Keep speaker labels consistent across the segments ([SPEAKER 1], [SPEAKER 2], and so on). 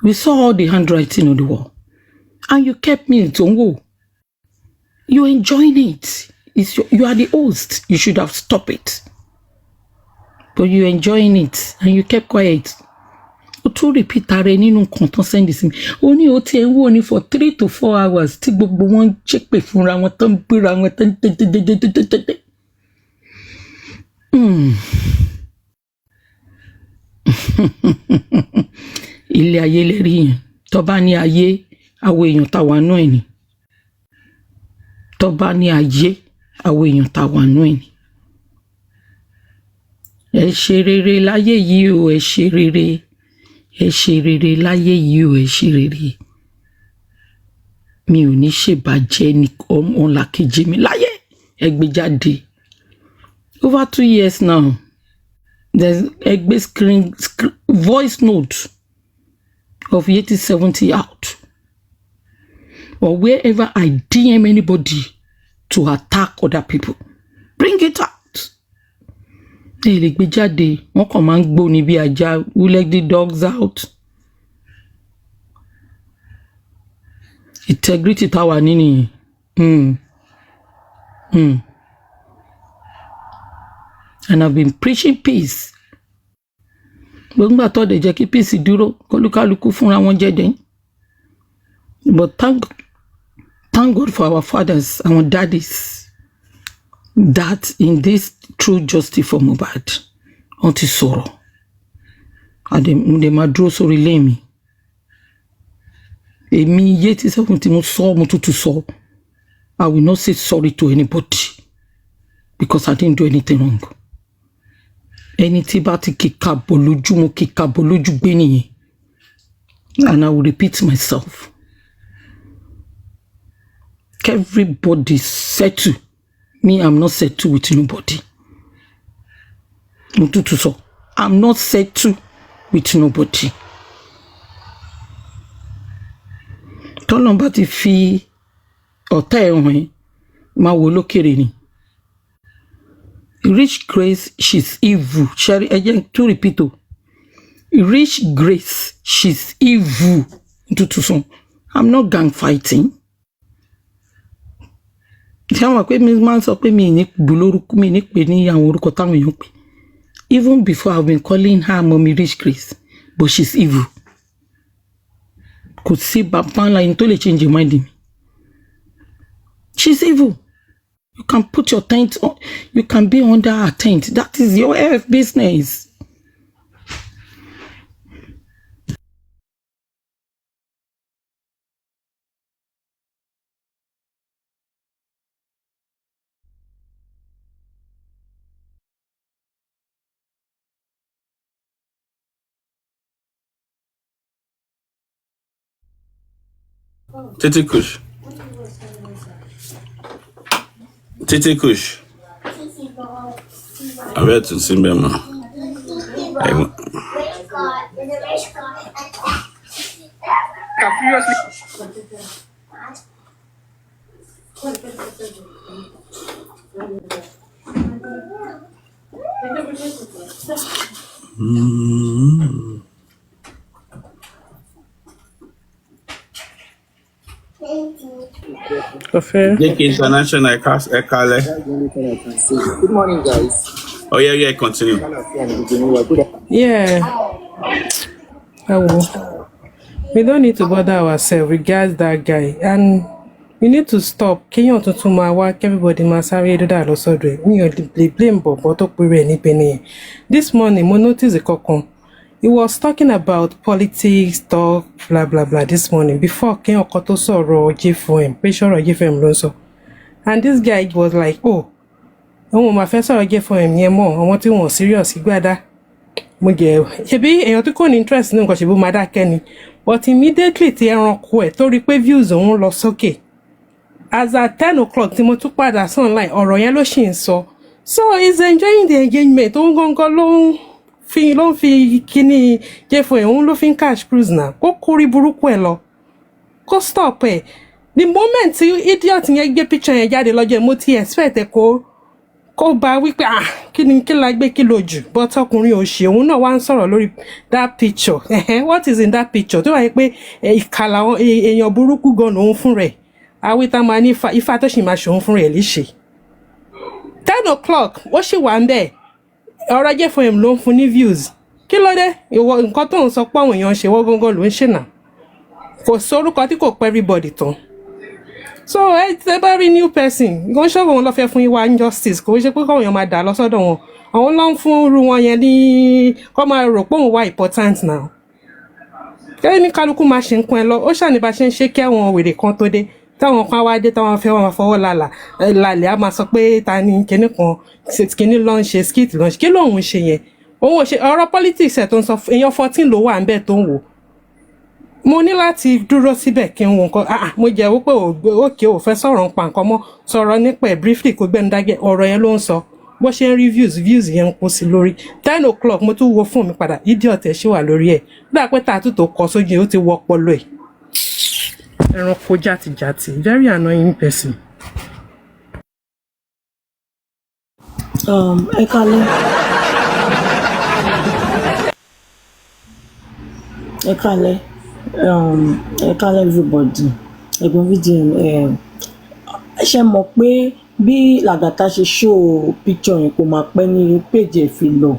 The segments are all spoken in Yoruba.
[SPEAKER 1] We saw all the handwriting on the wall. And you kept me in Tongo. You're enjoying it. You are the host. You should have stopped it. But you're enjoying it. And you kept quiet. To repeat nínú nǹkan tán send sí mi. Ó ní ó ti ẹ̀ ń wò ní for 3 to 4 hours tí gbogbo wọn ṣépè fúnra wọn tán gbéra wọn tán tẹ́tẹ́tẹ́tẹ́tẹ́tẹ́. Ilé ayé lérí yẹn. Tó bá ní ayé, àwọn èèyàn tá wà nú ẹ̀ ni. Tó bá ní ayé, àwọn èèyàn tá wà nú ẹ̀ ni. Ẹ ṣe rere láyé yìí o, ẹ ṣe rere. Ẹ ṣe rere láyé yìí o, ẹ ṣe rere. Mi ò ní ṣèbàjẹ́ ní ọmọlàkejì mi láyé. Ẹ gbé jáde. Over 2 years now. There's a screen voice note of Yeti 70 out. Or wherever I DM anybody to attack other people, bring it out. Lè gbé jáde, wọ́n kàn máa ń gbó ní bí ajá, who let the dogs out. Integrity táwa nínú And I've been preaching peace. Gbogbo tó de jẹ́ kí peace dúró, kólúkálùkù fúnra wọn jẹ́dẹ̀. But thank God for our fathers, our daddies, that in this true justice for Mohbad, wọ́n ti sọ̀rọ̀. Àdè máa dúró sórí ilé mi. Èmi Yeti 70 mo sọ, mo tuntun sọ. I will not say sorry to anybody because I didn't do anything wrong. Ẹni tí bá ti kíkà bọ̀ lójú, mo kíkà bọ̀ lójú gbé nìyẹn. And I will repeat myself. Everybody settle. Me, I'm not settled with nobody. I'm not settled with nobody. Tọ́lọ́n bá ti fi ọ̀tá ẹ̀ hàn máa wò lókèrè ni. Rich Grace, she's evil. Sherry, again, to repeat. Rich Grace, she's evil. I'm not gang fighting. Even before I've been calling her Mommy Rich Grace, but she's evil. Could see Babala into the change your mind in me. She's evil. You can put your tent on, you can be under her tent. That is your business.
[SPEAKER 2] Tete Kush. Tete Kush. I read to see me now. International Ekale.
[SPEAKER 3] Good morning, guys.
[SPEAKER 2] Oh yeah, continue.
[SPEAKER 4] Yeah. We don't need to bother ourselves regards that guy, and we need to stop. Kenyan to my work, everybody must have do that also. Me blame Bobo to put any penny. This morning, mo notice the cocon. He was talking about politics, talk, blah blah blah this morning before Kenyan Koto saw J for him, pretty sure give him Lonso. And this guy was like, oh my first I gave for him, yeah, more. I want to more serious. He got that. Ṣebí èèyàn tó kò ní interest nínú nǹkan ṣe bó máa dákẹ́ ni, but immediately tí ẹranko ẹ̀ tó rí pé views òun lọ sókè, as at 10 o'clock tí mo tún padà sí online ọ̀rọ̀ yẹn ló ṣì ń sọ, so he's enjoying the engagement. Òun gangan ló ń fi kíní jẹ́ fún ẹ̀, òun ló fi ń cash cruise náà, kó kórí burúkú ẹ̀ lọ, kó stop ẹ̀. The moment tí idiot yẹn gbé picture yẹn jáde lọ́jọ́ mo ti expect ẹ̀ kó kó bá wípé kí la gbé kí lo jù but ọkùnrin ò ṣe òun náà wá ń sọ̀rọ̀ lórí that picture what is in that picture tó wáyé pé ìkàlà èèyàn burúkú gan lòun fún rẹ̀ awítá máa ní ifá tó sì máa ṣòun fún rẹ̀ léṣe 10 o'clock ó sì wà ń bẹ̀ ọ̀rọ̀ ajé fún ẹ̀ ló ń fún ní views kí ló dé ìwọ nǹkan tó ń sọ pé àwọn èèyàn ṣe wọ́n gángan ló ń ṣènà kò sórúkọ tí kò pẹ́ everybody tán so ẹ bá rí new person gan ṣọ́ọ̀bù wọn lọ fẹ́ fún ìwà injustice kò ṣe pé káwọn èèyàn máa dà lọ sọ́dọ̀ wọn àwọn ló ń fún irú wọn yẹn ní kọ́ máa rò pé òun wà important now kẹ́lẹ́ ní kálukú máa ṣe ń pọn ẹ lọ ó ṣàní bá ṣe ń ṣe kí àwọn wèrè kan tó dé táwọn kan wá dé táwọn fẹ́ wọn máa fọwọ́ lálẹ́ á máa sọ pé ta ni kinní kan kinní ló ń ṣe skit ló ń ṣe kí lóun ṣe yẹn òun ò ṣe ọ̀rọ̀ politics ẹ̀ tó ń sọ èèyàn 14 ló wà ń bẹ̀ tó ń wò mo ní láti dúró síbẹ̀ kí n wo nǹkan mo jẹ́ wípé òkè ò fẹ́ sọ̀rọ̀ ń pa nǹkan mọ́ sọ̀rọ̀ nípa ẹ̀ briefly kó gbẹ́nu dágẹ́ ọ̀rọ̀ yẹn ló ń sọ bó ṣe ń rí views yẹn ń kó sí lórí 10 o'clock mo tún wo fún mi padà idiot ẹ̀ ṣì wà lórí ẹ̀ dáa pé tààtù tó kọ sójú ẹ̀ ó ti wọ ọpọlọ ẹ̀ ẹranko játijàti very annoying person.
[SPEAKER 5] ẹ kálẹ́ ẹ kálẹ́ everybody ẹ̀gbọ́n VDM ṣe mọ̀ pé bí Lagata ṣe show picture yẹn kò máa pẹ́ ní page ẹ̀ fi lọ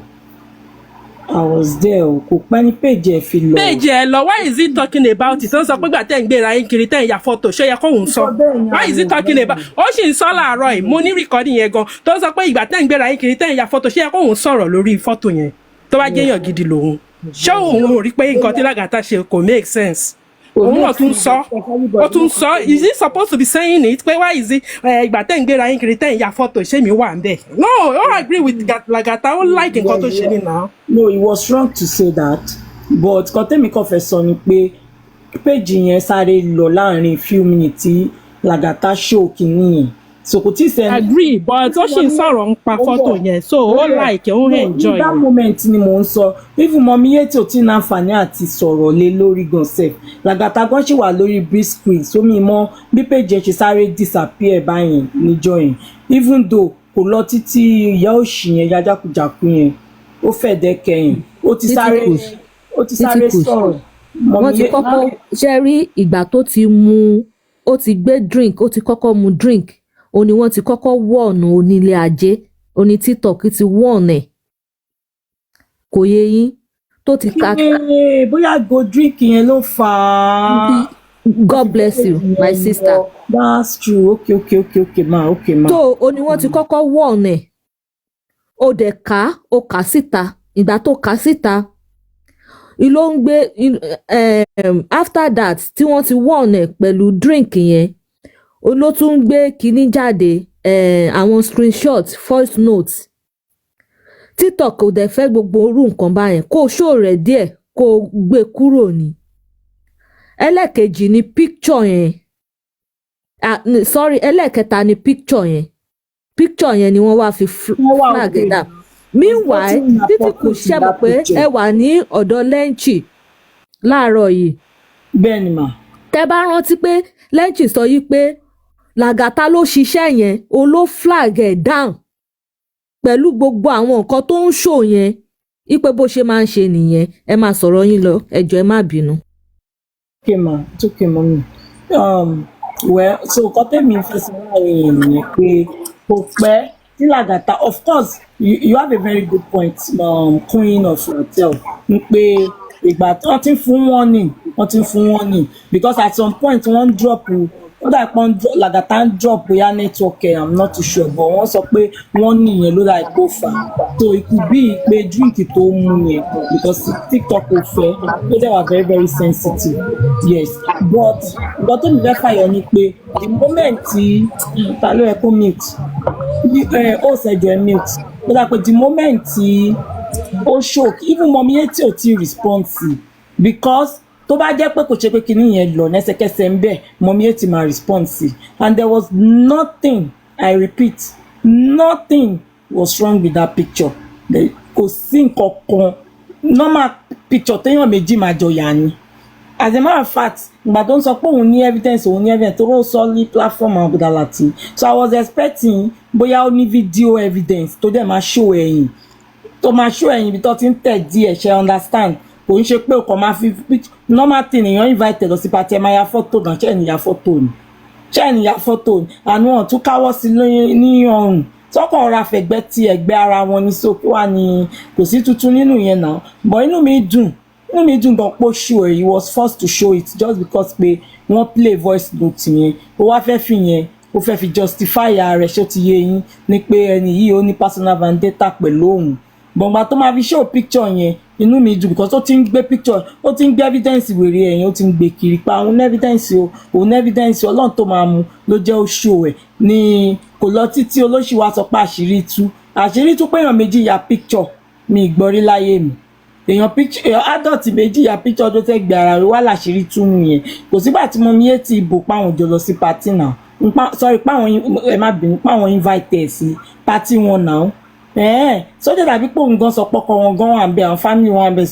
[SPEAKER 5] I was there kò pẹ́ ní page ẹ̀ fi lọ.
[SPEAKER 4] page ẹ̀ lọ why is he talking about it ó ń sọ pé gbà tẹ́ ń gbéra yín kiri tẹ́ ń ya fọ́tò ṣé yẹ kóhùn sọ why is he talking about ó sì ń sọ láàárọ̀ yìí mo ní recording yẹn gan tó ń sọ pé ìgbà tẹ́ ń gbéra yín kiri tẹ́ ń ya fọ́tò ṣé yẹ kóhùn sọ̀rọ̀ lórí fọ́tò yẹn tó bá jẹ́yàn gidi lòun ṣé òun ò rí pé nǹkan tí Lagata ṣe kò make sense òun náà tún sọ ó tún sọ is he supposed to be saying it pé why is he ìgbà tẹ́ ń gbéra yín kiri tẹ́ ń ya fọ́tò ṣé mi wà ń bẹ̀ no I agree with Lagata ó like nǹkan tó ṣe ní náà.
[SPEAKER 5] No, it was wrong to say that but kọ́tẹ́mi kọ́ fẹ́ sọ ni pé péjì yẹn sáré lọ láàrin few minutes tí Lagata show kìíní yẹn so kò tí ì sẹ́ni.
[SPEAKER 4] agree but ó sì ń sọ̀rọ̀ ń pa fọ́tò yẹn so ó like ó enjoy.
[SPEAKER 5] ní that moment ni mò ń sọ even mọ̀mí yétí ò tí ì náǹfààní àti sọ̀rọ̀ lé lórí gan sef Lagata gan ṣì wà lórí big screen so mi mọ bí péjì yẹn ṣe sáré disappear báyìí níjọ́ yẹn even though kò lọ títí ìyá òṣì yẹn jájákujàku yẹn ó fẹ́ dẹ́kẹ̀yìn ó ti sáré sọ̀rọ̀.
[SPEAKER 6] wọ́n ti kọ́kọ́ ṣe rí ìgbà tó ti mu ó ti gbé drink ó ti kọ́kọ́ mu drink ó ní wọ́n ti kọ́kọ́ wọ̀ọ̀nù onílé ajé oní TikTok ti wọ̀ọ̀nù ẹ̀ kò yé yín tó ti ka.
[SPEAKER 5] bóyá go drink yẹn ló fà á.
[SPEAKER 6] God bless you my sister.
[SPEAKER 5] That's true okay ma.
[SPEAKER 6] tó o ní wọ́n ti kọ́kọ́ wọ̀ọ̀nù ẹ̀ ó dẹ̀ ó kà síta ìgbà tó kà síta ló ń gbé after that tí wọ́n ti wọ̀ọ̀nù ẹ̀ pẹ̀lú drink yẹn ló tún ń gbé kinní jáde àwọn screenshot voice notes TikTok kò dẹ̀ fẹ́ gbogbo orú nǹkan báyẹn kó o show rẹ̀ díẹ̀ kó o gbé kúrò ní. ẹlẹ́ẹ̀kejì ni picture yẹn ẹlẹ́ẹ̀kẹta ni picture yẹn ni wọ́n wá fi flag ẹ̀ dà. Meanwhile títí kù ṣẹ́bù pé ẹ wà ní ọ̀dọ̀ lẹ́ǹchì láàárọ̀ yìí.
[SPEAKER 5] bẹ́ẹ̀ ni mà.
[SPEAKER 6] tẹ́ bá rántí pé lẹ́ǹchì sọ yìí pé Lagata ló ṣiṣẹ́ yẹn o ló flag ẹ̀ down pẹ̀lú gbogbo àwọn nǹkan tó ń ṣò yẹn ipe bó ṣe máa ń ṣe nìyẹn ẹ máa sọ̀rọ̀ yín lọ ẹ jọ̀ọ́ ẹ má bínú.
[SPEAKER 5] okay ma it's okay mọ́mí well so kọ́tẹ́mi fẹsẹ̀ láàrin yẹn nìyẹn pé kò pẹ́ tí Lagata of course you have a very good point queen of hotel n pé ìgbà tí wọ́n ti ń fún warning because at some point wọ́n drop ó dà pé Lagata ń drop bóyá network I'm not too sure but wọ́n sọ pé wọ́n nìyẹn ló dà pé ó fà so it could be pé drink tó mú yẹn because TikTok ò fẹ́ ó dẹ̀ wà very very sensitive yes but nǹkan tó mi fẹ́ fàyọ ni pé the moment tí ta ló yẹ kó mute ó ṣẹjọ ẹ mute ó dà pé the moment tí ó shock even mọ̀mí yẹn tí ò tí respond sí because tó bá jẹ́ pé kò ṣe pé kinní yẹn lọ lẹ́sẹ̀kẹsẹ̀ ń bẹ̀ mọ̀mí yẹn ti máa respond sí and there was nothing I repeat nothing was wrong with that picture kò sí nǹkan kan normal picture téèyàn méjì máa jọ yà ni as a matter of fact ìgbà tó ń sọ pé òun ní evidence tó ló sọ ní platform Abudalati, so I was expecting bóyá ó ní video evidence tó dẹ̀ máa show ẹ̀yìn ibi tó ti ń tẹ̀ díẹ̀ ṣe understand, kò ń ṣe pé o kàn máa fi normal thing èèyàn invite lọ sí party ẹ máa ya fọ́tò náà ṣé ènìyàn fọ́tò ni àánú ọ̀ tún káwọ́ sí ní ọrùn tọkàn ọ̀rọ̀ àfẹ̀gbẹ́ ti ẹ̀gbẹ́ ara wọn ní sókè wà ní kò sí tuntun nínú yẹn náà, but inú mi dùn gan pé ó show he was forced to show it just because pé wọ́n play voice note yẹn ó wá fẹ́ fi yẹn ó fẹ́ fi justify ara rẹ̀ ṣó ti yé yín ní pé ẹni yìí ó ní personal vendetta pẹ̀lú òun, gbọ̀ngbà tó máa fi show picture yẹn inú mi dùn because ó ti ń gbé picture ó ti ń gbé evidence wèrè ẹ̀yìn ó ti ń gbé kiri pa òun evidence ọlọ́run tó máa mú ló jẹ́ ó show ẹ̀ ní kò lọ títí olóṣì wa sọ pé àṣírí tú pé èèyàn méjì ya picture mi ìgbọ́rí láyé mi èèyàn adult méjì ya picture ọdún tẹ́ gbé ara rẹ̀ wá láṣírí tú mu yẹn kò sígbà tí mo mi yé ti ìbò páwọn jọ lọ sí party náà sorry páwọn ẹ má bínú páwọn invite ẹ̀ sí party wọn náà sójà dàbí pé òun gan sọ pọkọ wọn gan wà ń bẹ àwọn family wọn wà ń bẹ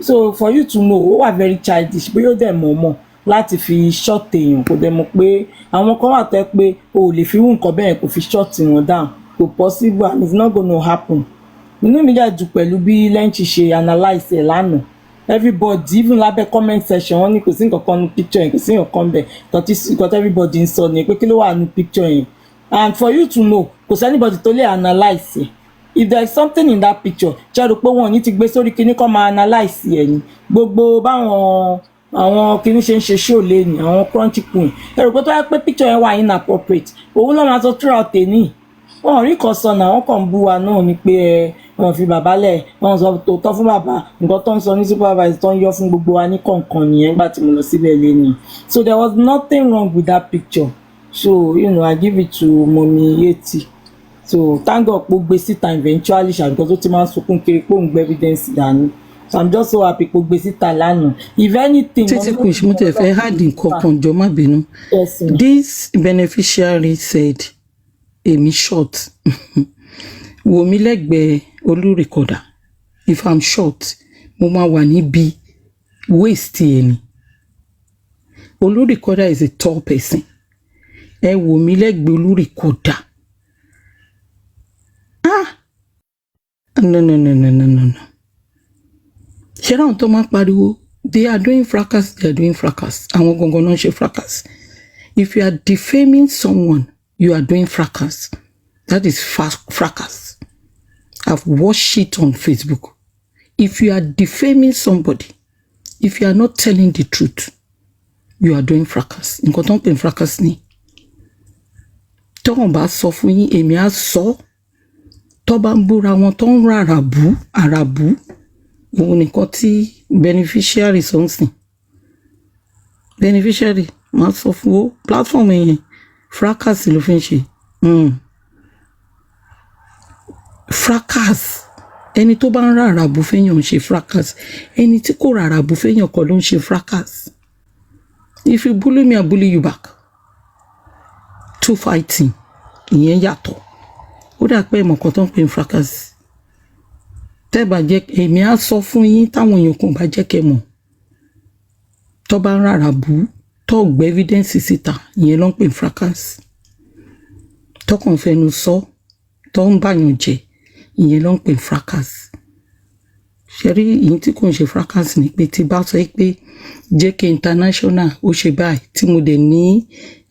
[SPEAKER 5] so for you to know ó wà very childish bóyá ó dẹ̀ mọ̀ láti fi short èèyàn kò dẹ̀ mọ̀ pé àwọn kan wà tẹ́ pé o ò lè fi irú nǹkan bẹ́ẹ̀ kò fi short wọn down kò possible and it's not gonna happen. Inú mi dẹ̀ dùn pẹ̀lú bí Lẹ́ńchì ṣe analyse ẹ̀ lánàá everybody even lábẹ́ comment section wọ́n ní kò sí nǹkan kan ní picture yẹn kò sí nǹkan bẹ̀ nǹkan everybody ń sọ ni pé kí ló wà ní picture yẹn and for you to know kò sí anybody tó lè analyse ẹ̀ if there is something in that picture ṣe rò pé wọn ò ní ti gbé sórí kinní kan máa analyse ẹ̀ ní gbogbo báwọn àwọn kinní ṣe ń ṣe show lẹ́nu àwọn crunchy queen ẹ rò pé tó yẹ pé picture yẹn wà inappropriate òun náà máa sọ throughout tèmi wọn rí kan sọ náà wọn kàn ń bú wa náà ni pé wọn fi bàbá lẹ̀ wọn sọ tòótọ́ fún bàbá nǹkan tó ń sọ ní supervisor tó ń yọ fún gbogbo wa ní kọ̀ọ̀kan nìyẹn nígbà tí mo lọ síbẹ̀ lẹ́nu so there was nothing wrong with that picture so I give it to Mummy Yeti so thank God pé ó gbé síta eventually ṣá because ó ti máa ń sunkún kiri pé òun gbé evidence dání so I'm just so happy pé ó gbé síta lánàá if anything.
[SPEAKER 1] títí kò ṣe mo tẹ̀ fẹ́ hard nǹkan kan jọ má bínú this beneficiary said èmi short wò mí lẹ́gbẹ̀ẹ́ olùrìkọ̀dà if I'm short mo máa wà níbi waist ẹni olùrìkọ̀dà is a tall person ẹ wò mí lẹ́gbẹ̀ẹ́ olùrìkọ̀dà no ṣé ráhùn tó máa pariwo they are doing fracas àwọn gangan náà ṣe fracas if you are defaming someone you are doing fracas that is fracas. I've watched it on Facebook. If you are defaming somebody, if you are not telling the truth, you are doing fracas. Nǹkan tó ń pè fracas ni. Tọ́wọ́n bá sọ fún yín, èmi á sọ. Tọ́ bá ń búra wọn tó ń ra àràbù. Òun nìkan tí beneficiary sọ ń sìn. Beneficiary máa sọ fún ó platform yẹn fracas ló fi ń ṣe. Fracas ẹni tó bá ń ra àràbù fẹ́yàn ń ṣe fracas ẹni tí kò ra àràbù fẹ́yàn kọ́ ló ń ṣe fracas. If you bully me I bully you back. Two fighting ìyẹn yàtọ̀ ó dà pé ìmọ̀ kan tó ń pè ní fracas tẹ́ bá jẹ́ èmi á sọ fún yín táwọn èèyàn kan bá jẹ́ kẹ́ mọ̀ tó bá ń ra àràbù tó gbé evidence síta ìyẹn ló ń pè ní fracas tó kàn fẹnu sọ tó ń báyàn jẹ ìyẹn ló ń pè fracas ṣe rí ìyẹn tí kò ń ṣe fracas ni pé tí bá sọ pé JK International ó ṣe báyìí tí mo dẹ̀ ní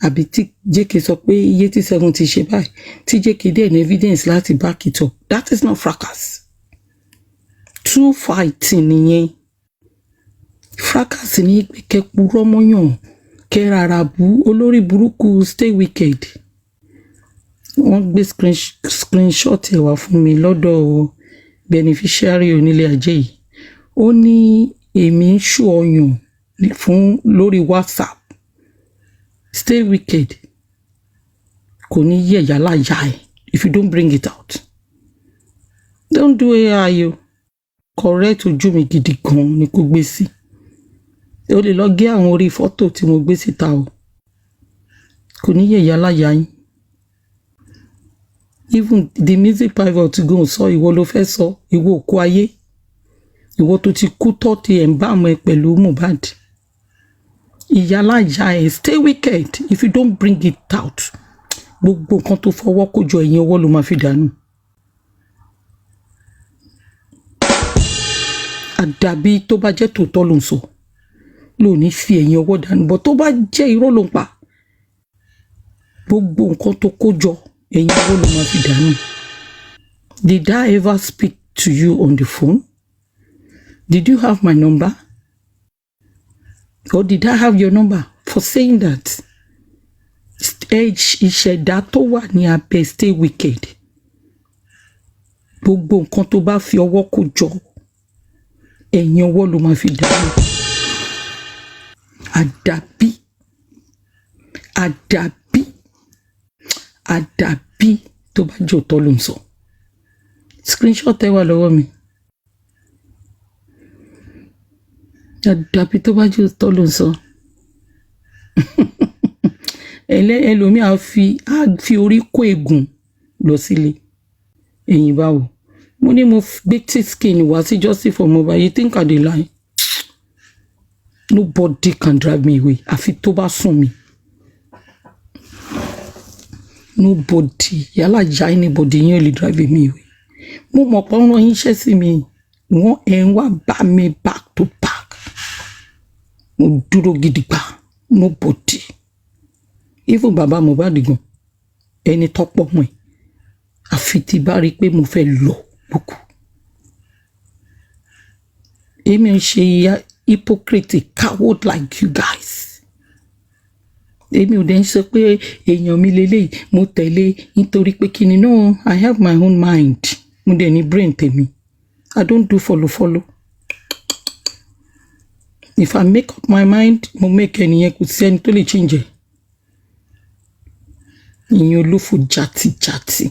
[SPEAKER 1] àbí tí JK sọ pé iye tí 70 ṣe báyìí tí JK dẹ̀ ní evidence láti back it up that is not fracas. True fighting nìyẹn fracas ní pé kẹpurọ́ mọ́yàn kẹrara bú olórí burúkú stay wicked. Wọ́n gbé screenshot ẹ̀ wá fún mi lọ́dọ̀ beneficiary onílé ajé yìí ó ní èmi ń ṣù ọyàn fún lórí WhatsApp stay wicked kò ní yẹ yàrá yà ẹ if you don't bring it out don't do AI o correct ojú mi gidi gan ni kò gbé sí o lè lọ gé àwọn orí fọ́tò tí mo gbé síta o kò ní yẹ yàrá yà yín. Even the music pivot go sọ ìwọ ló fẹ́ sọ ìwọ òkú ayé ìwọ tó ti kú tọ́ ti ẹ̀ ń bá àmọ́ ẹ pẹ̀lú Mohbad ìyálàjà ẹ̀ stay wicked if you don't bring it out gbogbo nǹkan tó fọwọ́ kójọ ẹ̀yìn ọwọ́ ló máa fi dànù. àdàbí tó bá jẹ́ tòótọ́ ló ń sọ ló ní fi ẹ̀yìn ọwọ́ dànù bọ́ tó bá jẹ́ irọ́ ló ń pa gbogbo nǹkan tó kójọ ẹ̀yìn ọwọ́ ló máa fi dànù. Did I ever speak to you on the phone? Did you have my number? Or did I have your number for saying that? Ìṣẹ̀dá tó wà ní abẹ́ stay wicked. Gbogbo nǹkan tó bá fi ọwọ́ kó jọ, ẹ̀yìn ọwọ́ ló máa fi dànù. Àdàbí tó bá jẹ́ òótọ́ ló ń sọ. Screenshot ẹ wà lọ́wọ́ mi. Àdàbí tó bá jẹ́ òótọ́ ló ń sọ. Ẹlòmíì á fi orí kó ègún lọ sílé. Ẹ̀yìn báwo? Mo ní mo gbé skin wá sí Jossy for mobile. You think I dey lie? Nobody can drive me away. Àfi tó bá sùn mi. Nobody. Yálà já anybody yẹn ò lè drive me away. Mo mọ̀ pé wọ́n yín iṣẹ́ sí mi. Wọ́n ẹ̀ ń wá bá mi back to back. Mo dúró gidigba. Nobody. Even bàbá Mohbad gan ẹni tọ́pọ̀ mọ́ ẹ̀ àfi tí bá rí pé mo fẹ́ lọ bùkù. Èmi ò ṣe hypocrite coward like you guys. Èmi ò dẹ̀ ń sọ pé èèyàn mi lélẹ́yìí mo tẹ̀lé nítorí pé kíni no I have my own mind. Mo dẹ̀ ní brain tèmi. I don't do follow. If I make up my mind, mo make ẹnìyẹn kò sí ẹni tó lè change ẹ̀. Ìyẹn olófò jàtìjàtì.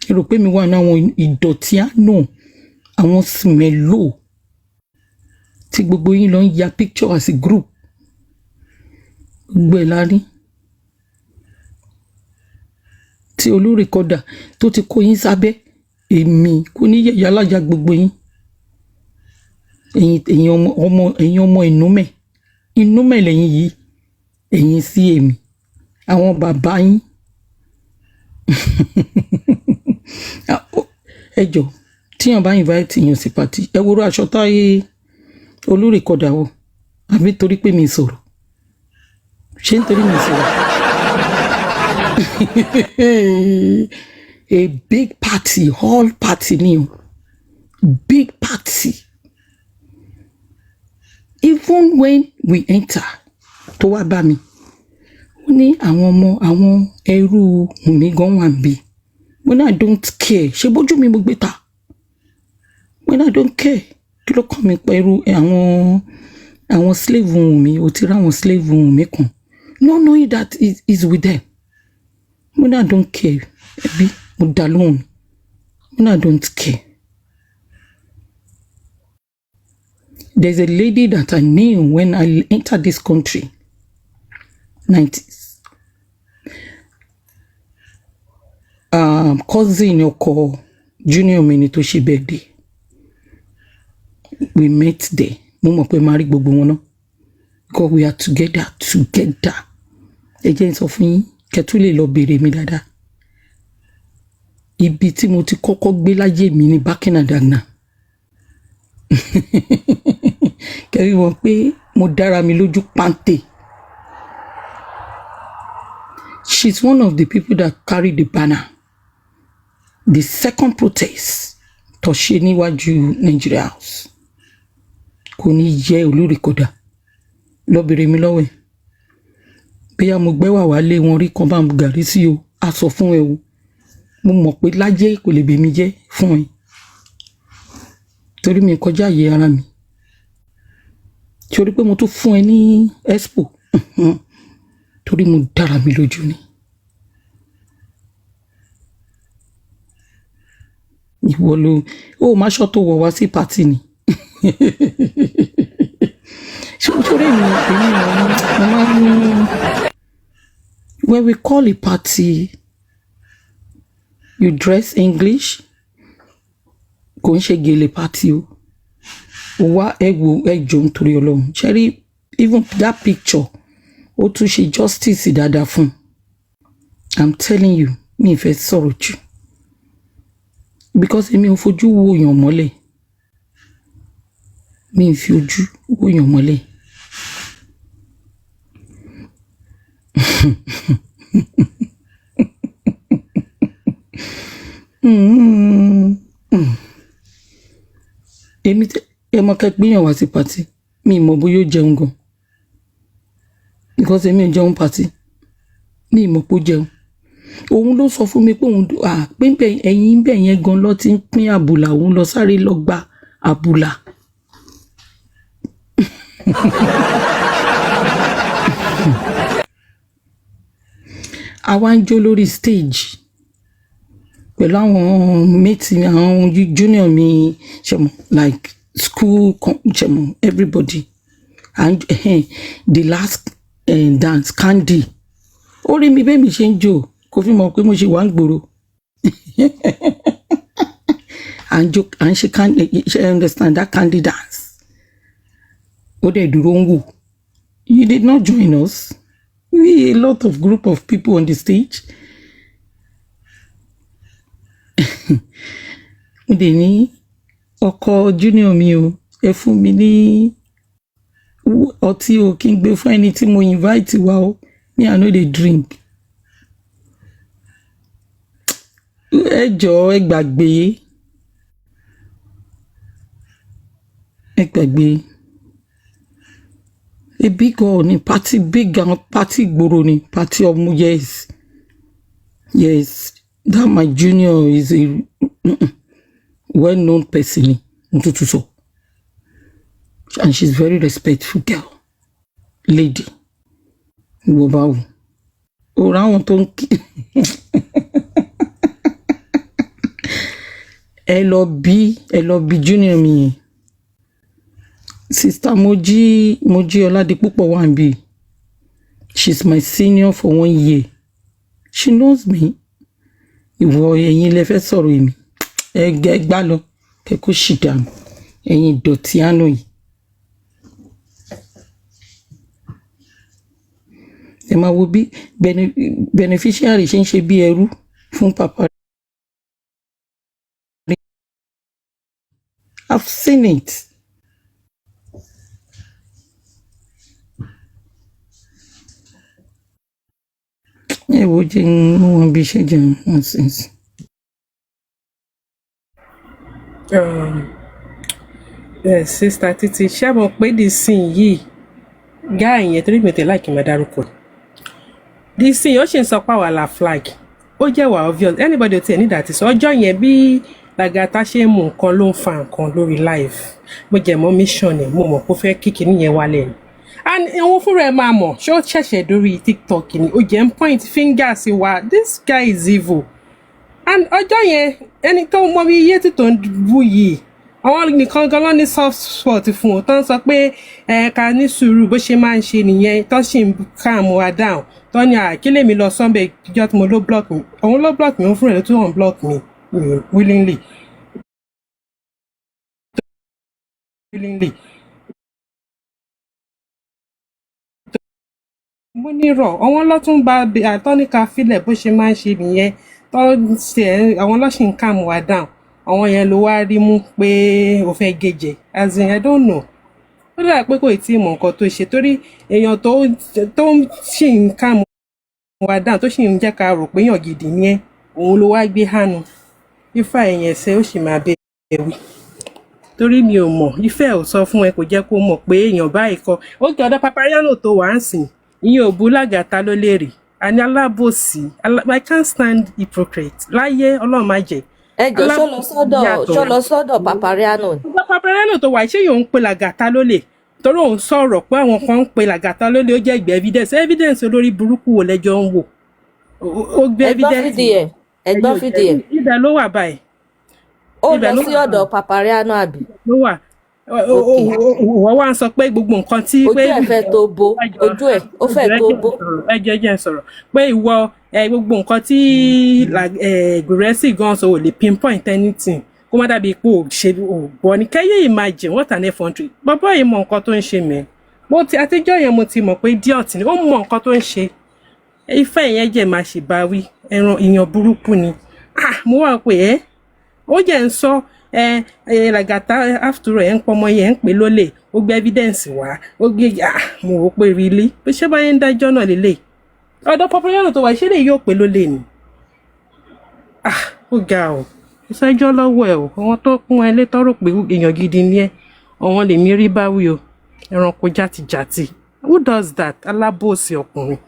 [SPEAKER 1] Ẹ rò pé mi wà ní àwọn ìdọ̀tí àná àwọn sìmẹ́lò tí gbogbo yín lọ ń ya picture as a group. Gbogbo ẹ̀ la rí. Tí olùrìkọ́dà tó ti kó yín sábẹ́ èmi kò ní yẹ̀yà alájà gbogbo yín. Ẹ̀yin ọmọ ìnúmẹ̀ lẹ́yìn yìí ẹ̀yin sí èmi àwọn bàbá yín. Ẹ jọ̀ọ́ tíyàn bá invite yín sí party ẹ wo aṣọ táyé olùrìkọ́dà wọ̀ àbí torí pé mi sọ̀rọ̀ ṣé nítorí mi sọ̀rọ̀. A big party hall party ni o big party. Even when we enter tó wá bá mi ó ní àwọn ẹrú mi gan wà bí when I don't care ṣe bójú mi mo gbé ta when I don't care kí ló kàn mí pẹ̀lú àwọn slave mi ò ti ráwọn slave mi kan no knowing that is with them when I don't care ẹbí mo dá lóhùn when I don't care. There's a lady that I knew when I entered this country, 90s. Cousin ọkọ junior mi ni tó ṣe birthday. We met there. Mo mọ̀ pé máa rí gbogbo wọn náà. Because we are together. Ẹ jẹ́ n sọ fún yín, kẹ́ tún lè lọ béèrè mi dáadáa. Ibi tí mo ti kọ́kọ́ gbé láyé mi ní Bákínàdàgbà. Kẹ́rí wọn pé mo dára mi lójú pàǹtẹ̀. She's one of the people that carry the banner. The second protest tó ṣe níwájú Nigeria House. Kò ní jẹ́ olùrìkọ́dà. Lọ bèrè mi lọ́wọ́ ẹ̀. Bí a mo gbẹ́wà wá lé wọn rí kan bá mo gàrí sí o, a sọ fún ẹ o. Mo mọ̀ pé lájẹ́ kò lè bèmí jẹ́ fún ẹ. Torí mi kọjá àyè ara mi. Torí pé mo tún fún ẹ ní expo. Torí mo dára mi lójú ni. Ìwọ ló ó máa ṣọ́ tó wọ̀ wá sí pàtì ni. Torí mi when we call a party, you dress English. Kò ń ṣe gèlè party o. Wá ẹ wo ẹ jọ̀ọ́ nítorí Ọlọ́run. Cherry, even that picture ó tún ṣe justice dáadáa fún. I'm telling you, mi fẹ́ sọ̀rọ̀ jù because èmi ò fojú wo èèyàn mọ́lẹ̀, mi fi ojú wo èèyàn mọ́lẹ̀. Èmi ẹ mọ kẹ́ gbéyàn wá sí pàtí, mi mọ̀ bóyá ó jẹun gan because èmi ò jẹun pàtí, mi mọ̀ pé ó jẹun. Òun ló sọ fún mi pé òun pé ẹ̀yin bẹ̀ yẹn gan lọ ti ń pín àbùlà, òun lọ sáré lọ gba àbùlà. Àwa ń jó lórí stage pẹ̀lú àwọn mate mi, àwọn junior mi, ṣẹ̀mọ̀, like school, ṣẹ̀mọ̀, everybody. And the last dance, Candy. Ó rí mi bẹ́ẹ̀ mi ṣe ń jó, kò fi mọ̀ pé mo ṣe wà ń gbòòrò. And she can't understand that Candy dance. Ó dẹ̀ dúró ń wò. You did not join us. We a lot of group of people on the stage. Mo dẹ̀ ní ọkọ junior mi o, ẹ fún mi ní ọtí o, kí n gbé fún ẹni tí mo invite wá o. Me, I no dey drink. Ẹ jọ̀ọ́, ẹ gbàgbé. Ẹ gbàgbé. A big girl ni party, big girl party gbòòrò ni party ọmọ. Yes, yes, that my junior is a well-known person ni ntutu so, and she's very respectful girl, lady. Wo báwo o ra wọn tó ń kí ẹ lọ bí junior mi yẹn. Sister Moji Oladipupo wà níbí. She's my senior for 1 year. She knows me. Ìwọ ẹ̀yin lẹ fẹ́ sọ̀rọ̀ èmi. Ẹ gbá lọ kẹ́ kó ṣì dànù. Ẹ̀yin ìdọ̀tí àánú yìí. Ẹ máa wo bí beneficiary ṣe ń ṣe bí ẹrú fún papa. I've seen it. Ẹ wo jẹ́ wọn bí ṣe jẹun nonsense.
[SPEAKER 4] Sister Titi, ṣé mo pé the scene yìí guy yẹn torí mi tẹ̀ láìkí máa dárúkọ. The scene ó ṣe ń sọ pàwọ́ la flag. Ó jẹ́ wà obvious. Anybody ò tiẹ̀ ní dàtí sọ. Ọjọ́ yẹn bí Lagata ṣe ń mú nǹkan ló ń fa nǹkan lórí live. Mo jẹ̀ mọ́ mission ẹ̀, mo mọ̀ kó fẹ́ kíkì níyẹn wálẹ̀ ni. And òun fúnra ẹ̀ máa mọ̀, ṣé ó ṣẹ̀ṣẹ̀ dórí TikTok ni, ó jẹ́ ń point finger sí wa, this guy is evil. And ọjọ́ yẹn, ẹni tó mọ bí iye tí tó ń bú yìí, àwọn nìkan gan ló ní soft spot fún un, tó ń sọ pé ká ní sùúrù bó ṣe máa ń ṣe nìyẹn, tó sì ń calm wa down, tó ní àkílẹ̀ mi lọ sọ́nbẹ̀ ìjọ́ tí mo ló block mi, òun ló block mi, òun fúnra ẹ̀ ló tún wọ́n block mi willingly. Mo ní rọ̀, àwọn lọ́tún bá àtọ́níkà fílẹ̀ bó ṣe máa ń ṣe nìyẹn, tó ṣe àwọn lọ́sìn ń calm wa down, àwọn yẹn ló wá rí mú pé ó fẹ́ gèjè, as in I don't know. Ó dà pé kò tí ì mọ nǹkan tó ṣe, torí èèyàn tó ṣì ń calm wa down, tó ṣì ń jẹ́ ká rò pé èèyàn gidi ni ẹ́, òun ló wá gbé hánu. Ifá ẹ̀yìn ẹ̀sẹ̀ ó sì máa bẹ ẹ̀wì. Torí mi ò mọ̀, Ifẹ̀ ò sọ fún ẹ, kò jẹ́ kó mọ̀ pé èèyàn báyìí kọ́. Ó kí ọ̀dọ̀ Papariano tó wà ń sìn, ìyẹn ò bú Lagata ló lérè. Àní alábòsí, I can't stand hypocrite. Láyé Ọlọ́run má jẹ́.
[SPEAKER 6] Ẹ jọ ṣó lọ sọ́dọ̀ Papariano.
[SPEAKER 4] Papariano tó wà ṣé yóò ń pe Lagata lólè. Torí òun sọ̀rọ̀ pé àwọn kan ń pe Lagata lólè, ó jẹ́ ìgbẹ́ evidence olórí burúkú wo lẹ́jọ́ ń wò. Ó gbé evidence.
[SPEAKER 6] Ẹgbọ́n fìdí ẹ̀.
[SPEAKER 4] Ibẹ̀ ló wà báyìí.
[SPEAKER 6] Ó lọ sí ọ̀dọ̀ Papariano àbí?
[SPEAKER 4] Ló wà. Wọ́n wá ń sọ pé gbogbo nǹkan tí
[SPEAKER 6] ojú ẹ̀ fẹ́ tó bó, ojú ẹ̀ ó fẹ́ tó bó.
[SPEAKER 4] Ẹ jẹ́ sọ̀rọ̀ pé ìwọ gbogbo nǹkan tí Gúrẹ́sì gan sọ ò lè pinpoint anything kó má dàbí pé ò ṣe ò gbọ́ ni. Can you imagine what an effrontery? Bàbá yìí mọ nǹkan tó ń ṣe mẹ́. mo ti àtijọ́ yẹn mo ti mọ̀ pé idiot ni ó mọ nǹkan tó ń ṣe ìfẹ́ yẹn jẹ́ máa ṣe bá wí ẹran ìyàn burúkú ni mo wà pé ó jẹ́ ń sọ Lagata after ẹ̀ ń pọmọ yẹn ń pè lólè ó gbé evidence wá ó gbé mo wò pé really pé ṣé báyẹn ń dájọ́ náà lélẹ̀ ọ̀dọ̀ pọpọlọ́rọ̀ tó wà ṣé lè yóò pè lólè ni ó ga ọ́ ìṣẹ́jọ́ lọ́wọ́ ẹ̀ o àwọn tó kún ẹ létọ́rọ̀ pé èèyàn gidi ni ẹ àwọn lèmi rí báwí o ẹranko játijàti who does that alábòsí ọkùnrin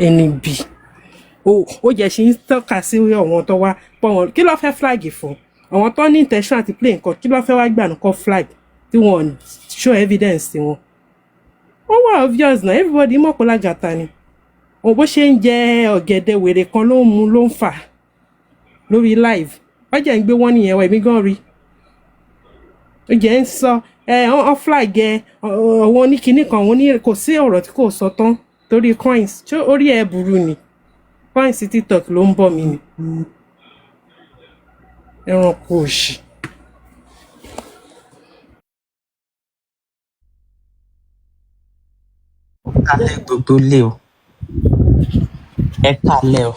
[SPEAKER 4] ẹni bì ó jẹ́ ṣe ń tọ́ka sí àwọn tó wá pọ̀ wọn kí ló fẹ́ flag fún àwọn tó ní intention àti play nǹkan kí ló fẹ́ wá gbà nǹkan flag tí wọ́n show evidence tí wọ́n wà obvious na everybody mọ̀ pé Lagata ni òun bó ṣe ń jẹ ọ̀gẹ̀dẹ̀ wèrè kan ló ń mu ló ń fà lórí live wọ́n jẹ́ ń gbé wọ́n nìyẹn wọ èmi gan rí ó jẹ́ ń sọ ọ́n flag àwọn oníkinní kan àwọn oní kò sí ọ̀rọ̀ tí kò sọ tán torí coins tí orí ẹ̀ burú ni coins TikTok ló ń bọ̀ mí ni ẹranko òṣì.
[SPEAKER 7] Kálẹ̀ gbogbo lé o ẹ kálẹ̀ o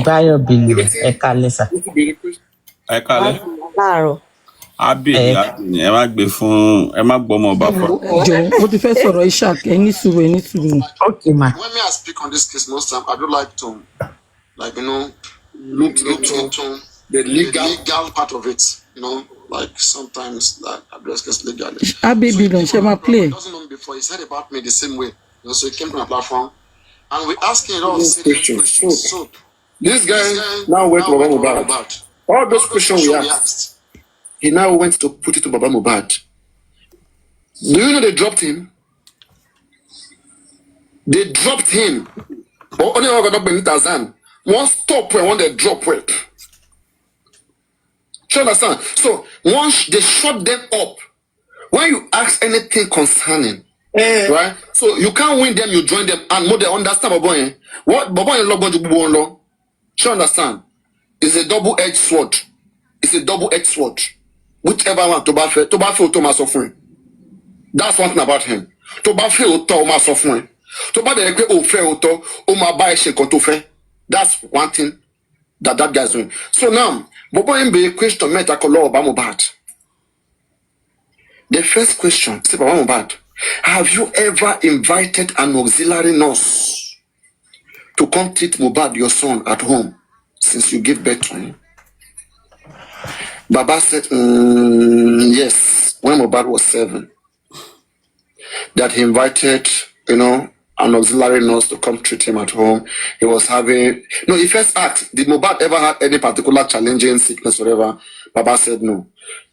[SPEAKER 7] Báyọ̀ Bello ẹ kálẹ̀ sà.
[SPEAKER 2] Ẹ kálẹ̀.
[SPEAKER 6] láàárọ̀.
[SPEAKER 2] Abèlè ẹ má gbé fún ẹ má gbọ́ ọmọ ọba fún.
[SPEAKER 1] Jọ̀ọ́ mo ti fẹ́ sọ̀rọ̀ Ishaq ẹ ní sùúrù.
[SPEAKER 7] Okay ma.
[SPEAKER 8] When I speak on this case most time, I do like to, look into the legal part of it. Like sometimes I address case legally.
[SPEAKER 1] Baby, don't share my play.
[SPEAKER 8] He doesn't know me before. He said about me the same way. So he came to my platform, and we asking a lot of questions. So
[SPEAKER 3] This guy now went to Baba Mohbad. All those questions we asked, he now went to put it to Baba Mohbad. Do you know they dropped him? They dropped him. But only one got up Tazan. One stop when they drop it. Do you understand? So once they shut them up, when you ask anything concerning, right? So you can't win them, you join them, and more they understand Baba. What Baba in law? Do you understand? It's a double-edged sword. It's a double-edged sword. Whichever one to baffle Thomas suffering. That's one thing about him. To baffle Thomas suffering. To baffle That's one thing that guy is doing. So now, Bobo MB question met a color Baba Mohbad. The first question, say Baba Mohbad, have you ever invited an auxiliary nurse to come treat Mohbad, your son, at home since you gave birth to him? Baba said, yes, when Mohbad was 7, that he invited, an auxiliary nurse to come treat him at home. He was having, he first asked, did Mohbad ever have any particular challenging sickness or whatever? Baba said no.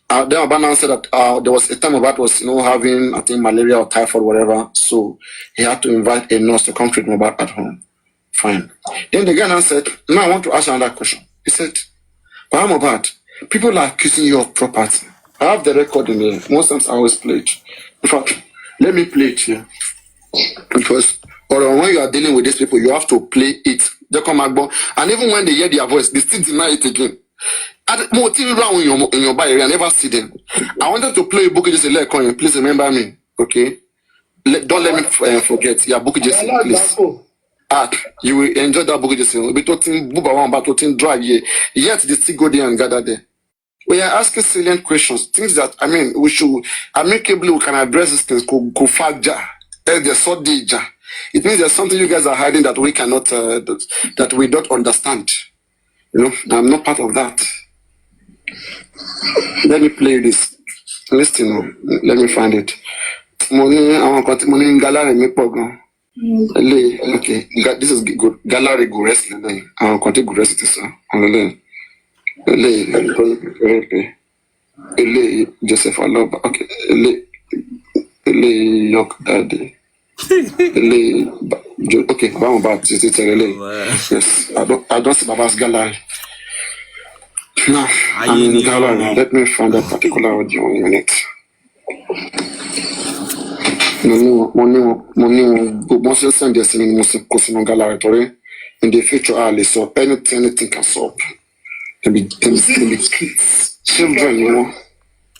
[SPEAKER 3] Then Baba now said that there was a time Mohbad was, having, I think, malaria or typhoid, whatever. So he had to invite a nurse to come treat Mohbad at home. Fine. Then the guy now said, now I want to ask another question. He said, Baba Mohbad, people are accusing you of property. I have the record in here. Most times I always play it. In fact, let me play it here. Because when you are dealing with these people, you have to play it. They come back, and even when they hear their voice, they still deny it again. In your body, I never see them. I wanted to play a book just a coin. Please remember me, okay? Don't let me forget. Yeah, book just please. You will enjoy that book just. Be talking about talking dry here. Yet they still go there and gather there. We are asking salient questions, things that we should amicably we can address these things. Go fagja, the sodija. It means there's something you guys are hiding that we cannot, that we don't understand. I'm not part of that. Let me play this. Listen, let me find it. Money gallery me program. Okay, this is good. Gallery go wrestling. I want to go wrestling, sir. Joseph aloba. Okay. Yok daddy. Okay, Baba Mohbad. Yes, I don't see Baba's gallery. Now, I'm in gallery. Let me find that particular audio in a minute. Once you send this in gallery, in the future, so anything can solve. Can be kids, children,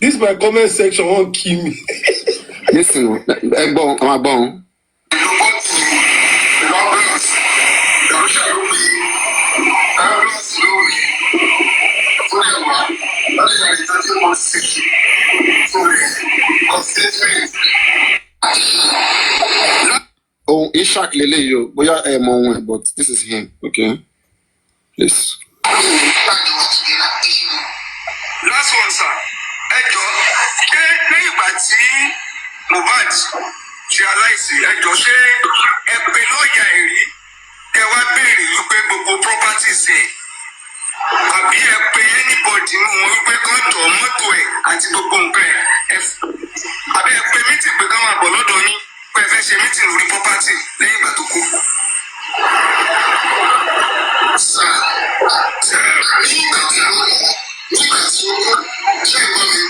[SPEAKER 3] This my comment section won't kill me. Listen, I'm born. Oh, Ishak Lele, yo. But this is him, okay? Yes. Last one, sir. Mohbad ṣe aláìsí ẹjọ́ ṣé ẹ pé lọ́ọ̀yà ẹ̀rí ẹ wá béèrè wípé gbogbo properties ẹ̀ àbí ẹ pé anybody nínú wọn wípé kán jọ mọ́tò ẹ̀ àti gbogbo nǹkan ẹ̀ àbí ẹ pé meeting pé kán máa bọ̀ lọ́dọ̀ yín pé ẹ fẹ́ ṣe meeting lórí property lẹ́yìn ìgbà tó kú. Nígbà tí ó ṣe ìgbọ́ mi.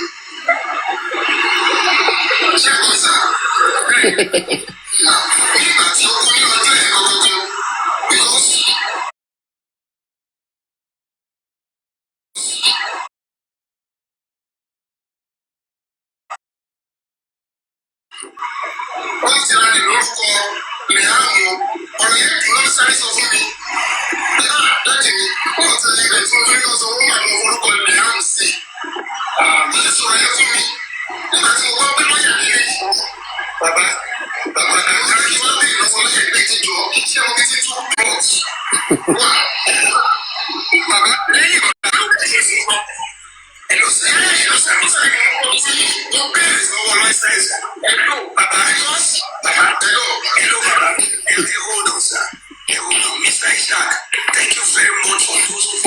[SPEAKER 3] Thank you very much for those who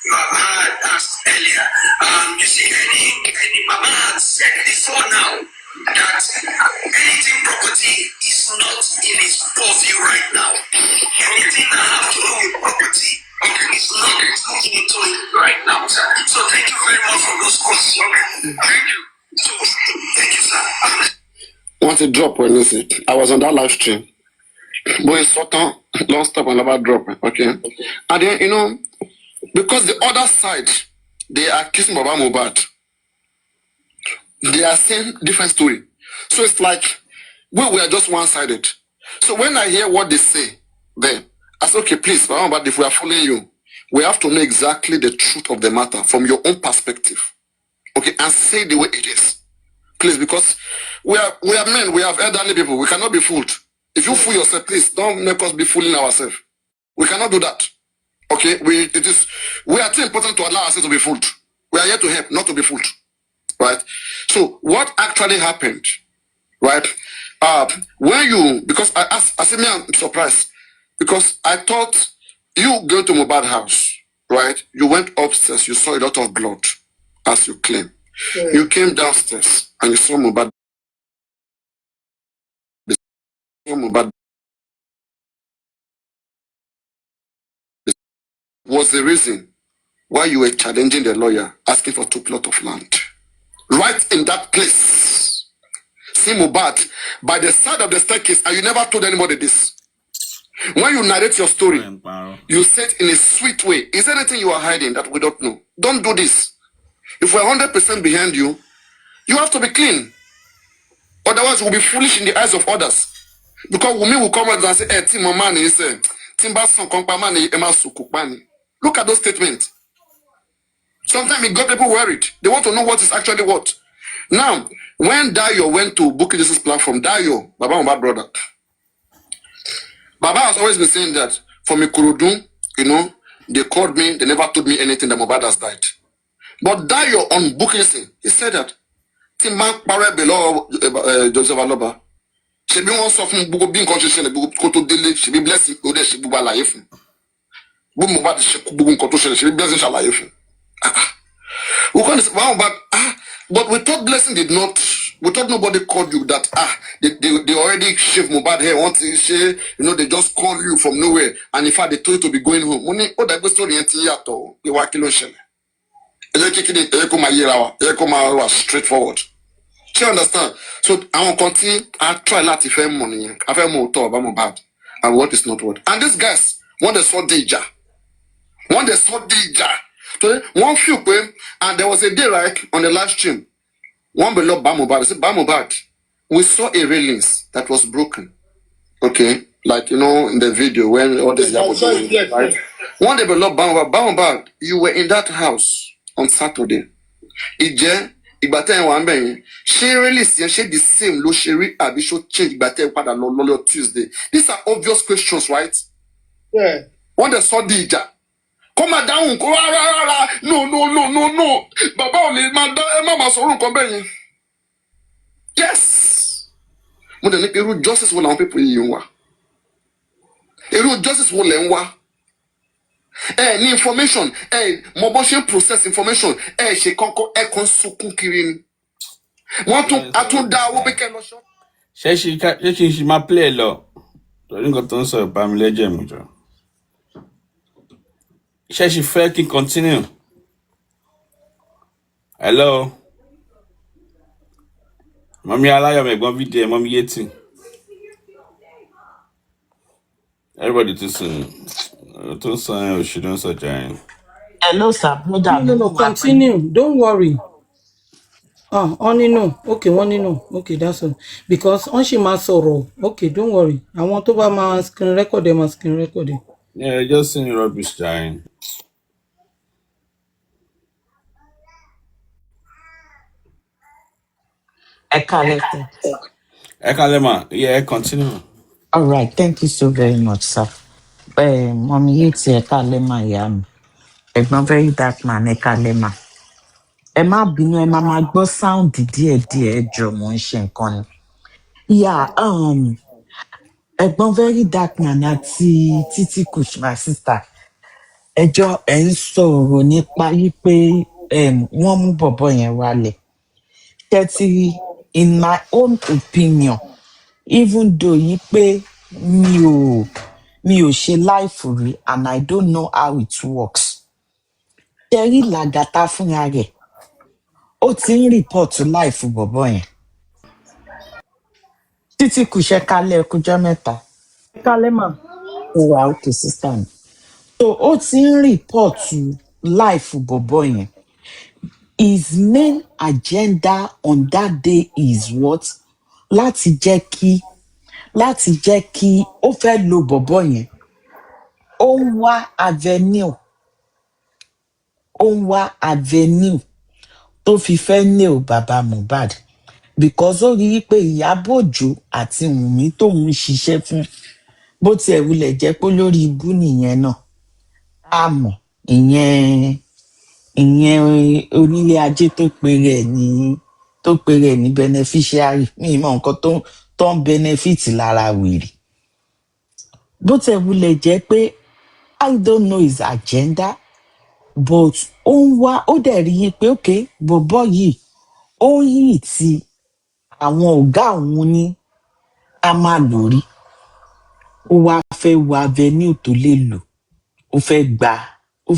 [SPEAKER 3] you have asked earlier. You see, any Mama had said before now that anything property is not in his purview right now. Anything that has to do with property is not into it right now, sir. So thank you very much for those questions. Thank you. So thank you, sir. Want to drop when you see? I was on that live stream. But it's sort of long stop and never drop. Okay. And then because the other side they are kissing Baba Mohbad, they are saying different story. So it's like we are just one-sided. So when I hear what they say, then I say, okay, please, Baba Mohbad, if we are following you, we have to know exactly the truth of the matter from your own perspective. Okay, and say the way it is. Please, because we are men, we have elderly people, we cannot be fooled. If you fool yourself, please don't make us be fooling ourselves. We cannot do that. Okay, we are too important to allow ourselves to be fooled. We are here to help, not to be fooled. Right? So what actually happened, right? Because I said, I'm surprised. Because I thought you go to Mohbad house, right? You went upstairs, you saw a lot of blood, as you claim. Yeah. You came downstairs and you saw Mohbad. Was the reason why you were challenging the lawyer, asking for 2 plots of land. Right in that place. See Mohbad by the side of the staircase, and you never told anybody this. When you narrate your story, you say it in a sweet way. Is there anything you are hiding that we don't know? Don't do this. If we're 100% behind you, you have to be clean. Otherwise, we'll be foolish in the eyes of others. Because Wumi will come out and say, Timomani is look at those statements. Sometimes it got people worried. They want to know what is actually what. Now, when Dayo went to Bukky Jesus' platform, Dayo, Baba Mohbad brother, Baba has always been saying that from Ikorodu, they called me, they never told me anything that Mohbad has died. But Dayo on Bukky Jesus, he said that Timman Pare below Joseph Aloba. She be one of them being conscious and Koto Dele, she be blessing, she be alive. Mohbad she be blessing Shalaif. But we thought blessing did not. We thought nobody called you that. They already shaved Mohbad hair. Once they just call you from nowhere. And in fact, they told you to be going home. That story straightforward. Do you understand? So I will continue. I try not to fair money. I fair more talk about Mohbad and what is not what. And these guys, when they saw danger, So one few pé, and there was a day right on the live stream. One below Bamobad. I said, Bamobad, we saw a railings that was broken. Okay, like in the video when all this happened, right? One day below Bamobad, you were in that house on Saturday. Ije, ìgbà tẹ́ ẹ wà ń bẹ̀ yẹn, ṣé release yẹn ṣé the same ló ṣe rí àbí ṣó change ìgbà tẹ́ ẹ padà lọ lọ́lọ́ Tuesday? These are obvious questions, right? Yeah. Wọ́n dẹ̀ sọ di ìjà. Kó máa dáhùn kó rárá no. Bàbá ò lè máa dá ẹ má máa sọ̀rọ̀ nǹkan bẹ́ẹ̀ yẹn. Yes. Mo dẹ̀ ní pé irú justice wo làwọn people yìí ń wá? Irú justice wo lẹ̀ ń wá? Ní information mo bó ṣe ń process information ṣe kọ́kọ́ kàn sunkún kiri ni. Wọ́n tún dá owó pé kẹ́ lọ ṣọ́.
[SPEAKER 2] ṣé ṣe máa play ẹ lọ torí nǹkan tó ń sọ ìbá mi lẹ́jẹ̀ mi jọ. Ṣé ṣe fẹ́ kí n continue? Hello. Mọ́mí Aláyọ̀mọ̀ ẹ̀gbọ́n fídíò ẹ̀ mọ́mí Yétì. Everybody tó sọ ẹ̀ òṣèlú ń sọjà ẹ̀.
[SPEAKER 7] Hello, sir. Brother.
[SPEAKER 1] No, continue. Don't worry. Only no. Okay, one no. Okay, that's all. Because on she must sorrow. Okay, don't worry. I want to buy my screen record them and screen record it.
[SPEAKER 2] Yeah, just saying rubbish, Jane. Ekalema, yeah, continue.
[SPEAKER 7] All right, thank you so very much, sir. Mommy, it's Ekalema, yeah. Ẹ̀gbọ́n very dark man, Ekalema. Ẹ má bínú, ẹ máa gbọ́ sound díẹ̀díẹ̀ ẹ jọ̀ọ́ mo ń ṣe nǹkan ni. Yeah, ẹ̀gbọ́n very dark man àti Títí Kush, my sister. Ẹjọ́ ẹ̀ ń sọ̀rọ̀ nípa wípé wọ́n mú bọ̀bọ̀ yẹn wálẹ̀. Thirty, in my own opinion, even though yí pé mi ò ṣe láìfù rí and I don't know how it works. Terry Lagata fúnra rẹ̀ ó ti ń rìpọ́ọ̀tù láìfù bọ̀bọ̀ yẹn. Títí Kùṣẹ́ kálẹ̀ ẹkújọ́ mẹ́ta.
[SPEAKER 5] Kálẹ̀ mà.
[SPEAKER 7] Ó wà òkè sísá mi. So ó ti ń rìpọ́ọ̀tù láìfù bọ̀bọ̀ yẹn. His main agenda on that day is what? Láti jẹ́ kí ó fẹ́ lo bọ̀bọ̀ yẹn. Ó ń wá avenue tó fi fẹ́ nail bàbá Mohbad because ó rí i pé Ìyábọ̀ Òjó àti Wùnmí tóun ń ṣiṣẹ́ fún bó tiẹ̀ wulẹ̀ jẹ́ pé lórí ibú nìyẹn náà àmọ́ ìyẹn onílé ajé tó pe rẹ̀ ní beneficiary mi mọ nǹkan tó ń benefit lára wèrè bó tiẹ̀ wulẹ̀ jẹ́ pé I don't know his agenda but ó dẹ̀ rí i pé okay bọ̀bọ̀ yìí ó yìí ti àwọn ọ̀gá òun ní a máa lò rí ó wá fẹ́ wo avenue tó lè lò ó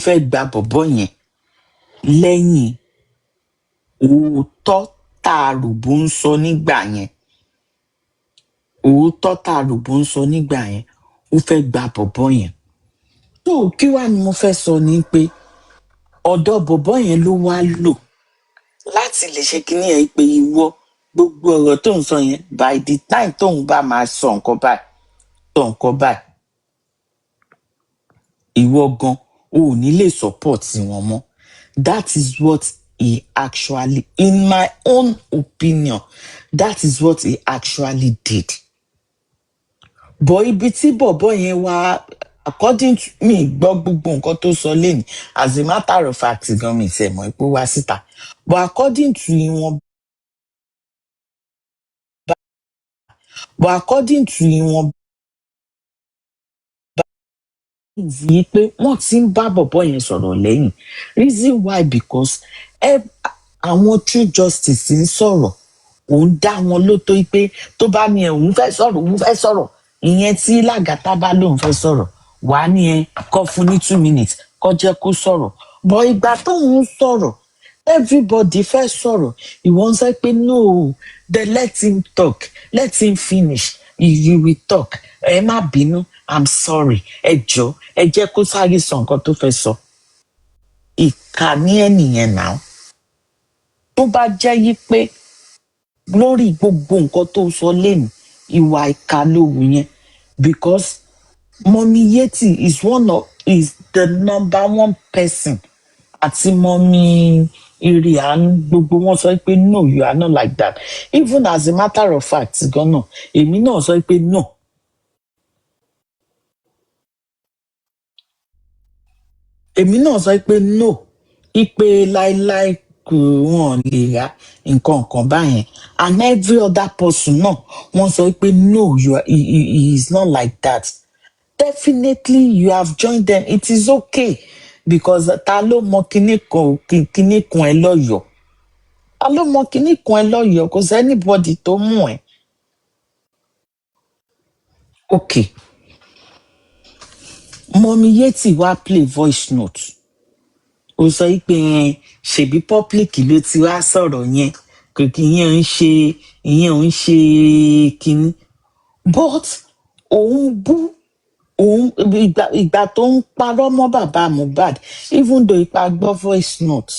[SPEAKER 7] fẹ́ gba bọ̀bọ̀ yẹn lẹ́yìn òótọ́ tààrùbó ń sọ nígbà yẹn ó fẹ́ gba bọ̀bọ̀ yẹn tó kí wá ni mo fẹ́ sọ ni pé ọ̀dọ̀ bọ̀bọ̀ yẹn ló wá lò láti lè ṣe kíní ẹ̀ pé ìwọ gbogbo ọ̀rọ̀ tó ń sọ yẹn by the time tóun bá máa sọ nǹkan báyìí ìwọ gan ò ní lè support wọn mọ́ that is what he actually in my own opinion that is what he actually did but ibi tí bọ̀bọ̀ yẹn wá according to me gbọ́ gbogbo nǹkan tó sọ lẹ́nu as a matter of fact gan mi ṣe mọ̀ pé wá síta but according to ìwọ̀n yìí pé wọ́n ti ń bá bọ̀bọ̀ yẹn sọ̀rọ̀ lẹ́yìn reason why because àwọn true justice ń sọ̀rọ̀ òun dá wọn lótó pé tó bá ní òun fẹ́ sọ̀rọ̀ ìyẹn tí Làgàtà bá lóun fẹ́ sọ̀rọ̀ wàá ní kó fún ní 2 minutes kó jẹ́ kó sọ̀rọ̀ but ìgbà tóun sọ̀rọ̀ everybody fẹ́ sọ̀rọ̀ ìwọ ń sọ pé no then let him talk let him finish you will talk ẹ má bínú I'm sorry ẹ jọ̀ọ́ ẹ jẹ́ kó sáré sọ nǹkan tó fẹ́ sọ ìkà ní ẹnìyẹn náà tó bá jẹ́ yí pé lórí gbogbo nǹkan tó sọ lẹ́nu ìwà ìkà ló wù yẹn because Mommy Yeti is the number one person àti Mommy Irian gbogbo wọn sọ pé no you are not like that even as a matter of fact gan-an èmi náà sọ pé no. Èmi náà sọ pé no ipe láíláí kò wọn lè ra nǹkan báyẹn and every other person náà wọ́n sọ pé no he is not like that. Definitely you have joined them it is okay because ta ló mọ kinní kan ẹ lọ́yọ̀ọ́ ta ló mọ kinní kan ẹ lọ́yọ̀ọ́ kò sí anybody tó mú ẹ. Okay Mommy Yeti wá play voice note ó sọ pé ṣèbí public ló ti wá sọ̀rọ̀ yẹn kò kí ìyẹn ń ṣe kinní but òun bú òun ìgbà tó ń parọ́ mọ́ bàbá Mohbad even though ipa gbọ́ voice note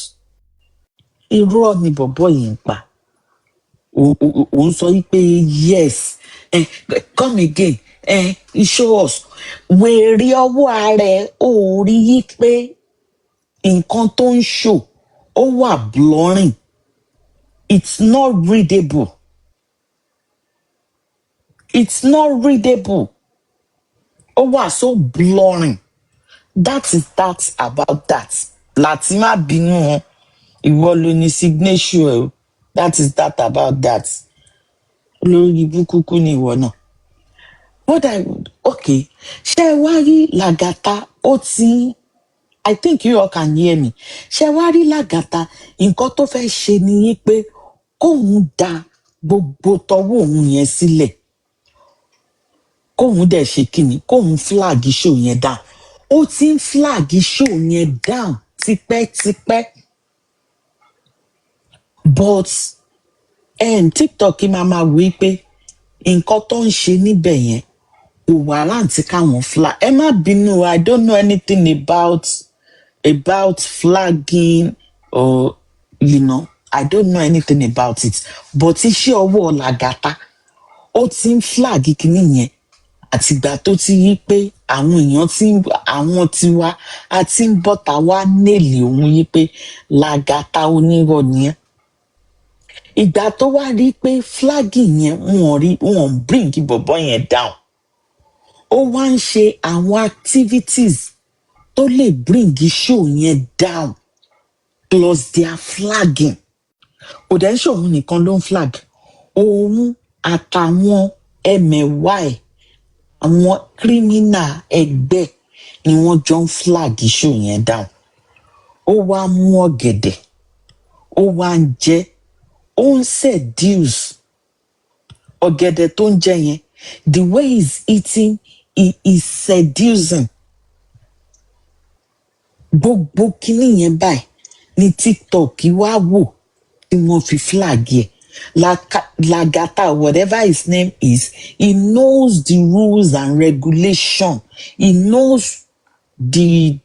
[SPEAKER 7] irọ́ ni bọ̀bọ́ yìí ń pa òun sọ pé yes come again show us wèrè ọwọ́ ara ẹ̀ ò rí yí pé nǹkan tó ń show ó wà blurring it's not readable ó wà so blurring that is that about that láti má bínú wọn ìwọ ló ní signature ẹ that is that about that olórí búkúkú ni ìwọ náà okay ṣé wá rí Lagata ó ti I think you all can hear me ṣé wá rí Lagata nǹkan tó fẹ́ ṣe ni pé kóun da gbogbo tọwọ́ òun yẹn sílẹ̀ kóun dẹ̀ ṣe kíni kóun flag show yẹn down ó ti ń flag show yẹn down tipẹ́tipẹ́ but TikTok máa wí pé nǹkan tó ń ṣe níbẹ̀ yẹn kò wà láǹtí káwọn flag ẹ má bínú I don't know anything about flagging or I don't know anything about it but iṣẹ́ ọwọ́ Lagata ó ti ń flag kíní yẹn àtìgbà tó ti yí pé àwọn tiwa a ti ń bọ́ta wá nílì òun yí pé Lagata onírọ̀ nìyẹn ìgbà tó wá rí pé flagging yẹn wọn bring bọ̀bọ̀ yẹn down ó wá ń ṣe àwọn activities tó lè bring show yẹn down plus their flagging kò dẹ̀ ń ṣòun nìkan ló ń flag òun àtàwọn ẹmẹ̀wá ẹ̀ àwọn criminal ẹgbẹ́ ni wọ́n jọ ń flag show yẹn down ó wá mú ọ̀gẹ̀dẹ̀ ó wá ń jẹ ó ń seduce ọ̀gẹ̀dẹ̀ tó ń jẹ yẹn the way he's eating he is seducing gbogbo kinní yẹn báyìí ní TikTok wá wò tí wọ́n fi flag yẹ Lagata whatever his name is he knows the rules and regulation he knows the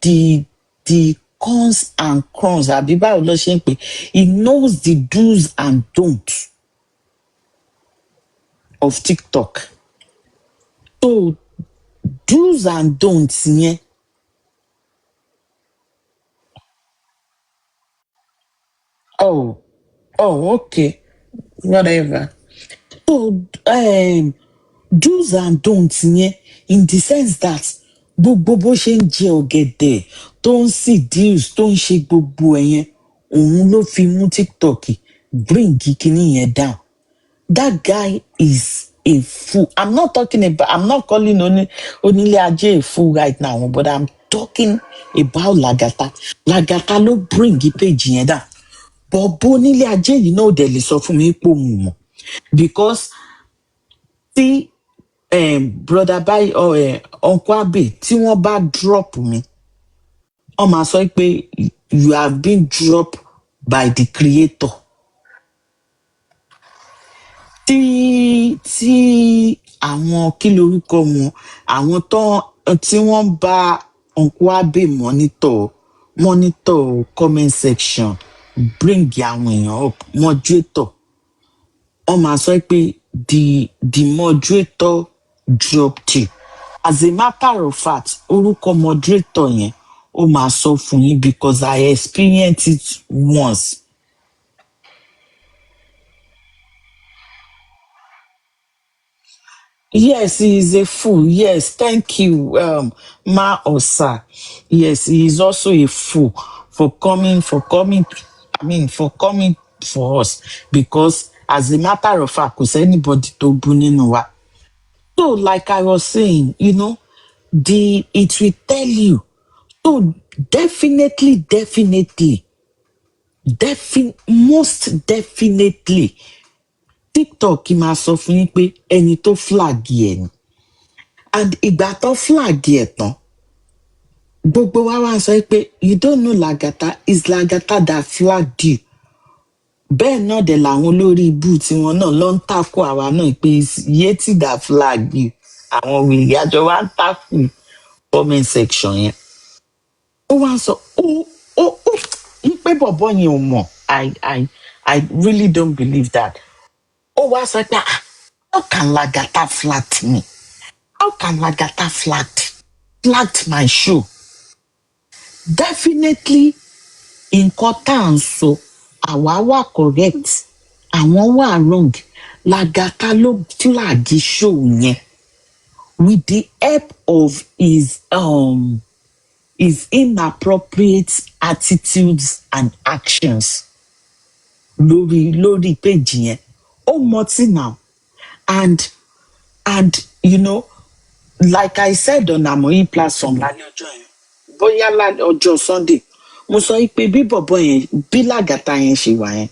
[SPEAKER 7] cons and crons àbí báwo ló ṣe ń pè he knows the do's and don'ts of TikTok so do's and don'ts yẹn oh okay whatever so do's and don'ts yẹn in the sense that gbogbo bó ṣe ń jẹ ọ̀gẹ̀dẹ̀ tó ń seduce tó ń ṣe gbogbo ẹ̀ yẹn òun ló fi mú TikTok bring kíní yẹn down that guy is a fool I'm not calling onílé ajé a fool right now but I'm talking about Lagata ló bring page yẹn down bọ̀bọ̀ onílé ajé yìí náà dẹ̀ lè sọ fún mi pé òun mọ̀ because tí brother Bayi uncle Abe tí wọ́n bá drop mi wọ́n máa sọ pé you have been dropped by the creator tí àwọn kí lorúkọ wọn àwọn tí wọ́n bá uncle Abe monitor monitor comment section, bring àwọn èèyàn up, moderator. Wọ́n máa sọ pé the moderator dropped you. As a matter of fact, orúkọ moderator yẹn ó máa sọ fún yín because I experienced it once. Yes, he is a fool. Yes, thank you, Ma Osa. Yes, he is also a fool for coming, for coming for us. Because as a matter of fact, kò anybody tó bú nínú wa. So, like I was saying, it will tell you. So, most definitely, TikTok máa sọ fún yín pé ẹni tó flag ẹ̀ ni. And ìgbà tó flag ẹ̀ tán, gbogbo wa wá sọ pé you don't know Lagata, it's Lagata that flagged you. Bẹ́ẹ̀ náà dẹ̀ làwọn olórí ibú tiwọn náà ló ń tako àwa náà pé Yeti that flagged you. Àwọn wèrè àjọ wa ń tako comment section yẹn. Ó wá sọ pé bọ̀bọ̀ yẹn ò mọ̀. I really don't believe that. Ó wá sọ pé how can Lagata flag me? How can Lagata flagged my show? Definitely, nǹkan tá à ń sọ, àwa wà correct, àwọn wà wrong. Lagata ló flag show yẹn with the help of his inappropriate attitudes and actions. Lórí page yẹn. Ó mọtí now. And like I said on Amoyi platform lálẹ́ ọjọ́ yẹn, bóyá ọjọ́ Sunday, mo sọ pé bí bọ̀bọ̀ yẹn, bí Lagata yẹn ṣe wà yẹn,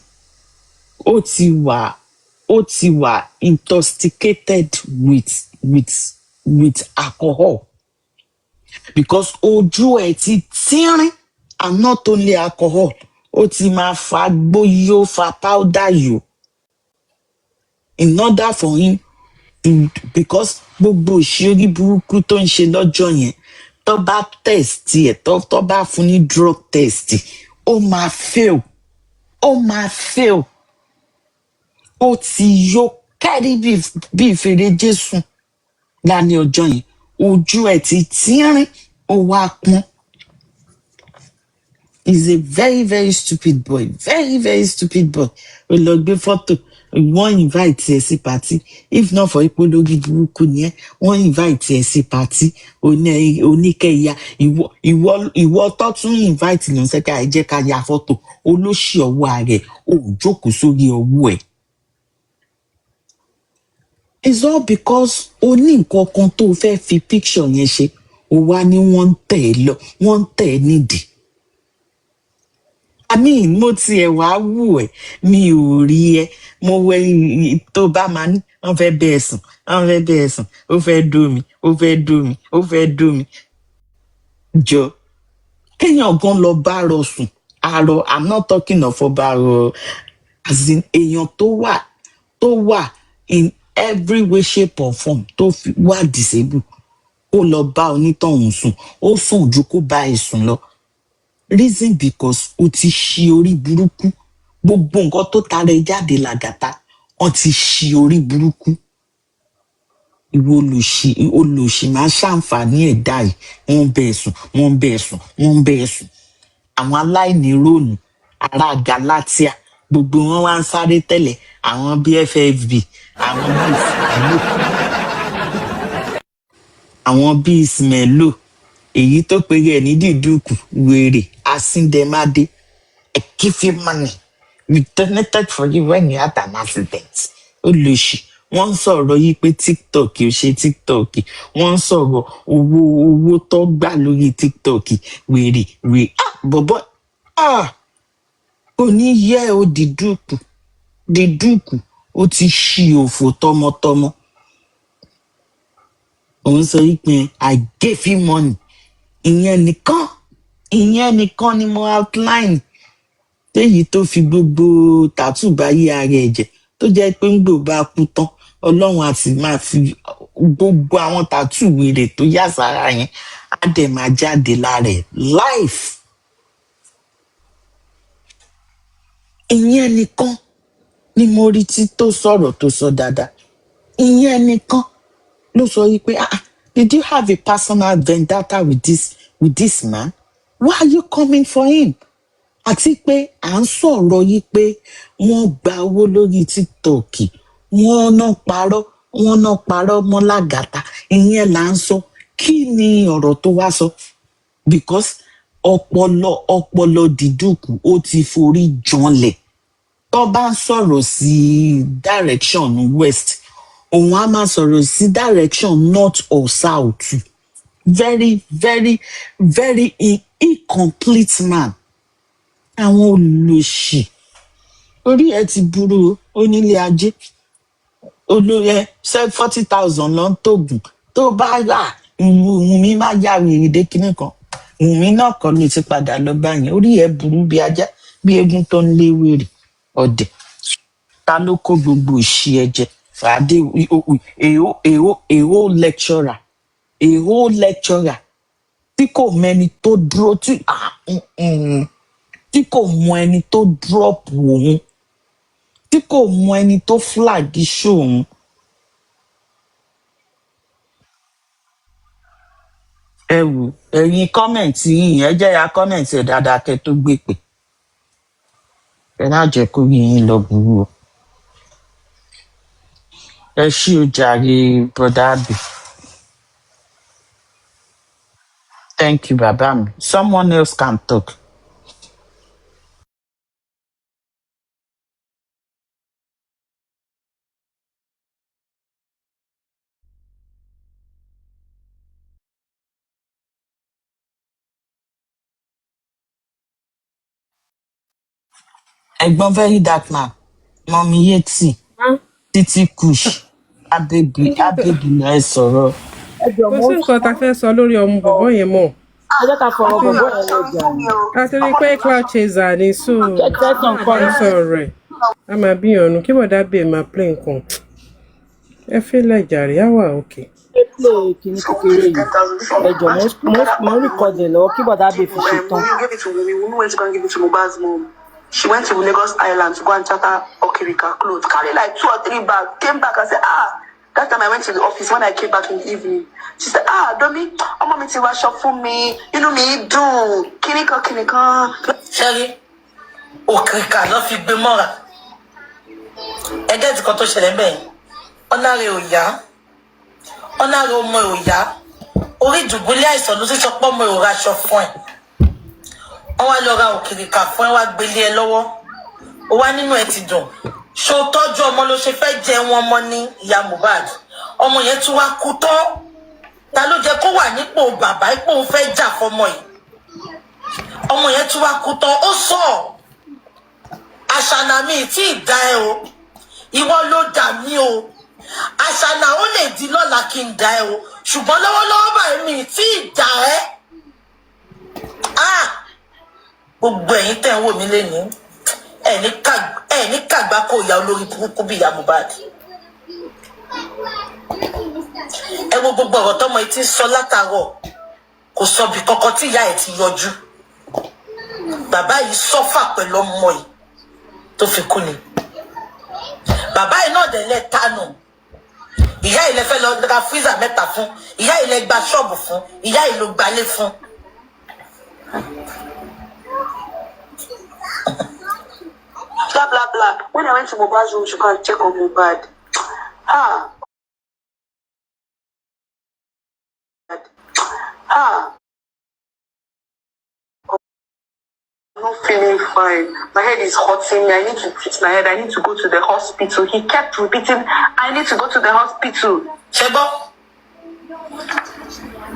[SPEAKER 7] ó ti wà intoxicated with alcohol. Because ojú ẹ̀ ti tínrín, and not only alcohol, ó ti máa fa gbóyó, fa powder yó. In order for him because gbogbo ìṣeré burúkú tó ń ṣe lọ́jọ́ yẹn, tó bá test ẹ̀, tó bá fún ní drug test, ó máa fail. Ó ti yó kárí bí ìfèrè Jésù lálẹ́ ọjọ́ yẹn. Ojú ẹ̀ ti tínrín, ó wá pọ́n. He's a very, very stupid boy. Very, very stupid boy. Ó lọ gbé photo. Wọ́n invite ẹ sí party. If not for ipò lórí burúkú ni ẹ, wọ́n invite ẹ sí party. Oníkẹ́yà. Ìwọ tó tún invite ló ń sẹ́ ká ẹ jẹ́ ká ya photo. Olóṣì ọwọ́ rẹ̀ ò jókòó sórí ọwọ́ ẹ̀. It's all because o ní nǹkan kan tó fẹ́ fi picture yẹn ṣe. Ó wá ní wọ́n ń tẹ̀ nídìí. Mo tiẹ̀ wá wù ẹ́, mi ò rí ẹ. Mo wẹ tó bá máa ní, wọ́n fẹ́ bẹ́ẹ̀ sùn, ó fẹ́ dó mi. Jọ, kéèyàn gan lọ bá rọ sùn, àrọ, I'm not talking of ọba rọ, as in èèyàn tó wà in every way, shape or form, tó wà disable, ó lọ bá onítọ̀hún sùn, ó sùn ju kó bá ẹ sùn lọ. Reason because o ti ṣi orí burúkú. Gbogbo nǹkan tó tara ẹ jáde Lagata, wọ́n ti ṣi orí burúkú. Ìwọ olòṣì máa ṣàǹfààní ẹ̀dá yìí. Wọ́n bẹ́ẹ̀ sùn. Àwọn aláìní rònú, ará Galatia, gbogbo wọn wá ń sáré tẹ́lẹ̀. Àwọn BFFB, àwọn bíi Ismailo, èyí tó péré ẹ̀ ní dídùkù, wèrè, asíndẹ̀mádé. I give you money. We donated for you when you had an accident. Olóṣì. Wọ́n ń sọ̀rọ̀ yìí pé TikTok ò ṣe TikTok. Wọ́n ń sọ̀rọ̀ owó tó gbà lórí TikTok. Wèrè. Bọ̀bọ̀. Kò ní yẹ ó dídùkù. Ó ti ṣí òfò tọmọtọmọ. Òun sọ yìí pé I gave you money. Ìyẹn nìkan ni mo outline. Téyìí tó fi gbogbo tàtú báyé ara ẹ̀ jẹ́, tó jẹ́ pé ń gbò bá kú tán, Ọlọ́run àti máa fi gbogbo àwọn tàtú wèrè tó yà sára yẹn, á dẹ̀ máa jáde lára ẹ̀ life. ìyẹn nìkan ni mo rí tí tó sọ̀rọ̀ tó sọ dáadáa. Ìyẹn nìkan ló sọ yìí pé did you have a personal vendetta with this man? Why are you coming for him? Àti pé à ń sọ̀rọ̀ yìí pé wọ́n gba owó lórí TikTok, wọ́n náà parọ́ mọ́ Lagata. Ìyẹn là ń sọ. Kí ni ọ̀rọ̀ tó wá sọ? Because ọpọlọ dídùkú ó ti forí janlẹ̀. Tó bá ń sọ̀rọ̀ sí direction west, òun á máa sọ̀rọ̀ sí direction north or south. Very, very, very incomplete man. Àwọn olóṣì orí ẹ ti burú onílé ajé. Olóyè 40,000 ló ń tóògùn. Tó bá rà Wùnmí má yá wèrè dé kinní kan. Wùnmí náà kọ́ ló ti padà lọ báyìí. Orí ẹ burú bí ajá, bí eégún tó ń lé wèrè ọ̀dẹ̀. Ta ló kó gbogbo òṣì ẹ jẹ? Fàdé èho lecturer tí kò mẹni tó dúró tí kò mọ ẹni tó drop òun, tí kò mọ ẹni tó flag show òun. Ẹ wò ẹ̀yin kọ́mẹ̀ntì yìí ẹ jẹ́ ya kọ́mẹ̀ntì ẹ̀ dáadáa kẹ́ tó gbé pè. Ẹ má jẹ́ kó rí yín lọ burú o. Ẹ ṣí o jàre brother Abi. Thank you bàbá mi. Someone else can talk. Ẹ̀gbọ́n very dark man, Mọ̀mí Yétì, Títí Kush, Abébí lọ ẹ sọ̀rọ̀.
[SPEAKER 4] Kò sí nǹkan tá a fẹ́ sọ lórí ọmọ bọ̀bọ̀ yẹn mọ́.
[SPEAKER 5] ẹ jẹ́ ká fọ̀rọ̀ bọ̀bọ̀ yẹn lọ́jà.
[SPEAKER 4] A ti rí i pé cloud chaser ni so máa sọ̀rọ̀ rẹ̀. A máa bí ọ̀nù kí bọ̀dá bèè máa play nǹkan. Ẹ fi lẹ́jàre, á wà òkè.
[SPEAKER 5] Ṣé play kìíní kékeré yìí? Ẹ̀jọ̀ mo record ẹ̀ lọ́wọ́ kí bọ̀dá bèè fi ṣe tán.
[SPEAKER 9] You gave it to Wumi. Wumi went to go and give it to Mohbad's mom. She went to Lagos Island to go and charter Okirika clothes. Carry like 2 or 3 bags. Came back and said, that time I went to the office. When I came back in the evening, she said, Domi, ọmọ mi ti wá aṣọ fún mi. Inú mi dùn. Kìnìkan.
[SPEAKER 10] Ṣẹ́rí, Okirika ló fi gbé mọ́ra. Ẹgẹ́ ti kan tó ṣẹlẹ̀ bẹ́ẹ̀. Ọ̀nà rẹ̀ ò yá. Ọ̀nà rẹ̀ ọmọ ò yá. Orí ìdùbúlẹ̀ àìsàn ló sì sọ pé ọmọ ò raṣọ fún ẹ̀. Wọ́n wá lọ ra Okirika fún ẹ wá gbélé ẹ lọ́wọ́. Ó wá nínú ẹ ti dùn. Ṣó tọ́jú ọmọ ló ṣe fẹ́ jẹ wọn ọmọ ní ìyá Mohbad. Ọmọ yẹn tún wá kú tán. Ta ló jẹ́ kó wà nípò bàbá ipò òun fẹ́ jà fọmọ yìí. Ọmọ yẹn tún wá kú tán. Ó sọ Àṣànà mi tí ì dá ẹ o. Ìwọ ló dà mí o. Àṣànà ó lè di lọ́la kí n dá ẹ o. Ṣùgbọ́n lọ́wọ́lọ́wọ́ báyìí mi tí ì dá ẹ. Gbogbo ẹ̀yin tẹ́ ń wò mí lénìí ẹ ní kàgbá kó ìyá olórí burúkú bí ìyá Mohbad. Ẹ wo gbogbo ọ̀rọ̀ tọ́mọ yìí ti ń sọ látàárọ̀ kò sọ bí kankan tí ìyá ẹ̀ ti yọjú. Bàbá yìí sọ́fà pẹ̀lú ọmọ yìí tó fi kú ni. Bàbá yìí náà dẹ̀ lẹ́ tánù. Ìyá yìí lẹ fẹ́ lọ ra freezer 3 fún. Ìyá yìí lẹ gba ṣọ́ọ̀bù fún. Ìyá yìí ló gbalé fún.
[SPEAKER 9] Blah, blah, blah. When I went to Mohbad's room to go and check on Mohbad, I'm not feeling fine. My head is hurting me. I need to treat my head. I need to go to the hospital. He kept repeating, I need to go to the hospital.
[SPEAKER 10] Ṣẹ́gbọ́,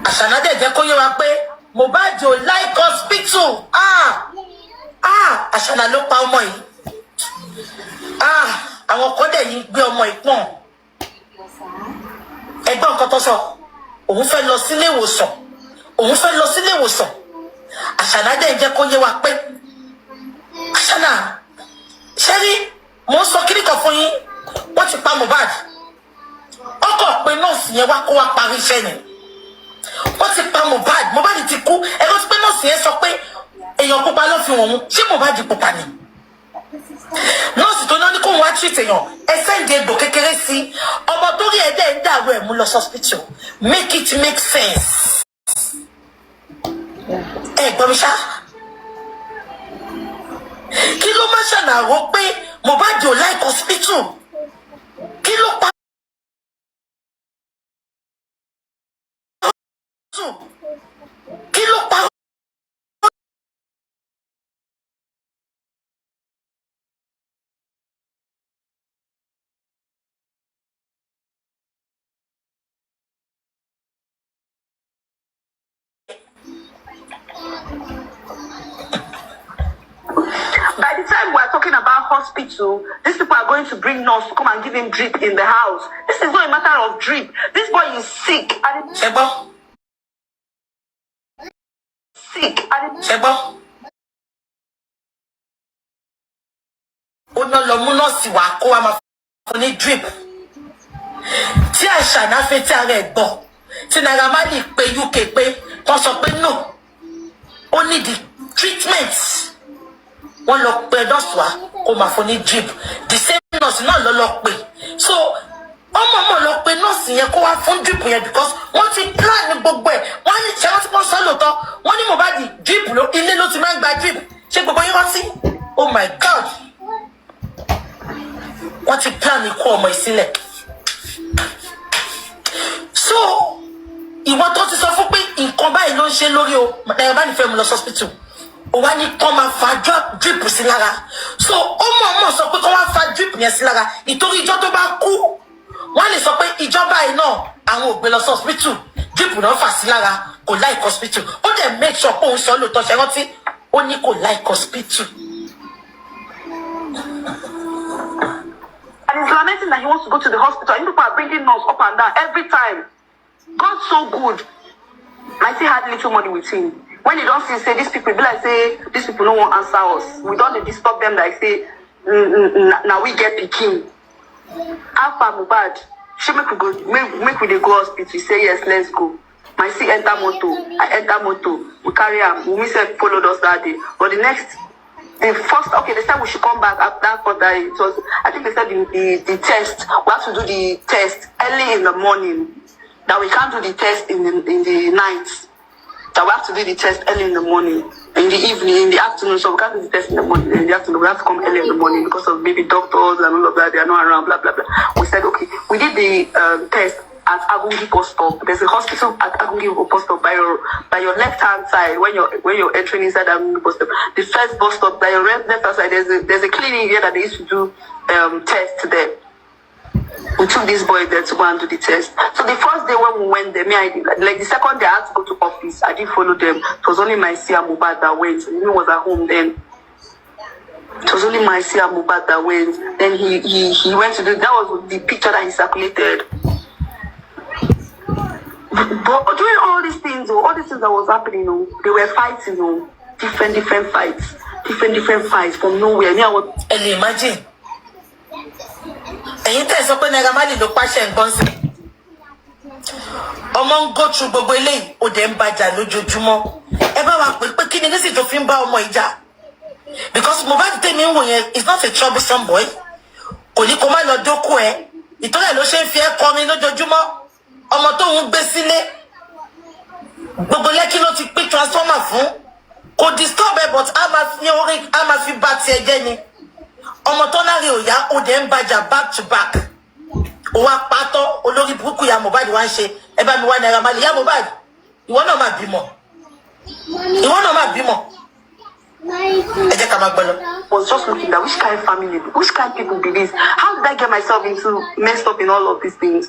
[SPEAKER 10] Àṣànà dẹ̀ jẹ́ kó yé wa pé Mohbad ò like hospital. Àṣànà ló pa ọmọ yìí. Àwọn kan dẹ̀ yìí gbé ọmọ ìpọ́n. Ẹgbọ́n nǹkan tó sọ, òun fẹ́ lọ sílé ìwòsàn. Àṣànà dẹ̀ jẹ́ kó yé wa pé Àṣànà ṣẹ́rí mo ń sọ kíní kan fún yín, wọ́n ti pa Mohbad. Ọkọ̀ pé nọ́ọ̀sì yẹn wá kó wá parí iṣẹ́ ni. Wọ́n ti pa Mohbad ti kú. Ẹgbẹ́ ti pé nọ́ọ̀sì yẹn sọ pé èèyàn pupa ló fi wọ̀n mú. Ṣé Mohbad pupa ni? nọ́ọ̀sì tó náà ní kóun wá treat èèyàn ẹ sẹ́ǹdì egbò kékeré sí ọmọ tó rí ẹ̀dẹ́ ń dàrú ẹ̀ mú lọ hospital make it make sense. ẹ gbọ́ mi ṣá kí ló má ṣàlàró pé Mohbad ò like hospital kí ló pa kí ló pa.
[SPEAKER 9] By the time we are talking about hospital, these people are going to bring nurse to come and give him drip in the house. This is not a matter of drip. This boy is sick. Sick.
[SPEAKER 10] Ó ná lọ mú nọ́ọ̀sì wá kó wa máa fún ní drip. Tí Àṣànà fẹ́ tí ara ẹ̀ gbọ́, tí Naira Marley pé UK pé wọ́n sọ pé no, ó ní the treatment. Wọ́n lọ pé nọ́ọ̀sì wá kó máa fún ní drip. The same nurse náà lọ pé. So ọmọ lọ pé nọ́ọ̀sì yẹn kó wá fún drip yẹn because wọ́n ti plan gbogbo ẹ̀. Wọ́n ní ṣe wọ́n ti pọ́n sọ́ lóòótọ́. Wọ́n ní Mohbad drip ló ilé ló ti máa ń gba drip. Ṣé gbogbo yín rántí? Oh my God! Wọ́n ti plan ikú ọmọ ìsílẹ̀. So ìwọ tó ti sọ fún pé nǹkan báyìí ló ń ṣe lórí o Naira Marley fẹ́ mú lọ hospital. Ó wá ní kó máa fa drip sí lára. So ọmọ sọ pé kó wá fa drip yẹn sí lára ìtorí ìjọ tó bá kú wọ́n lè sọ pé ìjọba yìí náà àwọn ò gbé lọ hospital drip náà fà sí lára kò like hospital. Ó dẹ̀ make sure pé òun sọ lóòótọ́ ṣe rántí ó ní kò like hospital.
[SPEAKER 9] And he's lamenting that he wants to go to the hospital. And people are bringing nurse up and down every time. God's so good. I still had little money with him. When they don't see, say, these people, be like, say, these people don't want to answer us. We don't disturb them like, say, now we get picking. After Mohbad, she make we go, make we dey go hospital. He say, yes, let's go. My see enter moto. I enter moto. We carry him. We said followed us that day. But the first, okay, they said we should come back after that. It was, I think they said the test. We have to do the test early in the morning. That we can't do the test in the night. That we have to do the test early in the morning, in the evening, in the afternoon. So we can't do the test in the morning, in the afternoon. We have to come early in the morning because of maybe doctors and all of that. They are not around, blah, blah, blah. We said, okay, we did the test at Agungi bus stop. There's a hospital at Agungi bus stop by your left hand side when you're entering inside Agungi bus stop. The first bus stop by your left hand side, there's a clinic here that they used to do tests there. We took this boy there to go and do the test. So the first day when we went there, like the second day I had to go to office. I didn't follow them. It was only my Sia Mohbad that went. He was at home then. It was only my Sia Mohbad that went. Then he went to do, that was the picture that he circulated. But during all these things that was happening, they were fighting, different fights from nowhere.
[SPEAKER 10] And imagine. Ẹ̀yin tẹ́ sọ pé Naira Marley ló pàṣẹ nǹkan sí. Ọmọ ń go through gbogbo eléyìí ó dẹ̀ ń bàjà lójoojúmọ́. Ẹ bá wa pè pé kí ni nísìsiyìí tó fi ń bá ọmọ ìjà. Because Mohbad tèmi ń wò yẹn is not a troublesome boy. Kò ní kó má lọ dókú ẹ. Ìtorí ẹ̀ ló ṣe ń fi ẹ́ kọrin lójoojúmọ́. Ọmọ tó ń gbé sílé. Gbogbo Lẹ́kí ló ti pín transformer fún. Kò disturb ẹ but a máa fi bá tiẹ̀ jẹ́ ni. Ọmọ tó láre òyà ó dẹ̀ ń bàjà back to back. Ó wá pátọ́ olórí burúkú ya Mohbad wá ń ṣe ẹ bá mi wá Naira Marley ya Mohbad ìwọ náà máa bímọ. Ẹ jẹ́ ká máa gbọ́ lọ.
[SPEAKER 9] Was just looking at which kind of family, which kind of people be this? How did I get myself into messed up in all of these things?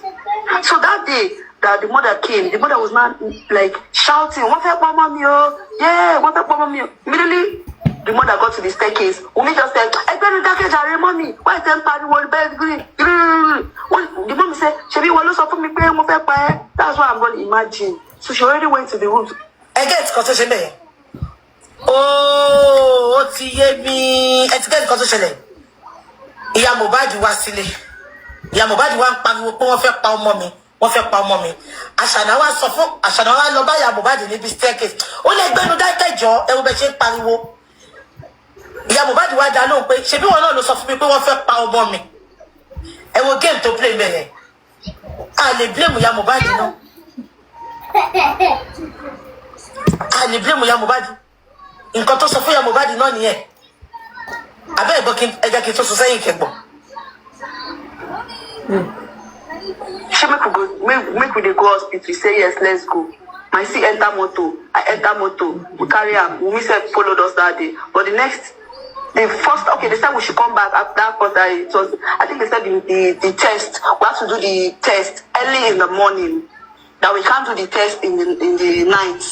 [SPEAKER 9] So that day that the mother came, the mother was not like shouting, "What happened, mommy? Oh, yeah, what happened, mommy?" Immediately, the mother got to the staircase. Umi just said, "I better take care of mommy. Why is them party world bed green?" The mommy said, "Shebi, what lost for me? That's what I'm going to imagine." So she already went to the room.
[SPEAKER 10] I get concession there. Oh, ó ti yé mi. Ẹ ti get concession there. Ìyá Mohbad wá sílé. Ìyá Mohbad wá ń pariwo pé wọ́n fẹ́ pa ọmọ mi. Àṣànà wá lọ bá ìyá Mohbad níbi staircase. Ó lè gbẹ́nu dákẹ́ jọ, ẹ wo bẹ ṣe ń pariwo. ìyá Mohbad wá dá lóhùn pé ṣebí wọn náà ló sọ fún mi pé wọ́n fẹ́ pa ọmọ mi. Ẹ wo game tó play bẹ́ẹ̀. A lè blame ìyá Mohbad náà. A lè blame ìyá Mohbad. Nǹkan tó sọ fún ìyá Mohbad náà nìyẹn. Abẹ́ ìbọn ẹ jẹ́ kí n tó sọ sẹ́yìn kẹgbọ̀n.
[SPEAKER 9] She make we dey go hospital. Say yes, let's go. My see enter motor. I enter motor. We carry am. We said followed us that day. But the time we should come back after that first day, it was, I think they said the test. We have to do the test early in the morning. That we can't do the test in the night.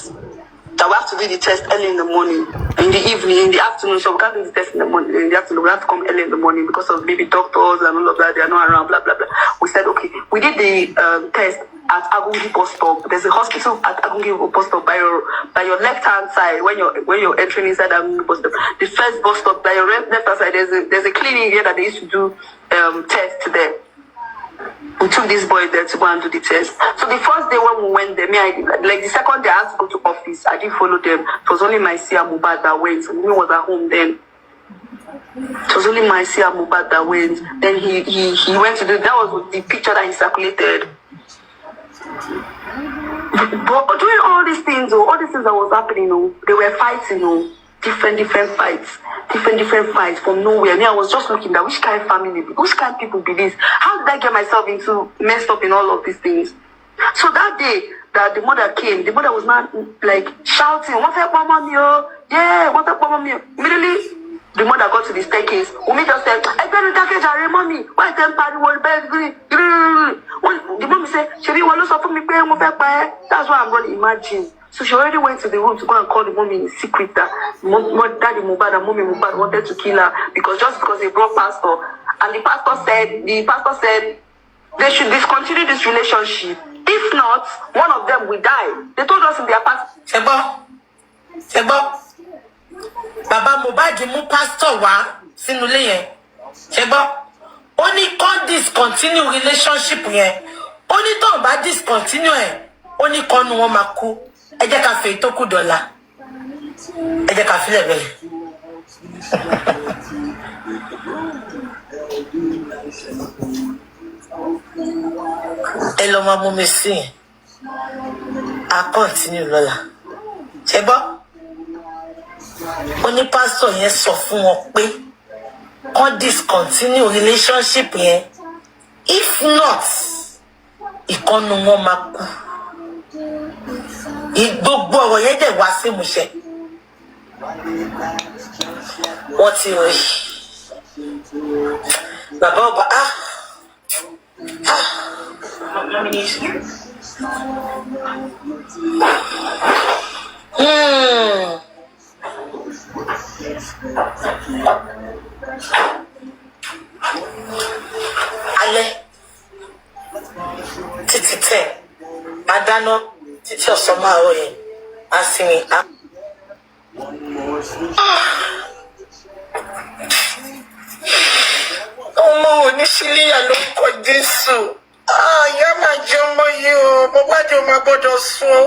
[SPEAKER 9] That we have to do the test early in the morning, in the evening, in the afternoon. So we can't do the test in the morning, in the afternoon. We have to come early in the morning because of maybe doctors and all of that. They are not around, blah, blah, blah. We said, okay. We did the test at Agungi bus stop. There's a hospital at Agungi bus stop by your left-hand side when you're entering inside Agungi bus stop. The first bus stop by your left-hand side, there's a clinic here that they used to do tests there. We took this boy there to go and do the test. So the first day when we went there, like the second day I had to go to office. I didn't follow them. It was only my Sia Mohbad that went. So we was at home then. It was only my Sia Mohbad that went. Then he went to do, that was the picture that he circulated. But doing all these things that was happening, they were fighting, different fights from nowhere. I was just looking at which kind of family, which kind of people be this? How did I get myself into messed up in all of these things? So that day that the mother came, the mother was not like shouting, "What up, mama mio? Yeah, what up, mama mio?" Immediately, the mother got to the staircase. Umi just said, "I better take care, mommy. Why them party one bed?" The mommy said, "Shebi, want to suffer me pay? That's what I'm going to imagine." So she already went to the room to go and call the mommy in secret that Daddy Mohbad and Mommy Mohbad wanted to kill her because they brought pastor. And the pastor said they should discontinue this relationship. If not, one of them will die. They told us in their past.
[SPEAKER 10] Sebo. Baba Mohbad mú pastor wá sínú ilé yẹn. Sebo. Ó ní kó discontinue relationship yẹn. Ó ní tó bá discontinue ẹ̀. Ó ní kó nu wọn máa kú. Ẹ jẹ́ ká fẹ́ tó kù dọ́là. Ẹ jẹ́ ká filẹ̀ bẹ́ẹ̀. Ẹ lọ máa mú mi sí i. A continue lọ́la. Ṣé gbọ́? Ó ní pastor yẹn sọ fún wọn pé kó discontinue relationship yẹn. If not, ìkànnù wọn máa kú. Gbogbo ọ̀rọ̀ yẹn dẹ̀ wá sí ìmúṣẹ. Wọ́n ti rí. Bàbá ọba alẹ́ títí tẹ̀ adáná títí ọ̀sán máa rọ yẹn á sinmi á. Ọmọ oníṣílíyà lórúkọ Jésù. Ìyá máa jẹ ọmọ yìí o. Mohbad ò máa gbọ́dọ̀ sùn.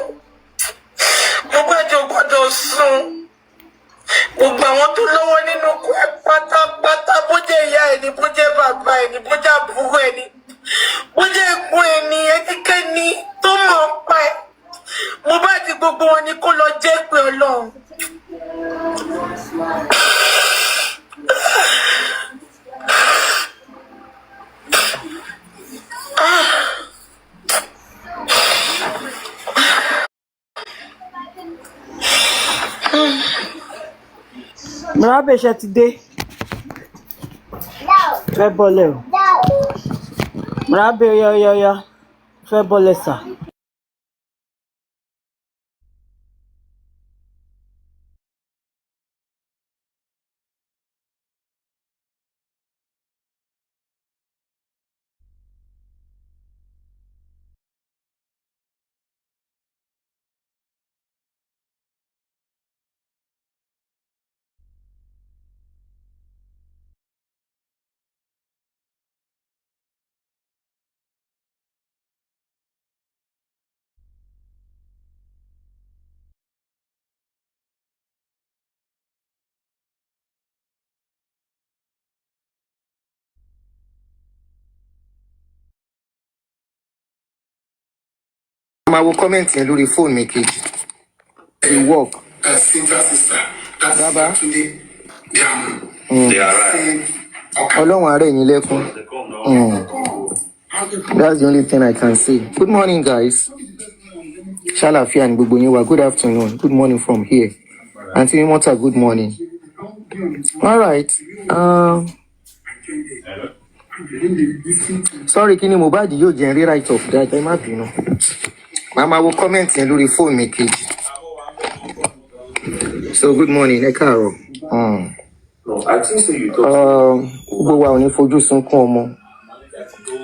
[SPEAKER 10] Mohbad ò gbọ́dọ̀ sùn. Gbogbo àwọn tó lọ́wọ́ nínú kú ẹ pátápátá bó jẹ́ ìyá ẹ̀ ni bó jẹ́ bàbá ẹ̀ ni bó jẹ́ àbúrò ẹ̀ ni bó jẹ́ ẹ̀gbọ́n ẹ̀ ni ẹnikẹ́ni tó mọ̀ pa ẹ̀. Mohbad gbogbo wọn ni kó lọ jẹ́ pé Ọlọ́run.
[SPEAKER 5] Mọ̀rábẹ̀ ṣe ti dé. Fẹ́ bọ́lẹ̀ o. Mọ̀rábẹ̀ ọyọ fẹ́ bọ́lẹ̀ sà.
[SPEAKER 3] máa wo comment yẹn lórí fóònù mi kejì. It work. Baba. They are right. Ọlọ́run àárẹ̀ yín lẹ́kún. That's the only thing I can say. Good morning, guys. Ṣàlàfíà ní gbogbo yín wá. Good afternoon. Good morning from here. Aunty Mimota, good morning. All right. Sorry, kí ni Mohbad yóò jẹ́ rí right of that. Ẹ má bínú. Màmá wo comment yẹn lórí fóònù mi kejì. So good morning, ẹ káàárọ̀. Gbogbo wa ò ní fojú sunkún ọmọ.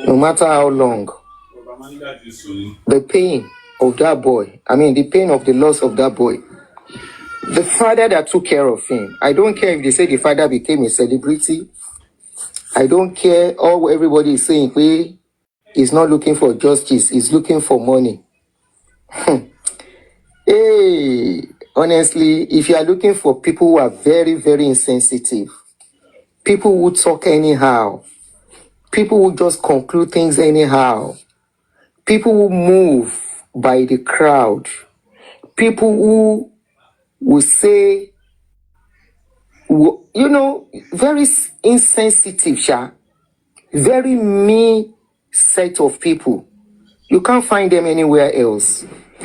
[SPEAKER 3] No matter how long, the pain of that boy, the pain of the loss of that boy, the father that took care of him, I don't care if they say the father became a celebrity. I don't care all everybody is saying, he's not looking for justice, he's looking for money. Hey, honestly, if you are looking for people who are very, very insensitive, people who talk anyhow, people who just conclude things anyhow, people who move by the crowd, people who will say, very insensitive, very mean set of people. You can't find them anywhere else.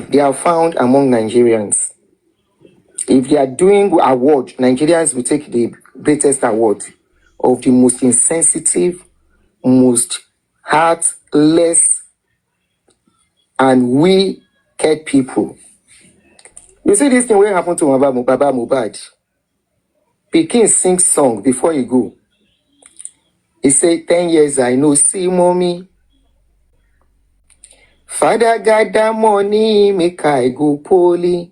[SPEAKER 3] They are found among Nigerians. If they are doing award, Nigerians will take the greatest award of the most insensitive, most heartless, and wicked people. You see this thing what happened to Baba Mohbad? Pikin sings song before he go. He said, 10 years I know see mommy. Father got that money, make I go poly.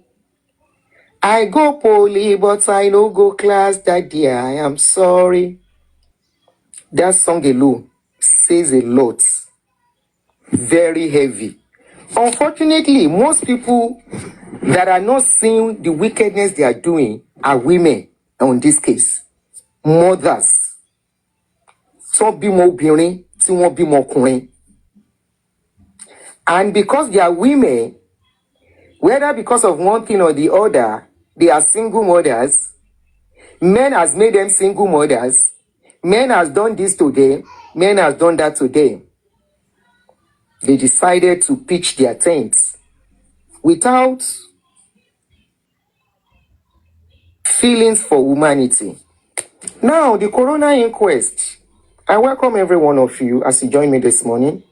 [SPEAKER 3] I go poly, but I no go class that day. I am sorry. That song alone says a lot. Very heavy. Unfortunately, most people that are not seeing the wickedness they are doing are women on this case. Mothers. Some be more obìnrin, tí wọ́n bí more ọkùnrin. And because they are women, whether because of one thing or the other, they are single mothers. Men has made them single mothers. Men has done this to them. Men has done that to them. They decided to pitch their tents without feelings for humanity. Now, the Corona inquest. I welcome every one of you as you join me this morning.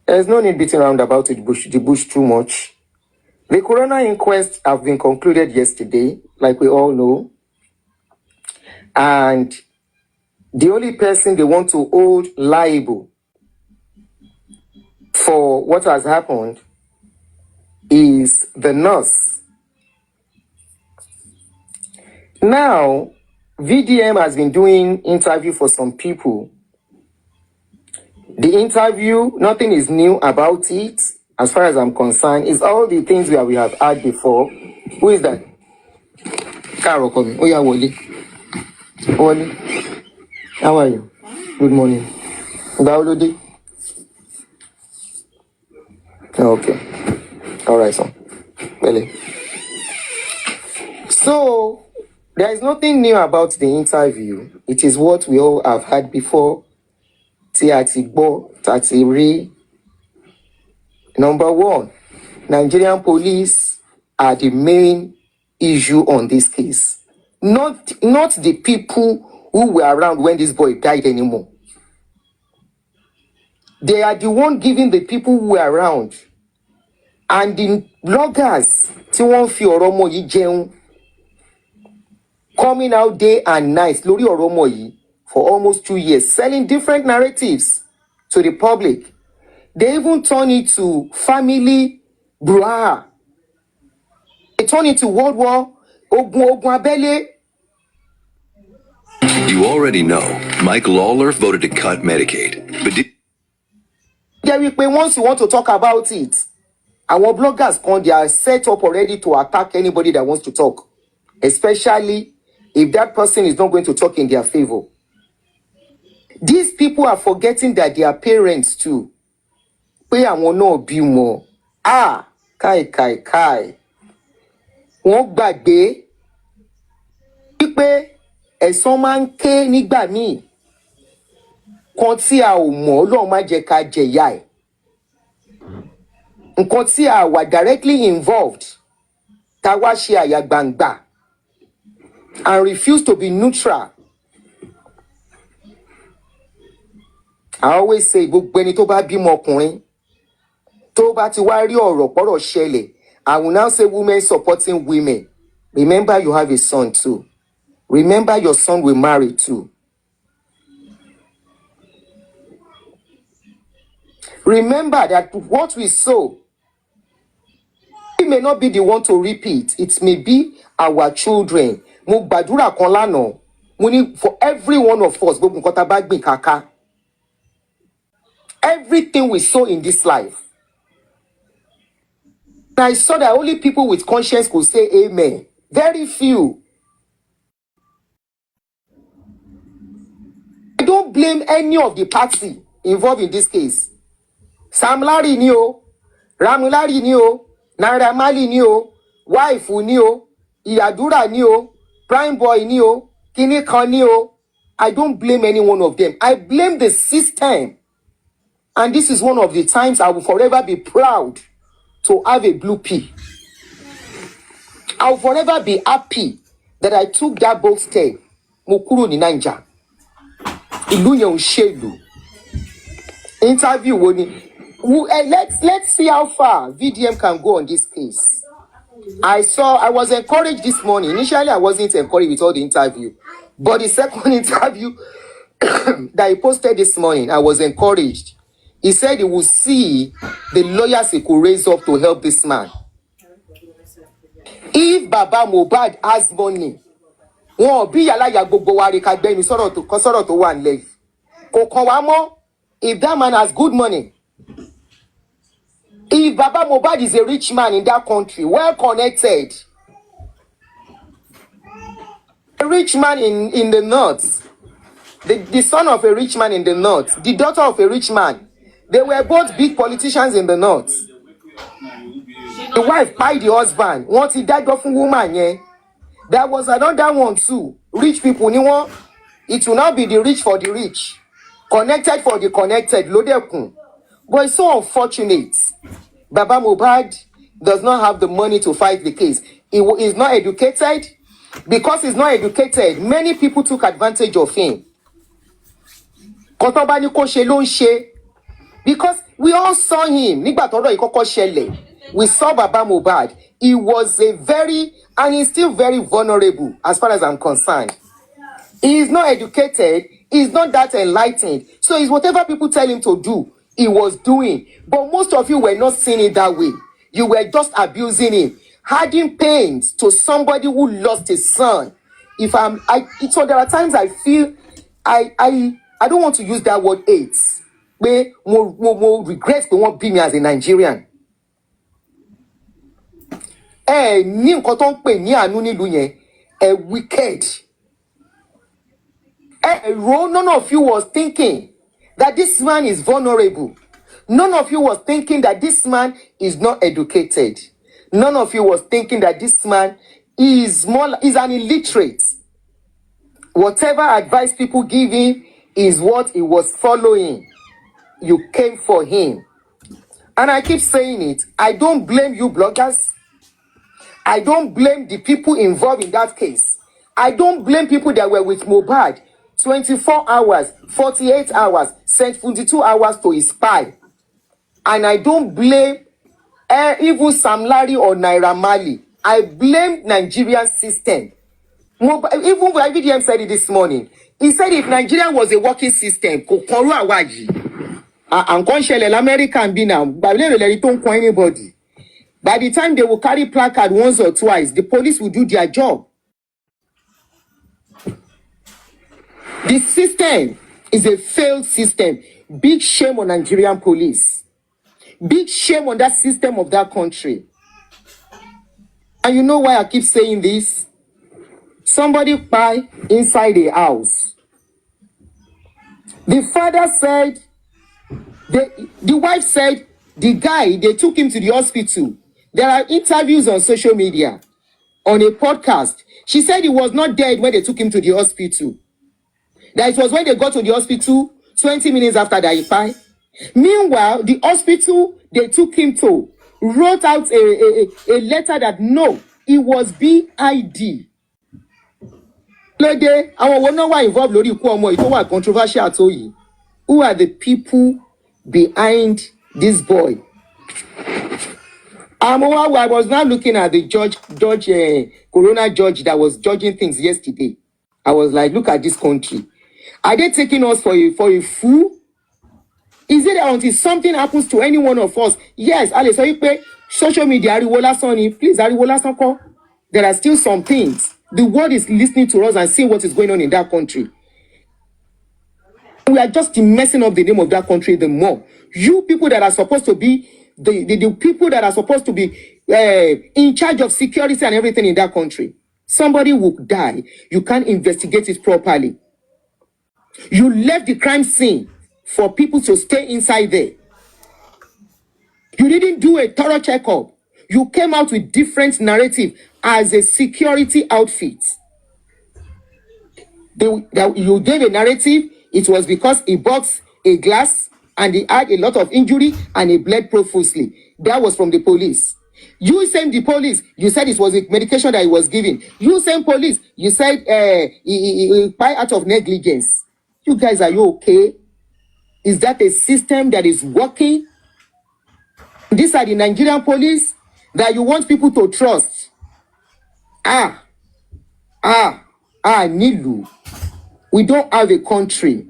[SPEAKER 3] There's no need beating around about the bush too much. The Corona inquest have been concluded yesterday, like we all know. And the only person they want to hold liable for what has happened is the nurse. Now, VDM has been doing interview for some people. The interview, nothing is new about it, as far as I'm concerned. It's all the things we have had before. Who is that? Carol coming. Oh yeah, Wally. Wally. How are you? Good morning. Daolodi. Okay. All right, son. Really. So, there is nothing new about the interview. It is what we all have had before. Number one, Nigerian police are the main issue on this case. Not the people who were around when this boy died anymore. They are the one giving the people who were around. And the bloggers, coming out day and night, lórí ọ̀rọ̀ ọmọ yìí, for almost 2 years, selling different narratives to the public. They even turn it to family brouhaha. They turn it to World War, ogun abẹ́lé.
[SPEAKER 11] You already know, Mike Lawler voted to cut Medicaid, but
[SPEAKER 3] Once you want to talk about it, our bloggers, they are set up already to attack anybody that wants to talk, especially if that person is not going to talk in their favor. These people are forgetting that they are parents too. Pé àwọn náà bímọ.
[SPEAKER 12] Kai. Wọ́n gbàgbé wípé ẹ̀san máa ń ké nígbà míì. Nǹkan tí a ò mọ̀ Ọlọ́run má jẹ́ ká jẹ̀yà ẹ̀. Nǹkan tí a wà directly involved tá wá ṣe àyà gbangba and refuse to be neutral. I always say gbogbo ẹni tó bá bímọ ọkùnrin tó bá ti wá rí ọ̀rọ̀ pọ̀rọ̀ ṣẹlẹ̀, I will now say women supporting women. Remember you have a son too. Remember your son will marry too. Remember that what we sow, we may not be the one to reap it. It may be our children. Mo gbàdúrà kan lánàá. Mo ní for every one of us, gbogbo nǹkan tá bá gbìn kàkà. Everything we sow in this life. I saw that only people with conscience could say amen. Very few. I don't blame any of the party involved in this case. Sam Larry ni o, Ramulari ni o, Naira Marley ni o, wife ni o, Iyadura ni o, Prime Boy ni o, Kini kan ni o. I don't blame any one of them. I blame the system. And this is one of the times I will forever be proud to have a blue pea. I will forever be happy that I took that bold step. Mo kúrò ní Naija. Ìlú yẹn ò ṣèlú. Interview wo ni. Let's see how far VDM can go on this case. I was encouraged this morning. Initially, I wasn't encouraged with all the interview. But the second interview that he posted this morning, I was encouraged. He said he will see the lawyers he could raise up to help this man. If Baba Mohbad has money, wọ́n bí yàláyà gbogbo wa rí ká gbẹ́nu sọ̀rọ̀ tó wà nílẹ̀. Kò kàn wá mọ́. If that man has good money, if Baba Mohbad is a rich man in that country, well connected, a rich man in the north, the son of a rich man in the north, the daughter of a rich man, they were both big politicians in the north. The wife paid the husband. Once he died of a woman, yeah. There was another one too. Rich people, you know, it will not be the rich for the rich. Connected for the connected. Lodekun. But it's so unfortunate. Baba Mohbad does not have the money to fight the case. He is not educated. Because he's not educated, many people took advantage of him. Kotobani ko ṣe ló ń ṣe. Because we all saw him. Nígbà tọ́rọ̀ yìí kọ́kọ́ ṣẹlẹ̀. We saw Baba Mohbad. He was and he's still very vulnerable as far as I'm concerned. He is not educated. He's not that enlightened. So it's whatever people tell him to do, he was doing. But most of you were not seeing it that way. You were just abusing him. Adding pains to somebody who lost his son. So there are times I feel, I don't want to use that word hate. But more regret they won't be me as a Nigerian. Ní nǹkan tó ń pè ní àánú nílùú yẹn, wicked. None of you was thinking that this man is vulnerable. None of you was thinking that this man is not educated. None of you was thinking that this man is an illiterate. Whatever advice people give him is what he was following. You came for him. And I keep saying it. I don't blame you bloggers. I don't blame the people involved in that case. I don't blame people that were with Mohbad 24 hours, 48 hours, sent 22 hours to his spy. And I don't blame even Sam Larry or Naira Marley. I blame Nigerian system. Even IBDM said it this morning. He said if Nigeria was a working system, Kokoru Awaji, and Conchelle American be now, but they don't call anybody. By the time they will carry placard once or twice, the police will do their job. The system is a failed system. Big shame on Nigerian police. Big shame on that system of that country. And you know why I keep saying this? Somebody buy inside a house. The father said, the wife said, The guy, they took him to the hospital. There are interviews on social media, on a podcast. She said he was not dead when they took him to the hospital. That it was when they got to the hospital 20 minutes after that he died. Meanwhile, the hospital they took him to wrote out a letter that no, it was BID. Lóde, àwọn wo náà wà involved lórí ikú ọmọ yìí tó wà controversial tó yìí. Who are the people behind this boy? I was now looking at the Corona judge that was judging things yesterday. I was like, look at this country. Are they taking us for a fool? Is it that until something happens to any one of us? Yes, Ale, so you pay social media, ariwo lásán ni, please, ariwo lásán kọ́. There are still some things. The world is listening to us and seeing what is going on in that country. We are just messing up the name of that country the more. You people that are supposed to be the people that are supposed to be in charge of security and everything in that country. Somebody will die. You can't investigate it properly. You left the crime scene for people to stay inside there. You didn't do a thorough checkup. You came out with different narrative as a security outfit. You gave a narrative. It was because he boxed a glass and he had a lot of injury and he bled profusely. That was from the police. You same the police, you said it was a medication that he was giving. You same police, you said he by out of negligence. You guys, are you okay? Is that a system that is working? These are the Nigerian police that you want people to trust. Nilu. We don't have a country.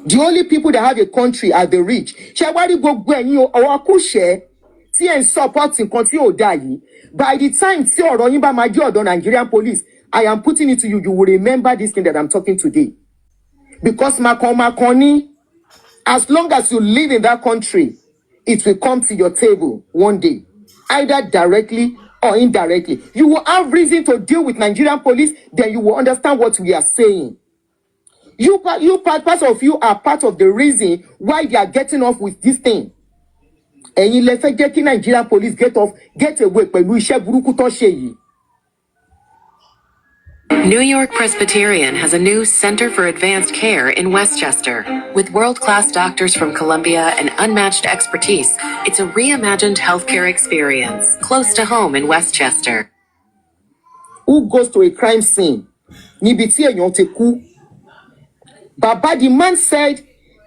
[SPEAKER 12] The only people that have a country are the rich. Shawari gbogbo ẹ̀yin ọwọ́ akúṣẹ̀ tí ẹ̀ ń support nǹkan tí ò dá yìí. By the time tí ọ̀rọ̀ yín bá máa jẹ́ ọ̀dọ̀ Nigerian police, I am putting it to you. You will remember this thing that I'm talking today. Because makoni, as long as you live in that country, it will come to your table one day, either directly or indirectly. You will have reason to deal with Nigerian police, then you will understand what we are saying. Part of you are part of the reason why they are getting off with this thing. Ẹ̀yin lẹ fẹ́ jẹ́ kí Nigerian police get away pẹ̀lú iṣẹ́ burúkú tó ṣe yìí.
[SPEAKER 13] New York Presbyterian has a new Center for Advanced Care in Westchester. With world-class doctors from Columbia and unmatched expertise, it's a reimagined healthcare experience close to home in Westchester.
[SPEAKER 12] Who goes to a crime scene? Níbi tí èèyàn ti kú. Baba, the man said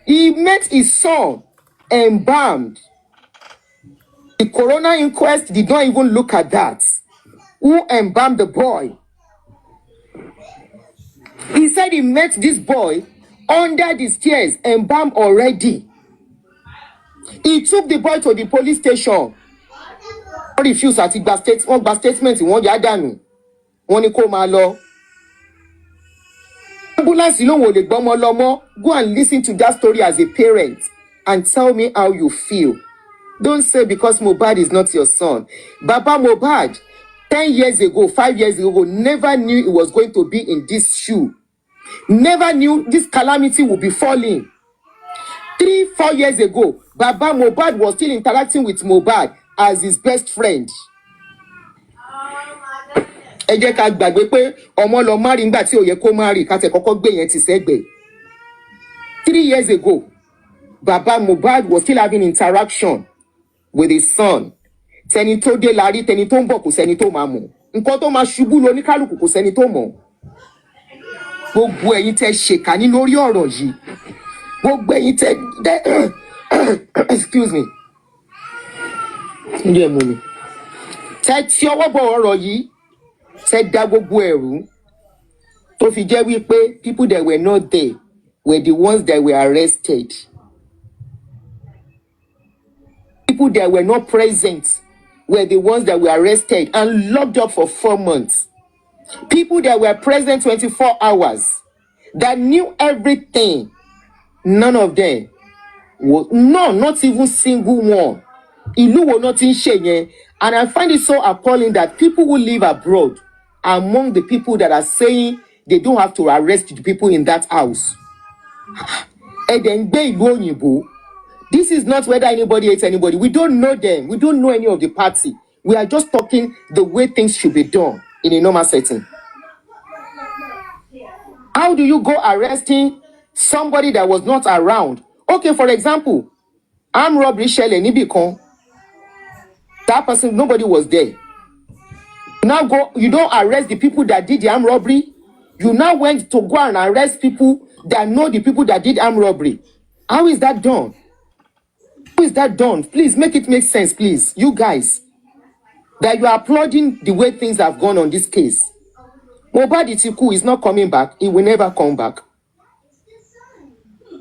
[SPEAKER 12] he met his son embalmed. The coroner inquest did not even look at that. Who embalmed the boy? He said he met this boy under the stairs, embalmed already. He took the boy to the police station. Wọ́n refused àti gba statement wọ́n yá dànù. Wọ́n ní kó máa lọ. Ambulance ló wò lè gbọ́mọ lọ́mọ. Go and listen to that story as a parent and tell me how you feel. Don't say because Mohbad is not your son. Baba Mohbad, 10 years ago, 5 years ago, never knew he was going to be in this shoe. Never knew this calamity would be falling. 3-4 years ago, Baba Mohbad was still interacting with Mohbad as his best friend. Ẹ jẹ́ ká gbàgbé pé ọmọ lọ marry nígbà tí ó yẹ kó marry ká tẹ̀ kọ́kọ́ gbé yẹn ti sẹ́gbẹ̀ẹ́. 3 years ago, Baba Mohbad was still having interaction with his son. Tẹni tó dé la rí, tẹni tó ń bọ̀ kò sẹ́ni tó máa mọ̀. Nǹkan tó máa ṣubú lọ oníkálùkù kò sẹ́ni tó mọ̀. Gbogbo ẹ̀yin tẹ́ ṣèkà ní lórí ọ̀rọ̀ yìí. Gbogbo ẹ̀yin tẹ́ excuse me. Ǹjẹ́ mo ní? Tẹ́ tí ọwọ́ bọ̀ ọ̀rọ̀ yìí. Tẹ́ dá gbogbo ẹ̀rú. Tó fi jẹ́ wípé people that were not there were the ones that were arrested. People that were not present were the ones that were arrested and locked up for 4 months. People that were present 24 hours, that knew everything, none of them, not even single one. Ìlú wo not in ṣe. And I find it so appalling that people who live abroad are among the people that are saying they don't have to arrest the people in that house. And then ìlú òyìnbó. This is not whether anybody hates anybody. We don't know them. We don't know any of the party. We are just talking the way things should be done in a normal setting. How do you go arresting somebody that was not around? Okay, for example, armed robbery ṣẹlẹ̀ níbì kan. That person, nobody was there. Now go, you don't arrest the people that did the armed robbery. You now went to go and arrest people that know the people that did armed robbery. How is that done? How is that done? Please make it make sense, please. You guys, that you are applauding the way things have gone on this case. Mohbad Itiku is not coming back. He will never come back.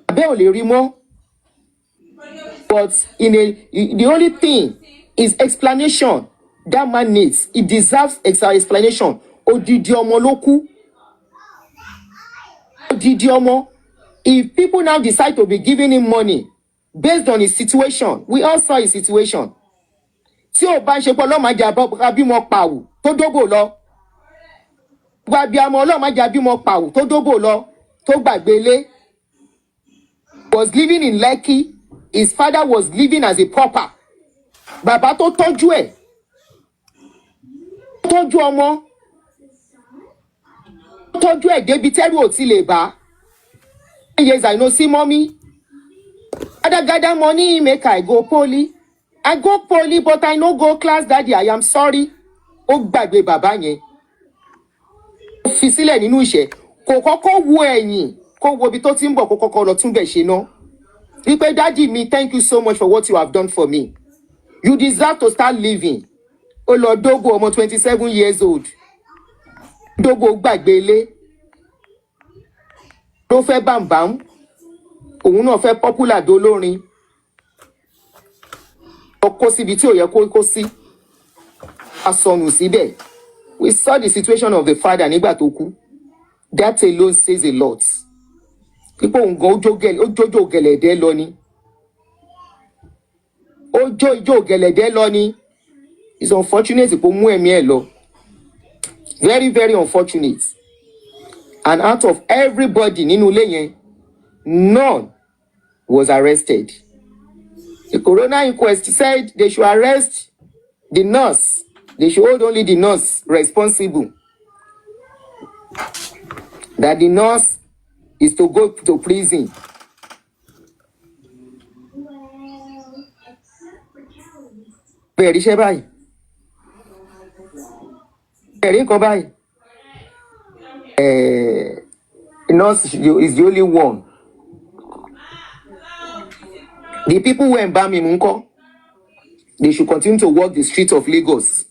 [SPEAKER 12] But the only thing is explanation that man needs. It deserves explanation. Odidi ọmọ ló kú. Odidi ọmọ. If people now decide to be giving him money based on his situation, we all saw his situation. Tí o bá ń ṣe pé ọlọ́màjà bímọ pàwù tó dóbò lọ. Gbàbíàmọ́ ọlọ́màjà bímọ pàwù tó dóbò lọ tó gbàgbélé. Was living in Lekki. His father was living as a pauper. Bàbá tó tọ́jú ẹ̀. Tọ́jú ọmọ. Tọ́jú ẹ̀ débi tẹ́rù ò ti lè bá. Yes, I know. See, mommy. I gather money, make I go poly. I go poly, but I no go class, daddy. I am sorry. Ó gbàgbé bàbá yẹn. Ó fi sílẹ̀ nínú ìṣẹ́. Kò kọ́kọ́ wo ẹ̀yìn. Kó wo ibi tó ti ń bọ̀ kó kọ́kọ́ lọ tún bẹ̀ ṣe ná. Wípé daddy mi, thank you so much for what you have done for me. You deserve to start living. Ó lọ dógò ọmọ 27 years old. Dógò gbàgbé ilé. Ló fẹ́ bàmbàm. Òun náà fẹ́ popular dolórin. Ọkọ síbi tí ò yẹ kó sí. Asọnù síbẹ̀. We saw the situation of the father nígbà tó kú. That alone says a lot. People òun gan ojójó gẹ̀lẹ̀dẹ́ lọ ni. Ojójó gẹ̀lẹ̀dẹ́ lọ ni. It's unfortunate kó mú ẹ̀mí ẹ̀ lọ. Very, very unfortunate. And out of everybody nínú ilé yẹn, none was arrested. The coroner inquest said they should arrest the nurse. They should hold only the nurse responsible. That the nurse is to go to prison. Bẹ̀rẹ̀ iṣẹ́ báyìí. Bẹ̀rẹ̀ nǹkan báyìí. Nurse is the only one. The people who embalm him, they should continue to walk the streets of Lagos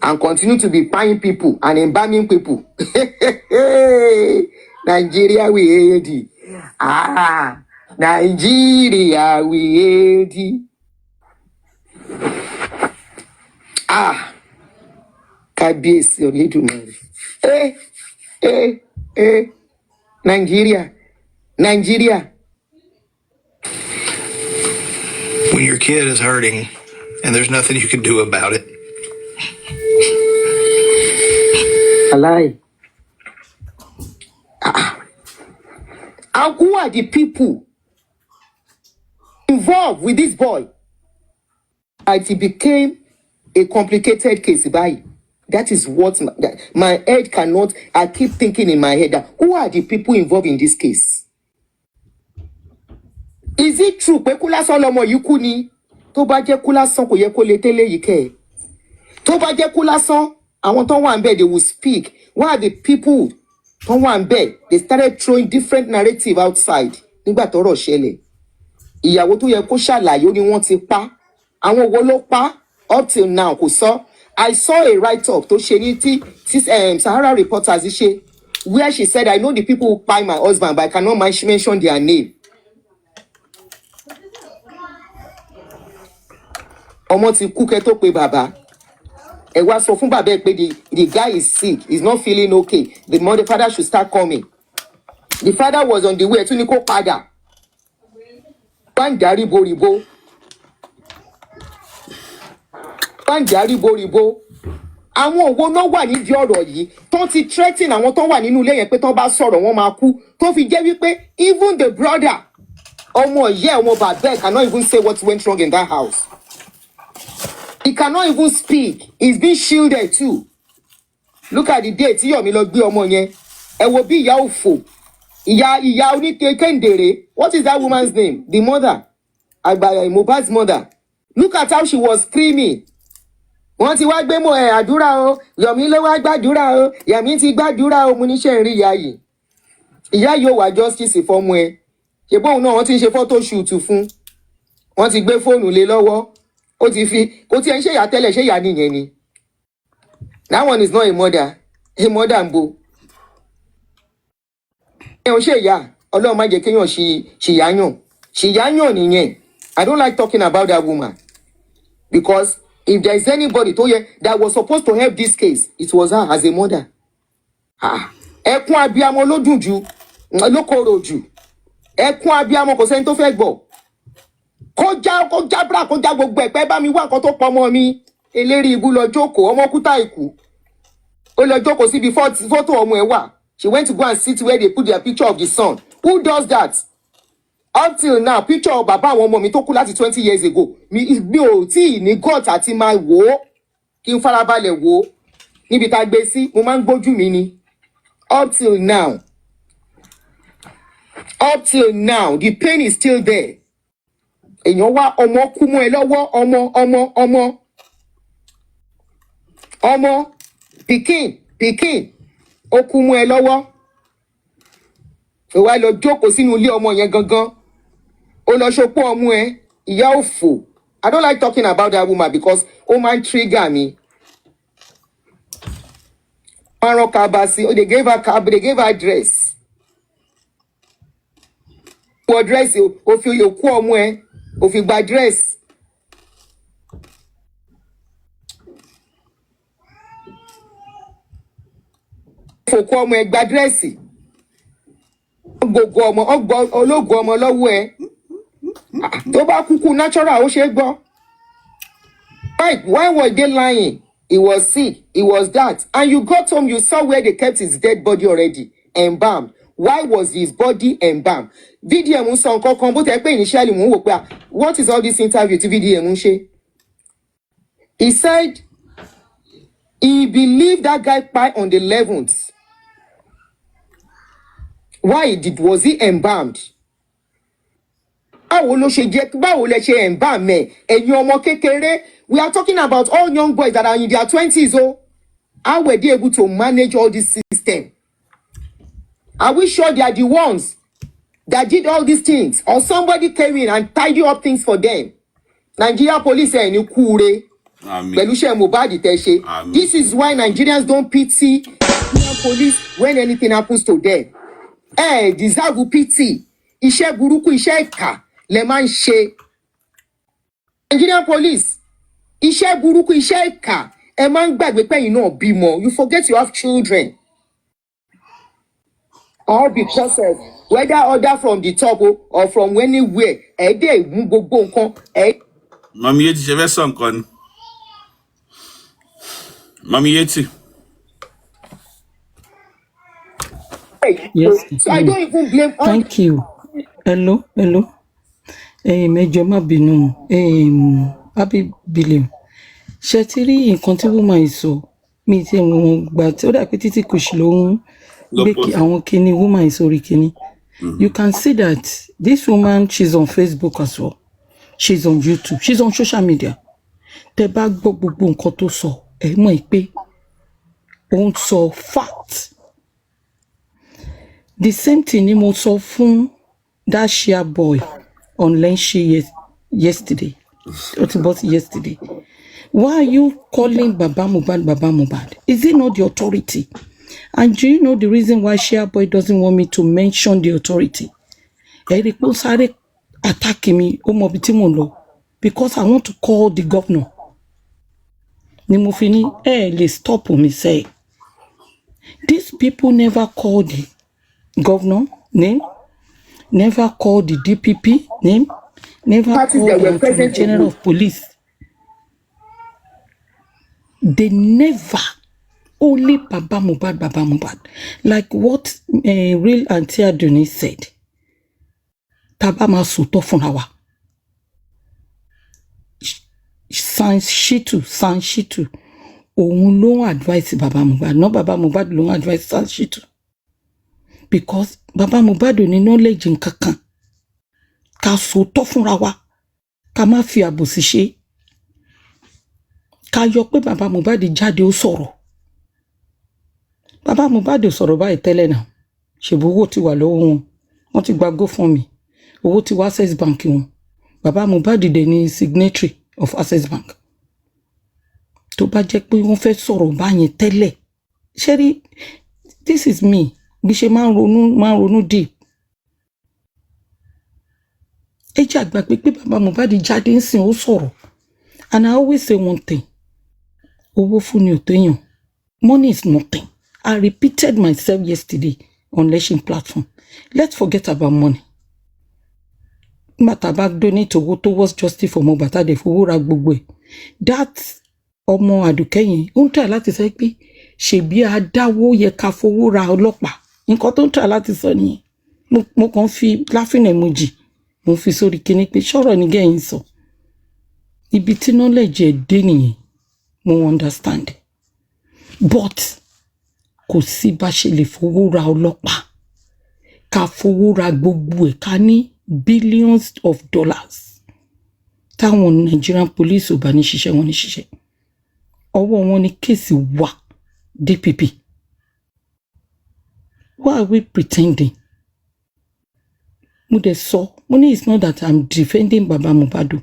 [SPEAKER 12] and continue to be buying people and embalming people. Nigeria, we hate it. Nigeria, we hate it. Kábíyèsí Olódùmarè. Nigeria.
[SPEAKER 14] When your kid is hurting and there's nothing you can do about it.
[SPEAKER 12] Alai. And who are the people involved with this boy? It became a complicated case. That is what my head cannot. I keep thinking in my head that who are the people involved in this case? Is it true? Pé kú lásán lọmọ yìí kú ni. Tó bá jẹ́ kú lásán kò yẹ kó lè tẹ́lẹ̀ yìí kẹ́. Tó bá jẹ́ kú lásán, àwọn tó wà ńbẹ̀ they will speak. Why are the people tó wà ńbẹ̀? They started throwing different narrative outside. Nígbà tọ́rọ̀ ṣẹlẹ̀. Ìyàwó tó yẹ kó ṣàlàyé ó ní wọ́n ti pa. Àwọn wo ló pa? Up till now kò sọ. I saw a write-up tó ṣe ní tí Sahara Reporters ṣe where she said, I know the people who buy my husband, but I cannot mention their name. Ọmọ ti kú kẹ́ tó pe bàbá. Ẹ wá sọ fún bàbá ẹ pé the guy is sick, he's not feeling okay. The father should start coming. The father was on the way tún ní kó padà. Pàǹdà ríboríbo. Àwọn òwò náà wà nídìí ọ̀rọ̀ yìí tó ti threaten àwọn tó wà nínú ilé yẹn pé tó bá sọ̀rọ̀ wọn máa kú tó fi jẹ́ wípé even the brother Omo bad cannot even say what went wrong in that house. He cannot even speak. He's being shielded too. Look at the date. Yomi lọ gbé ọmọ yẹn. Ẹ wo bí ìyá òfò. Ìyá oníkekendere. What is that woman's name? The mother. Mohbad's mother. Look at how she was screaming. Wọ́n ti wá gbé mọ́ àdúrà o. Yomi ló wá gbàdúrà o. Yomi ti gbàdúrà o. Mo ní ṣe ń rí ìyá yìí. Ìyá yóò wá justice fọ́mọ ẹ. Ṣé bóun náà wọ́n ti ń ṣe photo shoot fún. Wọ́n ti gbé fóònù lé lọ́wọ́. Ó ti fi kò tiẹ̀ ń ṣe ìyá tẹ́lẹ̀ ṣé ìyá nìyẹn ni. That one is not a mother. A mother mbo. Ẹ ò ṣe ìyá. Ọlọ́run má jẹ́ kéèyàn ṣìyáyàn. Ṣìyáyàn nìyẹn. I don't like talking about that woman. Because if there is anybody that was supposed to help this case, it was her as a mother. Ẹkún abiyamọ ló dùn jù, ló korò jù. Ẹkún abiyamọ kò sẹ́ni tó fẹ́ gbọ́. Kó já gbogbo ẹ̀pẹ́ bá mi wá nǹkan tó pọ̀ mọ́ mi. Eléri ibu lọ jókòó, ọmọ kúta ikú. Ó lọ jókòó síbi photo ọmọ ẹ̀ wà. She went to go and sit where they put their picture of the son. Who does that? Up till now, picture of bàbá àwọn ọmọ mi tó kú láti 20 years ago. Mi ò tí ní God àti máa wò ó. Kí n farabalẹ̀ wò ó. Níbi tá gbé sí, mo máa ń gbójú mi ni. Up till now, the pain is still there. Èèyàn wá ọmọ kú mọ́ ẹ lọ́wọ́, ọmọ, pikin, ó kú mọ́ ẹ lọ́wọ́. Ó wá lọ jókòó sínú ilé ọmọ yẹn gangan. Ó lọ ṣopó ọmọ ẹ, ìyá òfò. I don't like talking about that woman because ó máa ń trigger me. They gave her dress. For dress, ó fi òkú ọmọ ẹ, ó fi gba dress. Fòkú ọmọ ẹ gba dress. Gbogbo ọmọ, ológun ọmọ lọ́wọ́ ẹ. Tó bá kúkú natural ó ṣe gbọ́. Why were they lying? He was sick. He was that. And you got home, you saw where they kept his dead body already. Embalmed. Why was his body embalmed? VDM ń sọ nǹkan kan bó tẹ́ pé initially mò ń wò pé what is all this interview tí VDM ń ṣe? He said he believed that guy died on the 11th. Was he embalmed? Báwo lẹ ṣe embalm ẹ? Ẹ̀yin ọmọ kékeré. We are talking about all young boys that are in their 20s. Oh, how were they able to manage all this system? Are we sure they are the ones that did all these things? Or somebody came in and tidy up things for them? Nigeria police are in Kure. This is why Nigerians don't pity Nigerian police when anything happens to them. Deserve pity. Iṣẹ́ burúkú, iṣẹ́ ìkà lẹ máa ń ṣe. Nigerian police. Iṣẹ́ burúkú, iṣẹ́ ìkà. Ẹ máa ń gbàgbé pé ẹ̀yin náà bímọ. You forget you have children. All because of whether order from the top or from anywhere. Dé mú gbogbo nǹkan.
[SPEAKER 2] Mami Yeti ṣe fẹ́ sọ nǹkan ni. Mami Yeti.
[SPEAKER 1] Yes.
[SPEAKER 12] So I don't even blame all.
[SPEAKER 1] Thank you. Hello. Mẹ́jọ má bínú. Happy Billion. Ṣé ti rí nǹkan tí woman yìí sọ? Mi ti wọ́n gbà tí ó dà pé títí kò sí lóhun gbé àwọn kinní woman yìí sórí kinní. You can see that this woman, she's on Facebook as well. She's on YouTube. She's on social media. Tẹ́ bá gbọ́ gbogbo nǹkan tó sọ, ẹ mọ̀ pé ó ń sọ fact. The same thing ni mo sọ fún that share boy on Lenshi yesterday. Yesterday. Why are you calling Baba Mohbad? Is it not the authority? And do you know the reason why share boy doesn't want me to mention the authority? Eric Bosare attacking me because I want to call the governor. Nimufini, let's stop me say. These people never called the governor name, never called the DPP name, never called the Attorney General of Police. They never, only Baba Mohbad. Like what Real Auntie Adonis said. Taba ma sòótọ́ fúnra wa. Sanshitu òun ló ń advice Baba Mohbad, no Baba Mohbad ló ń advice Sanshitu, because Baba Mohbad ò ní knowledge nǹkankan. Ká sòótọ́ fúnra wa, ká má fi àbòsí ṣe. Ká yọ pé Baba Mohbad jáde ó sọ̀rọ̀. Baba Mohbad ò sọ̀rọ̀ báyìí tẹ́lẹ̀ náà. Ṣèbí owó ti wà lọ́wọ́ wọn. Wọ́n ti gba GoFundMe. Owó ti wá Access Bank wọn. Baba Mohbad dẹ̀ ní signatory of Access Bank. Tó bá jẹ́ pé wọ́n fẹ́ sọ̀rọ̀ báyẹn tẹ́lẹ̀. Ṣẹ́rí, this is me. Bí ṣe máa ń ronú deep. Ẹ jẹ́ àgbàgbé pé Baba Mohbad jáde ń sìn ó sọ̀rọ̀. And I always say one thing. Owó fún ni ò téèyàn. Money is nothing. I repeated myself yesterday on Leshing platform. Let's forget about money. But about donate owó towards justice for Mohbad tàdé fowó ra gbogbo ẹ̀. That ọmọ Àdùkẹ́ ó ń try láti sọ pé ṣebí adáwó yẹ ká fowó ra ọlọ́pàá. Nǹkan tó ń try láti sọ nìyẹn. Mo kàn fi laughing emoji. Mo fi sórí kíní pé ṣọ́rọ̀ ni gẹ́yìn sọ. Ibi tí knowledge ẹ̀ dé nìyẹn. Mo understand. But kò sí bá ṣe lè fowó ra ọlọ́pàá. Ká fowó ra gbogbo ẹ̀ ká ní billions of dollars. Táwọn Nigerian police ò bá ní ṣiṣẹ́ wọn ní ṣiṣẹ́. Ọwọ́ wọn ní kéèsì wà DPP. Why are we pretending? Mo dẹ̀ sọ, mo ní it's not that I'm defending Baba Mohbad.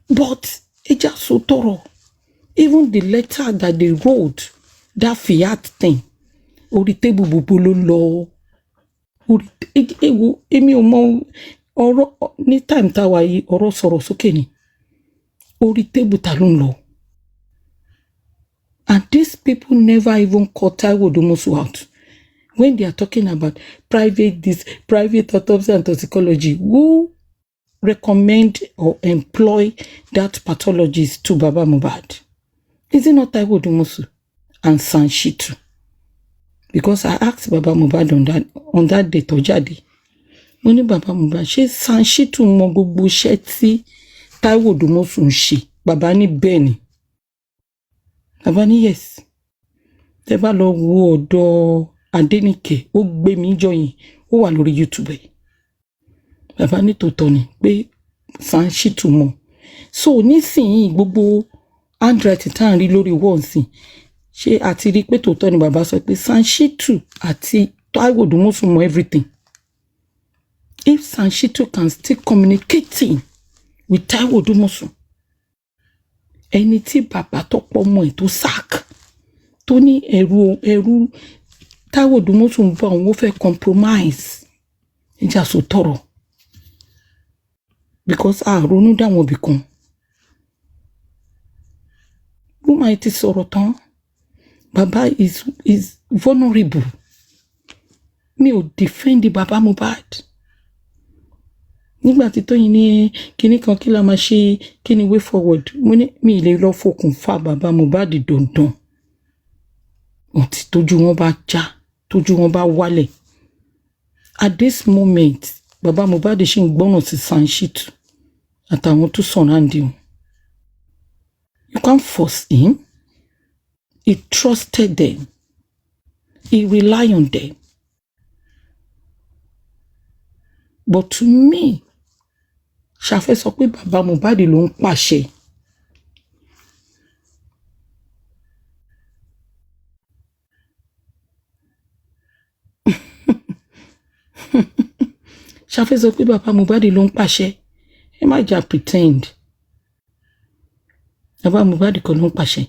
[SPEAKER 1] But it just so thorough. Even the letter that they wrote, that fiat thing, orí table gbogbo ló lọ. Èmi ò mọ ọ̀rọ̀ ní time táwa yìí ọ̀rọ̀ sọ̀rọ̀ sókè ni. Orí table ta ló ń lọ. And these people never even caught Taiwo Odumosu out. When they are talking about private autopsy and toxicology, who recommend or employ that pathologist to Baba Mohbad? Is it not Taiwo Odumosu and Sanshitu? Because I asked Baba Mohbad on that day tó jáde. Mo ní Baba Mohbad, ṣé Sanshitu mọ gbogbo iṣẹ́ tí Taiwo Odumosu ń ṣe? Baba ní bẹ́ẹ̀ ni. Baba ní yes. Tẹ́ bá lọ wo ọ̀dọ̀ Adéníkẹ́, ó gbé mi jọyìn, ó wà lórí YouTube. Baba ní tòótọ́ ni pé Sanshitu mọ̀. So nísìnyí gbogbo handwriting tá à ń rí lórí wall nsìn, ṣé àti rí pé tòótọ́ ni bàbá sọ pé Sanshitu àti Taiwo Odumosu mọ̀ everything. If Sanshitu can still communicating with Taiwo Odumosu, ẹni tí bàbá tó pọ̀ mọ́ ẹ̀ tó sack, tó ní ẹ̀rù Taiwo Odumosu ń bọ̀ àwọn ó fẹ́ compromise. Ìjà sọ tọrọ. Because ronú dáwọn bì kan. Woman ti sọ̀rọ̀ tán. Baba is vulnerable. Mi ò defend Baba Mohbad. Nígbà tí Tóyìn ní kíní kan kí la máa ṣe kíní way forward. Mo ní mi lè lọ fokùn fa Baba Mohbad dandan. Ọ̀tí tójú wọn bá já, tójú wọn bá wálẹ̀. At this moment, Baba Mohbad ṣì ń gbọ́nà sí Sanshitu àtàwọn tó surround him. You can't force him. He trusted them. He relied on them. But to me, Ṣàfẹ́ sọ pé Baba Mohbad ló ń pàṣẹ. Ṣàfẹ́ sọ pé Baba Mohbad ló ń pàṣẹ. Ẹ má jà pretend. Baba Mohbad kọ́ ló ń pàṣẹ.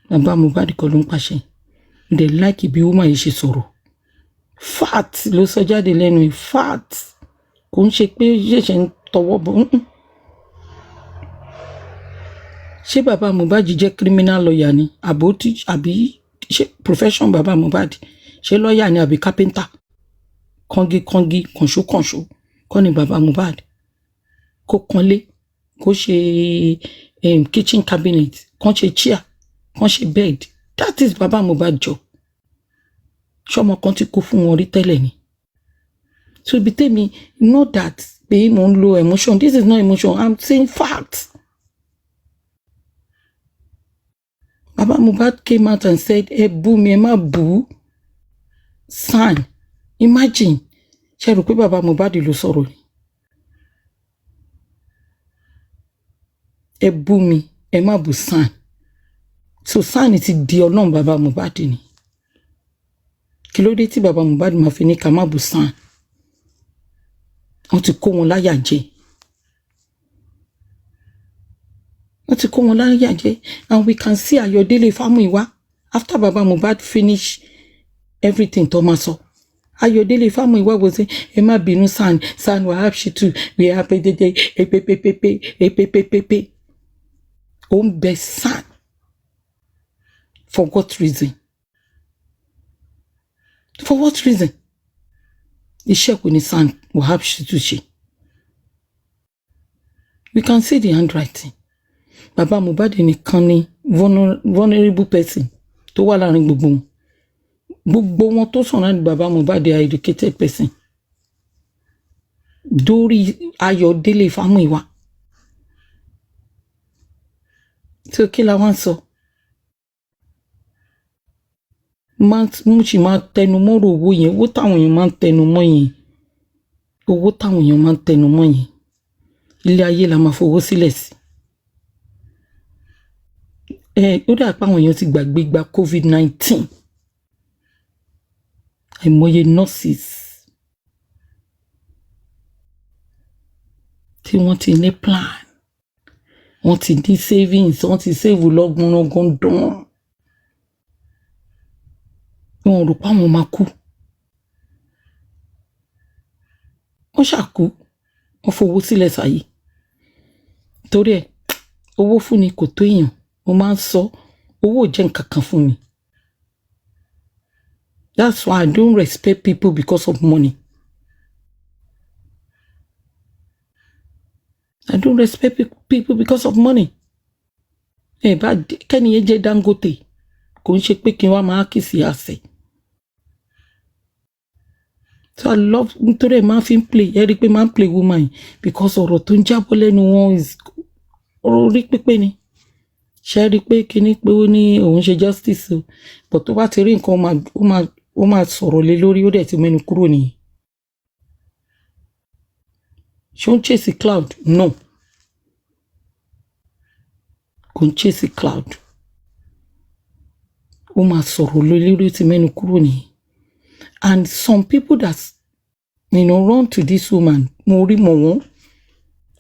[SPEAKER 1] Baba Mohbad kọ́ ló ń pàṣẹ. They like bí woman yìí ṣe sọ̀rọ̀. Fat ló sọ jáde lẹ́nu ẹ̀. Fat. Kò ń ṣe pé ṣẹ̀ṣẹ̀ ń tọwọ́ bọ̀. Ṣé Baba Mohbad jẹ́ criminal lawyer ni? Àbí ṣe profession Baba Mohbad? Ṣé lawyer ni àbí carpenter? Kọ́ngí, kànṣó. Kọ́ ni Baba Mohbad. Kó kanlé. Kó ṣe kitchen cabinet. Kó ṣe chair. Kó ṣe bed. That is Baba Mohbad job. Ṣọmọ kan tí kó fún wọn rí tẹ́lẹ̀ ni. So be tell me, not that being on low emotion. This is not emotion. I'm saying facts. Baba Mohbad came out and said, boo me, ma boo. Son, imagine. Ṣé rò pé Baba Mohbad ló sọ̀rọ̀ ni? Boo mi, ma boo son. So son ti di Ọlọ́run Baba Mohbad ni. Kí ló dé tí Baba Mohbad máa fi ní ká má boo son? Wọ́n ti kó wọn láyà jẹ. And we can see Ayọ̀délé Fámúyìwá after Baba Mohbad finish everything tó máa sọ. Ayọ̀délé Fámúyìwá was saying, ẹ má bínú son Wahab Shittu, we are pepepepe. Òun bẹ son. For what reason? For what reason? Iṣẹ́ kò ní son Wahab Shittu ṣe. We can see the handwriting. Baba Mohbad nìkan ni vulnerable person tó wà láàrin gbogbo wọn. Gbogbo wọn tó sọ̀rọ̀ ní Baba Mohbad are educated person. Dórí Ayọ̀délé Fámúyìwá. So kí la wá ń sọ? Mo sì máa tẹnu mọ́rọ̀ owó yẹn. Owó táwọn èèyàn máa ń tẹnu mọ́ yẹn. Ilé ayé la máa fowó sílẹ̀ sí. Ó dà pé àwọn èèyàn ti gbàgbé gba COVID-19. Àìmọye nurses tí wọ́n ti ní plan. Wọ́n ti ní savings. Wọ́n ti save lọ́gbọ̀n dán. Wọ́n rò pé àwọn máa kú. Wọ́n ṣàkú. Wọ́n fowó sílẹ̀ sáyé. Torí ẹ̀, owó fún ni kò tó èèyàn. Mo máa ń sọ, owó jẹ́ nǹkan kan fún mi. That's why I don't respect people because of money. I don't respect people because of money. Kẹ́ni yẹn jẹ́ Dangote. Kò ń ṣe pé kí n wá máa kì sí àṣẹ. So I love, nítorí ẹ̀ máa fi ń play. Ẹ rí pé máa ń play woman because ọ̀rọ̀ tó ń jábọ́ lẹ́nu wọn is ọ̀rọ̀ orí pípé ni. Ṣé rí pé kíní pé ó ní òun ṣe justice o. But tó bá ti rí nǹkan ó máa sọ̀rọ̀ lé lórí, ó dẹ̀ ti mẹ́nu kúrò nìyẹn. Ṣé ó ń chase cloud? No. Kò ń chase cloud. Ó máa sọ̀rọ̀ lé lórí, ó ti mẹ́nu kúrò nìyẹn. And some people that, run to this woman, mo rí mọ̀ wọ́n.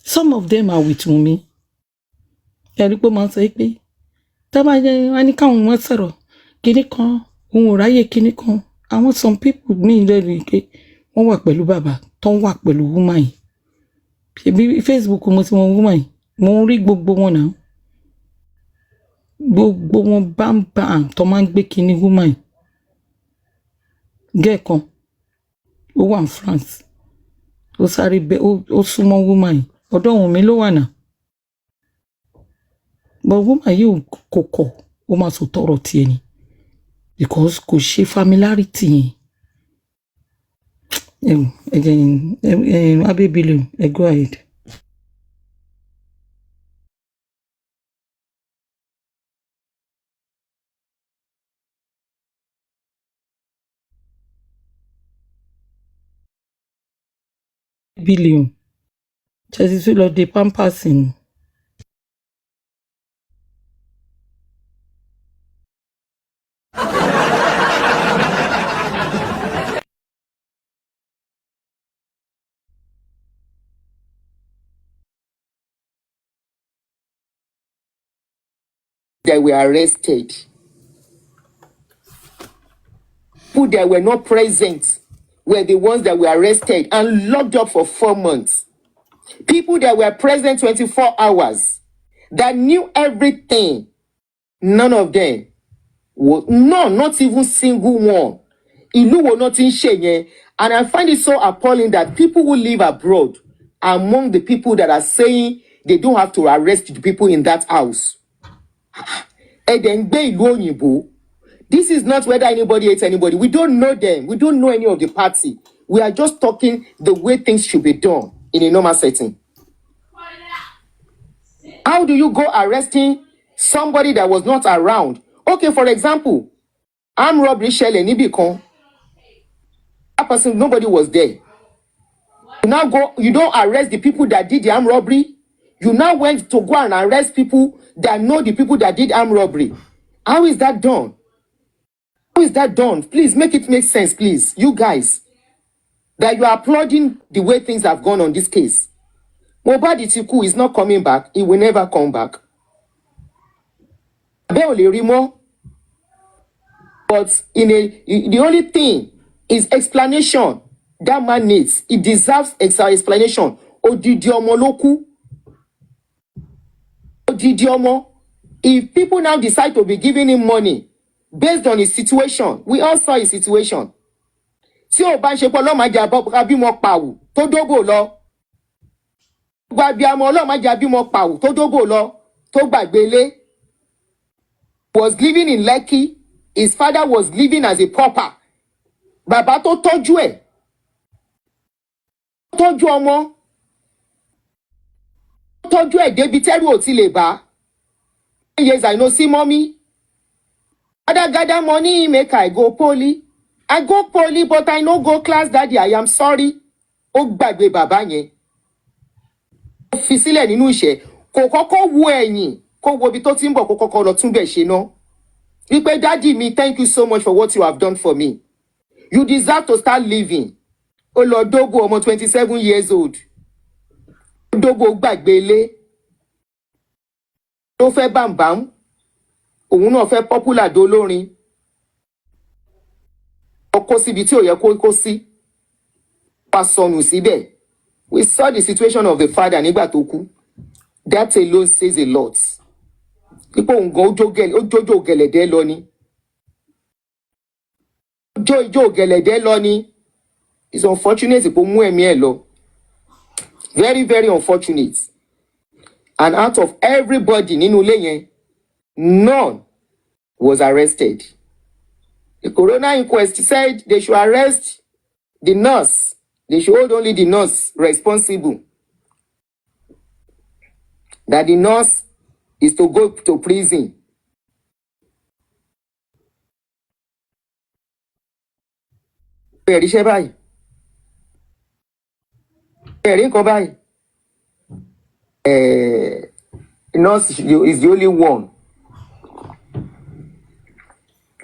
[SPEAKER 1] Some of them are with Wunmi. Ẹ rí pé máa ń sọ pé tábà jẹ́ wọ́n ní káwọn wọ́n sọ̀rọ̀ kíní kan, òun ò ráyè kíní kan. Àwọn some people ní ìlẹ́rìí pé wọ́n wà pẹ̀lú bàbá tó wà pẹ̀lú woman yìí. Ṣebí Facebook mo ti wọn woman yìí. Mo rí gbogbo wọn náà. Gbogbo wọn bam tó máa ń gbé kíní woman yìí. Gẹ́ẹ̀ kan, ó wà ní France. Ó sáré bẹ́, ó súnmọ́ woman yìí. Ọ̀dọ̀ Wunmi ló wà náà. But woman yìí kò kọ̀, ó máa sọ tọrọ tiẹ̀ ni. Because kò ṣe familiarity yẹn. Abébílẹ̀, go ahead. Billion. Ṣé ti lọ de pampers ni?
[SPEAKER 12] That were arrested. People that were not present were the ones that were arrested and locked up for 4 months. People that were present 24 hours, that knew everything, none of them, not even single one. Ìlú wo not in ṣe. And I find it so appalling that people who live abroad are among the people that are saying they don't have to arrest the people in that house. This is not whether anybody hates anybody. We don't know them. We don't know any of the party. We are just talking the way things should be done in a normal setting. How do you go arresting somebody that was not around? Okay, for example, armed robbery ṣẹlẹ̀ níbì kan. That person, nobody was there. You now go, you don't arrest the people that did the armed robbery. You now went to go and arrest people that know the people that did armed robbery. How is that done? How is that done? Please make it make sense, please. You guys, that you are applauding the way things have gone on this case. Mohbad Itiku is not coming back. He will never come back. But the only thing is explanation that man needs. He deserves explanation. Odidi ọmọ ló kú. Odidi ọmọ. If people now decide to be giving him money based on his situation, we all saw his situation. Tí o bá ń ṣe pé ọlọ́màjà bímọ pàwù tó dógò lọ. Gbàgbé àmọ́ ọlọ́màjà bímọ pàwù tó dógò lọ tó gbàgbé ilé. Was living in Lekki. His father was living as a pauper. Bàbá tó tọ́jú ẹ̀. Tọ́jú ọmọ. Tọ́jú ẹ̀ débi tẹ́rù ò ti lè bá. Yes, I know, see mommy. Father gather money, make I go poly. I go poly, but I no go class, daddy. I am sorry. Ó gbàgbé bàbá yẹn. Ó fi sílẹ̀ nínú ìṣẹ́. Kò kọ́kọ́ wo ẹ̀yìn. Kó wo ibi tó ti ń bọ̀ kó kọ́kọ́ lọ tún bẹ̀ ṣe ná. Wípé daddy mi, thank you so much for what you have done for me. You deserve to start living. Ó lọ dógò ọmọ 27 years old. Dógò gbàgbé ilé. Ó fẹ́ bàmbàm. Òun náà fẹ́ popular dolórin. Ó kó síbi tí ò yẹ kó sí. Pa sọnù síbẹ̀. We saw the situation of the father nígbà tó kú. That alone says a lot. Ipò òǹgàn ó jójó gẹ̀lẹ̀dẹ́ lọ ni. Jójó gẹ̀lẹ̀dẹ́ lọ ni. It's unfortunate pé ó mú ẹ̀mí ẹ̀ lọ. Very, very unfortunate. And out of everybody nínú ilé yẹn, none was arrested. The coroner inquest said they should arrest the nurse. They should hold only the nurse responsible. That the nurse is to go to prison. Ẹ̀rí iṣẹ́ báyìí. Ẹ̀rí nǹkan báyìí. Nurse is the only one.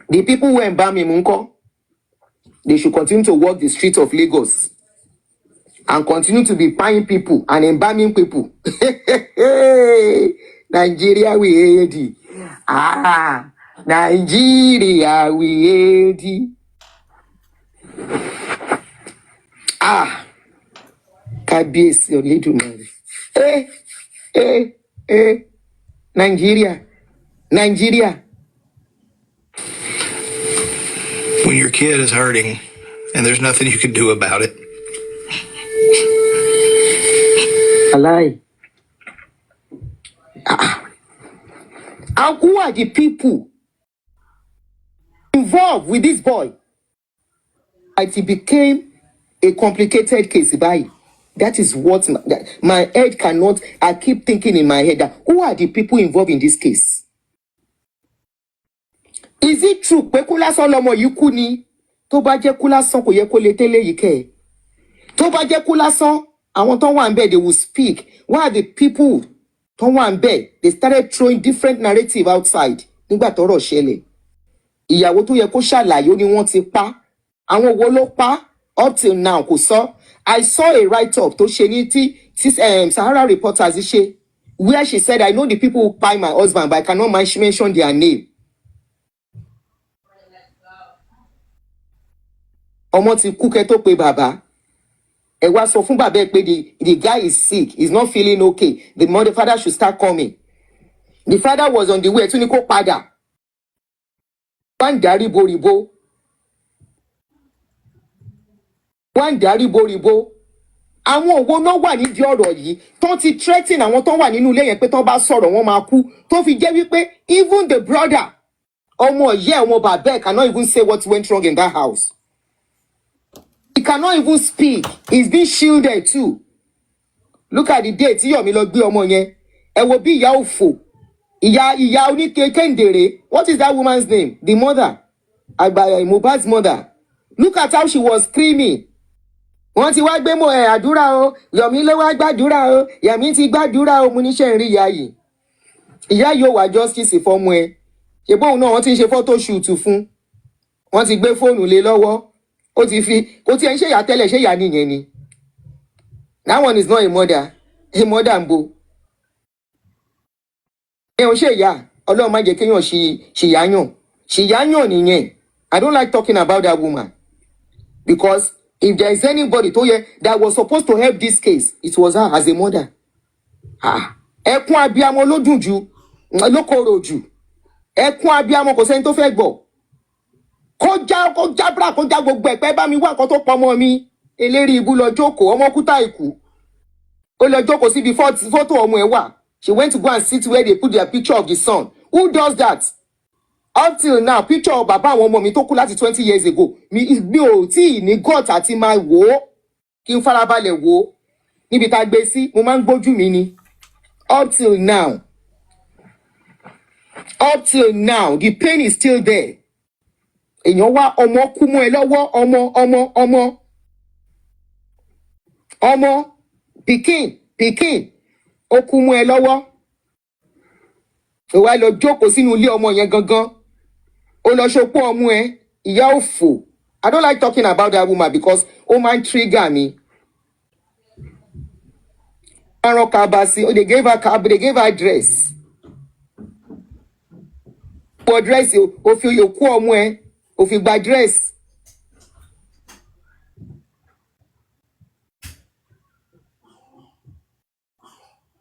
[SPEAKER 12] The people who embalm him, they should continue to walk the streets of Lagos and continue to be buying people and embalming people. Nigeria, we hate it. Nigeria, we hate it. Kábíyèsí Olódùmarè. Nigeria.
[SPEAKER 14] When your kid is hurting and there's nothing you can do about it.
[SPEAKER 12] Alai. And who are the people involved with this boy? It became a complicated case. That is what my head cannot. I keep thinking in my head that who are the people involved in this case? Is it true? Pé kú lásán lọmọ yìí kú ni. Tó bá jẹ́ kú lásán kò yẹ kó lè tẹ́lẹ̀ yìí kẹ́. Tó bá jẹ́ kú lásán, àwọn tó wà ńbẹ̀, they will speak. Why are the people tó wà ńbẹ̀? They started throwing different narrative outside. Nígbà tọ́rọ̀ ṣẹlẹ̀. Ìyàwó tó yẹ kó ṣàlàyé ó ní wọ́n ti pa. Àwọn wo ló pa? Up till now kò sọ. I saw a write-up tó ṣe ní tí Sahara Reporters ṣe, where she said, I know the people who kpai my husband, but I cannot mention their name. Ọmọ ti kú kẹ́ tó pe bàbá. Ẹ wá sọ fún bàbá ẹ pé the guy is sick, he's not feeling okay. The father should start coming. The father was on the way, tún ní kó padà. Wọ́n darí boríbo. Àwọn òwò náà wà nídìí ọ̀rọ̀ yìí tó ti threaten àwọn tó wà nínú ilé yẹn pé tó bá sọ̀rọ̀ wọ́n máa kú, tó fi jẹ́ wípé even the brother, ọmọ ìyá ọmọ bàbá ẹ̀ cannot even say what went wrong in that house. He cannot even speak. He's being shielded too. Look at the date. Tí Yomi lọ gbé ọmọ yẹn. Ẹ wo bí ìyá òfò. Ìyá oníkekendere. What is that woman's name? The mother. Mohbad's mother. Look at how she was screaming. Wọ́n ti wá gbé mọ́ àdúrà o. Yomi ló wá gbàdúrà o. Yomi ti gbàdúrà o. Mo níṣẹ́ ń rí ìyá yìí. Ìyá yóò wá justice fọ́mọ ẹ. Ṣé bóun náà wọ́n ti ń ṣe photo shoot fún. Wọ́n ti gbé fóònù lé lọ́wọ́. Ó ti fi kò tí ẹ ń ṣe ìyá tẹ́lẹ̀ ṣé ìyá nìyẹn ni. That one is not a mother. A mother mbo. Ẹ ò ṣe ìyá. Ọlọ́run má jẹ́ kéèyàn ṣìyáyàn. Ṣìyáyàn nìyẹn. I don't like talking about that woman. Because if there is anybody that was supposed to help this case, it was her as a mother. Ẹkún abiyamọ ló dùn jù, ló korò jù. Ẹkún abiyamọ kò sẹ́ni tó fẹ́ gbọ́. Kó já gbogbo ẹ̀pẹ́ bá mi wá nǹkan tó pọ̀ mọ́ mi. Eléri ibu lọ jókòó, ọmọ kúta ikú. Ó lọ jókòó síbi photo ọmọ ẹ̀ wà. She went to go and sit where they put their picture of the son. Who does that? Up till now, picture of bàbá àwọn ọmọ mi tó kú láti 20 years ago. Mi ò tí ní gut àti máa wò ó. Kí n farabalẹ̀ wò ó. Níbi tá gbé sí, mo máa ń gbójú mi ni. Up till now, the pain is still there. Èèyàn wá ọmọ kú mọ́ ẹ lọ́wọ́, ọmọ, pikin, ó kú mọ́ ẹ lọ́wọ́. Ó wá lọ jókòó sínú ilé ọmọ yẹn gangan. Ó lọ ṣopó ọmọ ẹ, ìyá òfò. I don't like talking about that woman because ó máa ń trigger mi. They gave her dress. For dress, ó fi òkú ọmọ ẹ, ó fi gba dress.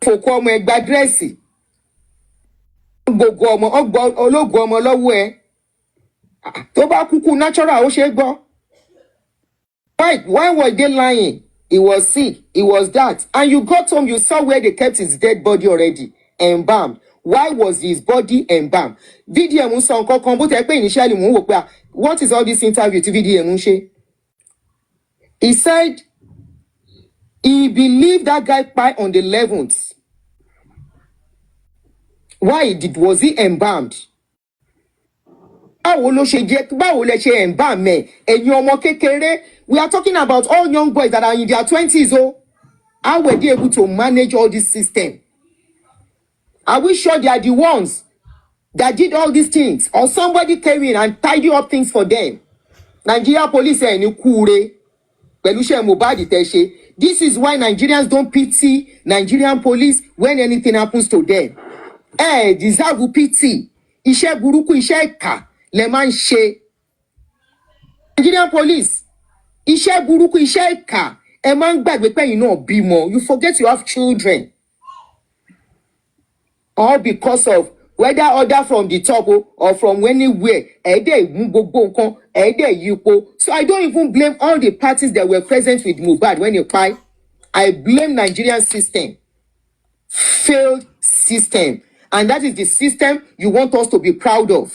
[SPEAKER 12] Fòkú ọmọ ẹ gba dress. Gbogbo ọmọ, ológun ọmọ lọ́wọ́ ẹ. Tó bá kúkú natural ó ṣe gbọ́. Why were they lying? He was sick. He was that. And you got home, you saw where they kept his dead body already. Embalmed. Why was his body embalmed? VDM sọ nǹkan kan bó tẹ́ pé initially mo wò pé what is all this interview tí VDM ṣe? He said he believed that guy died on the 11th. Was he embalmed? Báwo ló ṣe jẹ́, báwo lẹ ṣe embalm ẹ̀? Ẹ̀yin ọmọ kékeré. We are talking about all young boys that are in their 20s. How were they able to manage all this system? Are we sure they are the ones that did all these things? Or somebody came in and tidy up things for them? Nigeria police ní kúre. Pẹ̀lú iṣẹ́ Mohbad tẹ́ ṣe. This is why Nigerians don't pity Nigerian police when anything happens to them. Deserve pity. Iṣẹ́ burúkú, iṣẹ́ ìkà lẹ máa ń ṣe. Nigerian police. Iṣẹ́ burúkú, iṣẹ́ ìkà. Ẹ máa ń gbàgbé pé ẹ̀yin náà bímọ. You forget you have children. All because of whether order from the top or from anywhere. So I don't even blame all the parties that were present with Mohbad when you cry. I blame Nigerian system. Failed system. And that is the system you want us to be proud of.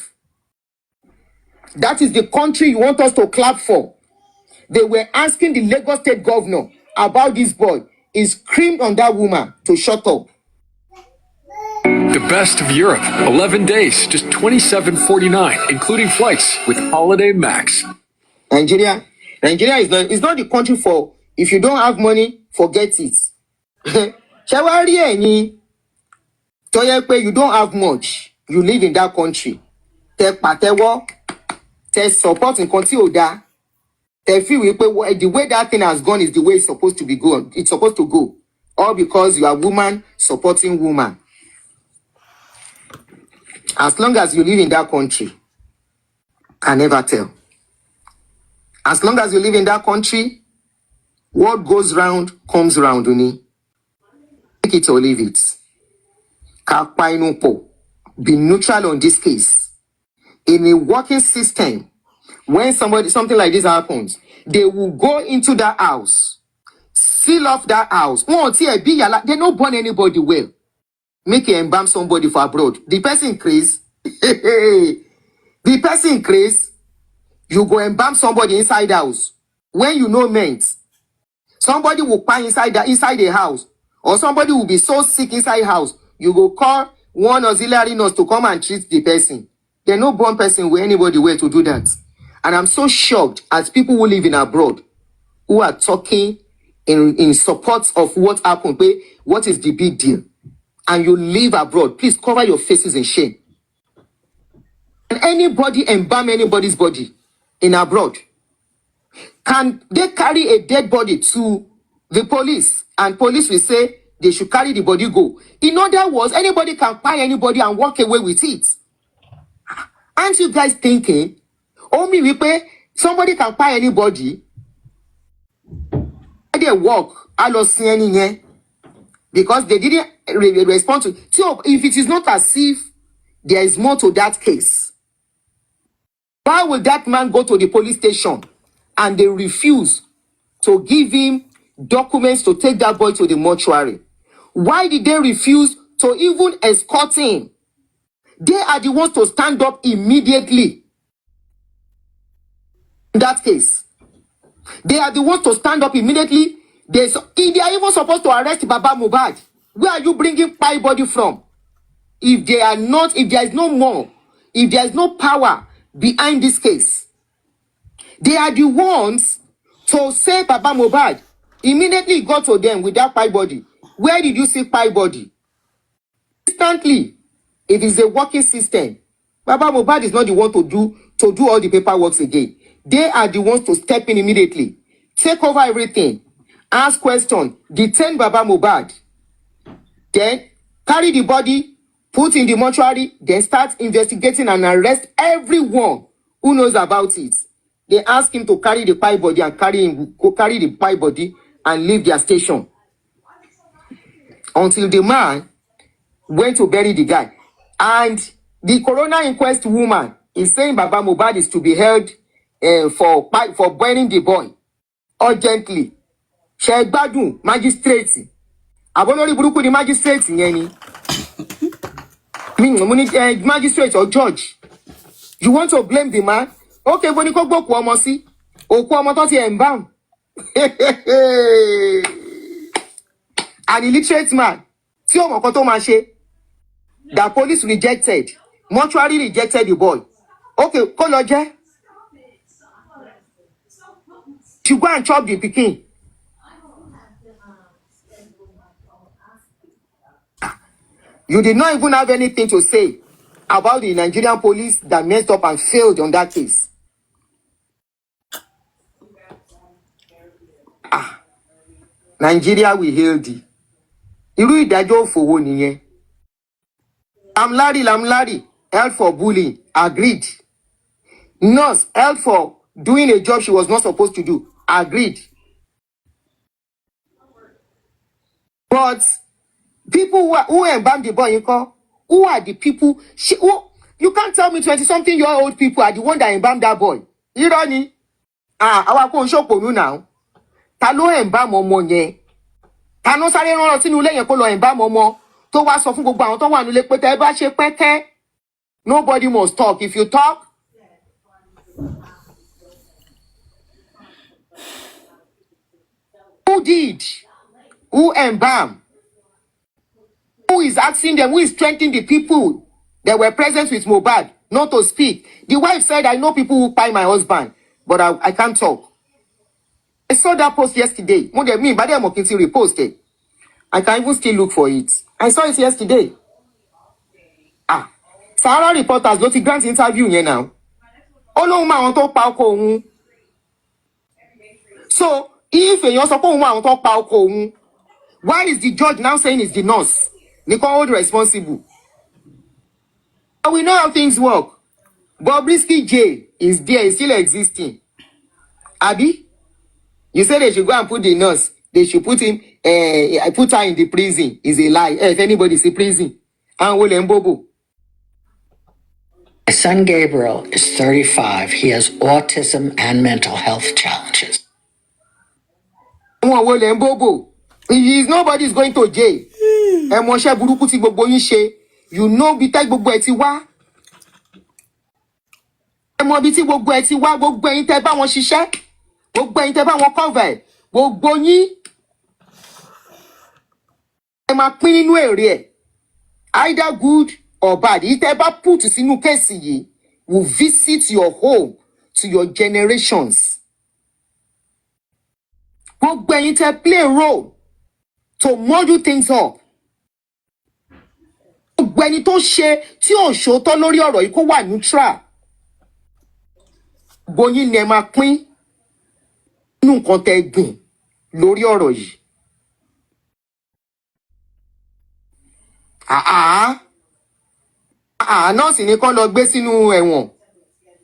[SPEAKER 12] That is the country you want us to clap for. They were asking the Lagos state governor about this boy. He screamed on that woman to shut up.
[SPEAKER 15] The best of Europe, 11 days, just $27.49, including flights with Holiday Max.
[SPEAKER 12] Nigeria is not the country for if you don't have money, forget it. Shawari ẹ̀yin tó yẹ pé you don't have much, you live in that country. Tẹ pàtẹ́wọ́, tẹ support nǹkan tí ò dáa. Tẹ feel wípé the way that thing has gone is the way it's supposed to be going. It's supposed to go. All because you are woman supporting woman. As long as you live in that country, can never tell. As long as you live in that country, what goes round comes round, Uni. Take it or leave it. Be neutral on this case. In a working system, when something like this happens, they will go into that house, seal off that house. They don't burn anybody well. Make you embalm somebody for abroad. The person crazy. The person crazy. You go embalm somebody inside house. when you know meant. Somebody will cry inside the house, or somebody will be so sick inside house. You go call one auxiliary nurse to come and treat the person. There's no born person where anybody where to do that. And I'm so shocked as people who live in abroad who are talking in support of what happened. What is the big deal? And you live abroad, please cover your faces in shame. Can anybody embalm anybody's body in abroad? Can they carry a dead body to the police and police will say they should carry the body go? In other words, anybody can buy anybody and walk away with it. Aren't you guys thinking? Me somebody can buy anybody. They walk, I lost any because they didn't respond to. So if it is not as if there is more to that case, why will that man go to the police station and they refuse to give him documents to take that boy to the mortuary? Why did they refuse to even escort him? They are the ones to stand up immediately. In that case, they are the ones to stand up immediately. They are even supposed to arrest Baba Mohbad. Where are you bringing Pai body from? If there is no more, if there is no power behind this case, they are the ones to say Baba Mohbad. Immediately go to them with that Pai body. Where did you see Pai body? Instantly, it is a working system. Baba Mohbad is not the one to do all the paperwork again. They are the ones to step in immediately, take over everything, ask questions, detain Baba Mohbad, then carry the body, put in the mortuary, then start investigating and arrest everyone who knows about it. They ask him to carry the Pai body and carry the Pai body and leave their station until the man went to bury the guy. And the coroner inquest woman is saying Baba Mohbad is to be held for burning the boy urgently. Shegbadun magistrate. Abonori buruku the magistrate yẹn ni. Magistrate or judge. You want to blame the man? Okay, boni ko gboku ọmọ sí. Òkú ọmọ tó ti embalm. An illiterate man. Tí ó mọ̀ kan tó máa ṣe. The police rejected. Mortuary rejected the boy. Okay, kó lọ jẹ́. To go and chop the pikin. You did not even have anything to say about the Nigerian police that messed up and failed on that case. Nigeria will hail thee. Irú ìdájọ́ òfòwò nìyẹn. Lamlari, held for bullying, agreed. Nurse, held for doing a job she was not supposed to do, agreed. But people who embalmed the boy, who are the people? You can't tell me 20-something-year-old people are the one that embalmed that boy. Irony. Our phone shop now. Ta ló embalm ọmọ yẹn? Ta ló sáré rán sínú ilé yẹn kó lọ embalm ọmọ tó wá sọ fún gbogbo àwọn tó wà nílé pé tẹ́ bá ṣe pẹ́kẹ́. Nobody must talk. If you talk, who did? Who embalmed? Who is asking them? Who is strengthening the people that were present with Mohbad not to speak? The wife said, I know people who buy my husband, but I can't talk. I saw that post yesterday. More than me, but I'm working to repost it. I can even still look for it. I saw it yesterday. Sahara reporters ló ti grant interview yẹn now. Olóhùn máa wọn tó pa ọkọ òun. So, if èèyàn sọ pé òun máa wọn tó pa ọkọ òun, why is the judge now saying it's the nurse? Nìkan hold responsible. But we know how things work. Bobrisky jail is there, is still existing. Abi? You said they should go and put the nurse. They should put him, put her in the prison. Is a lie. If anybody see prison, and will embobo.
[SPEAKER 16] My son Gabriel is 35. He has autism and mental health challenges.
[SPEAKER 12] He is nobody is going to jail. You know, be take gbogbo ẹ ti wá. Ẹ mọ̀ bí tí gbogbo ẹ ti wá, gbogbo ẹ̀yin tẹ́ bá wọn ṣiṣẹ́. gbogbo ẹ̀yin tẹ́ bá wọn cover gbogbo yín ẹ máa pín nínú èrè ẹ̀ either good or bad. Yìí tẹ́ bá put sínú kéèsì yìí will visit your home to your generations. Gbogbo ẹ̀yin tẹ́ play a role to model things up. Gbogbo ẹni tó ṣe tí ò ṣòótọ́ lórí ọ̀rọ̀ yìí kó wà neutral. Gbóyin ni ẹ máa pín nínú nǹkan tẹ́ gbìn lórí ọ̀rọ̀ yìí. Nọ́ọ̀sì ni kán lọ gbé sínú ẹ̀wọ̀n.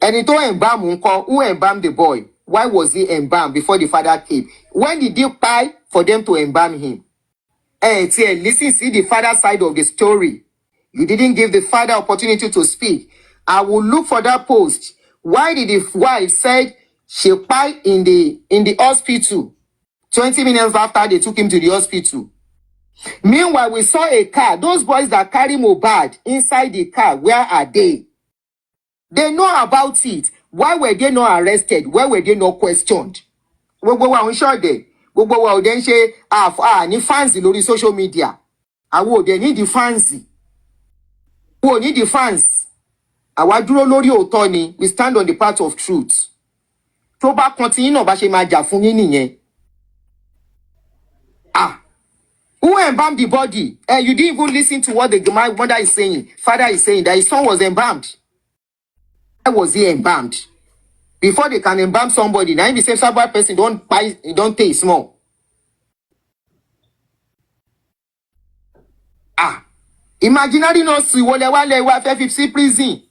[SPEAKER 12] Ẹni tó embalm ńkọ́, who embalmed the boy? Why was he embalmed before the father came? When did he pay for them to embalm him? Listen, see the father side of the story. You didn't give the father opportunity to speak. I will look for that post. Why did the wife said she pay in the hospital 20 minutes after they took him to the hospital? Meanwhile, we saw a car. Those boys that carry Mohbad inside the car, where are they? They know about it. Why were they not arrested? Why were they not questioned? Gbogbo wa ń ṣọ̀dẹ̀. Gbogbo wa ò dẹ̀ ń ṣe ní fans lórí social media. Àwọn ò dẹ̀ ní the fans. Who need the fans? Àwa dúró lórí òótọ́ ni. We stand on the path of truth. Tó bá continue náà bá ṣe máa jà fún yín nìyẹn. Who embalmed the body? You didn't even listen to what the mother is saying. Father is saying that his son was embalmed. Why was he embalmed? Before they can embalm somebody, now the same cyber person don't pay small. Imaginary nurse wale prison.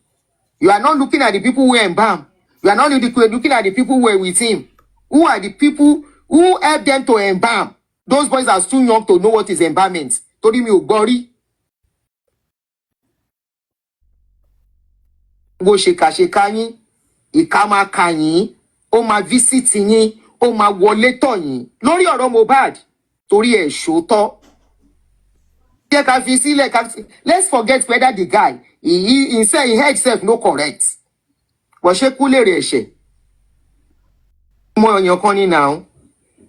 [SPEAKER 12] You are not looking at the people who embalm. You are not looking at the people who were with him. Who are the people who helped them to embalm? Those boys are too young to know what is embalmment. Torí mi ò gbọ́ rí. Wo ṣèkàṣèkà yín, ìkà máa kà yín, ó máa visit yín, ó máa wọlé tọ̀ yín. Lórí ọ̀rọ̀ Mohbad, torí ẹ̀ ṣòótọ́. Jẹ́ ká fi sílẹ̀, let's forget whether the guy, he said he head self no correct. Wọ́n ṣe kú lèrè ẹ̀ṣẹ̀. Mo èèyàn kan ní now.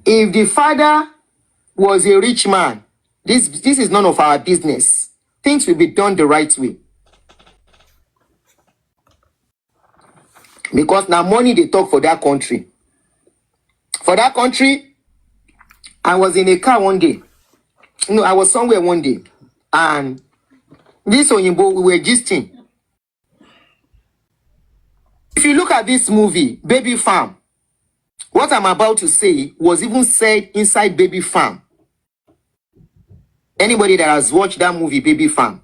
[SPEAKER 12] If the father was a rich man, this is none of our business. Things will be done the right way. Because now money they talk for that country. For that country, I was in a car one day. No, I was somewhere one day. And this Oyinbo, we were gisting. If you look at this movie, Baby Farm, what I'm about to say was even said inside Baby Farm. Anybody that has watched that movie, Baby Farm,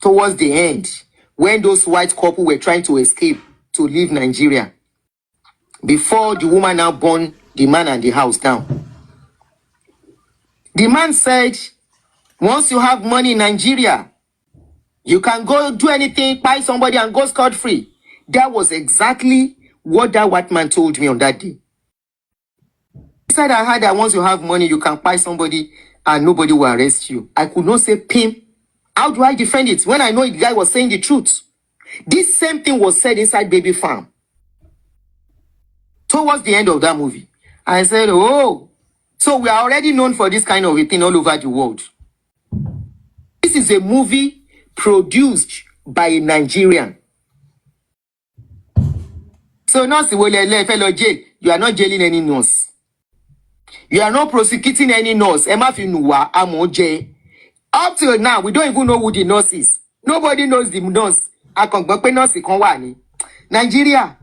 [SPEAKER 12] towards the end, when those white couple were trying to escape to leave Nigeria, before the woman now burned the man and the house down. The man said, once you have money in Nigeria, you can go do anything, buy somebody and go scot-free. That was exactly what that white man told me on that day. He said, I heard that once you have money, you can buy somebody and nobody will arrest you. I could not say, Pim. How do I defend it when I know the guy was saying the truth? This same thing was said inside Baby Farm. Towards the end of that movie, I said, oh, so we are already known for this kind of a thing all over the world. This is a movie produced by a Nigerian. So nurse, fellow jail, you are not jailing any nurse. You are not prosecuting any nurse. Up till now, we don't even know who the nurse is. Nobody knows the nurse. Nigeria.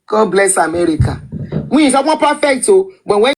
[SPEAKER 12] God bless America. We is perfect, so but when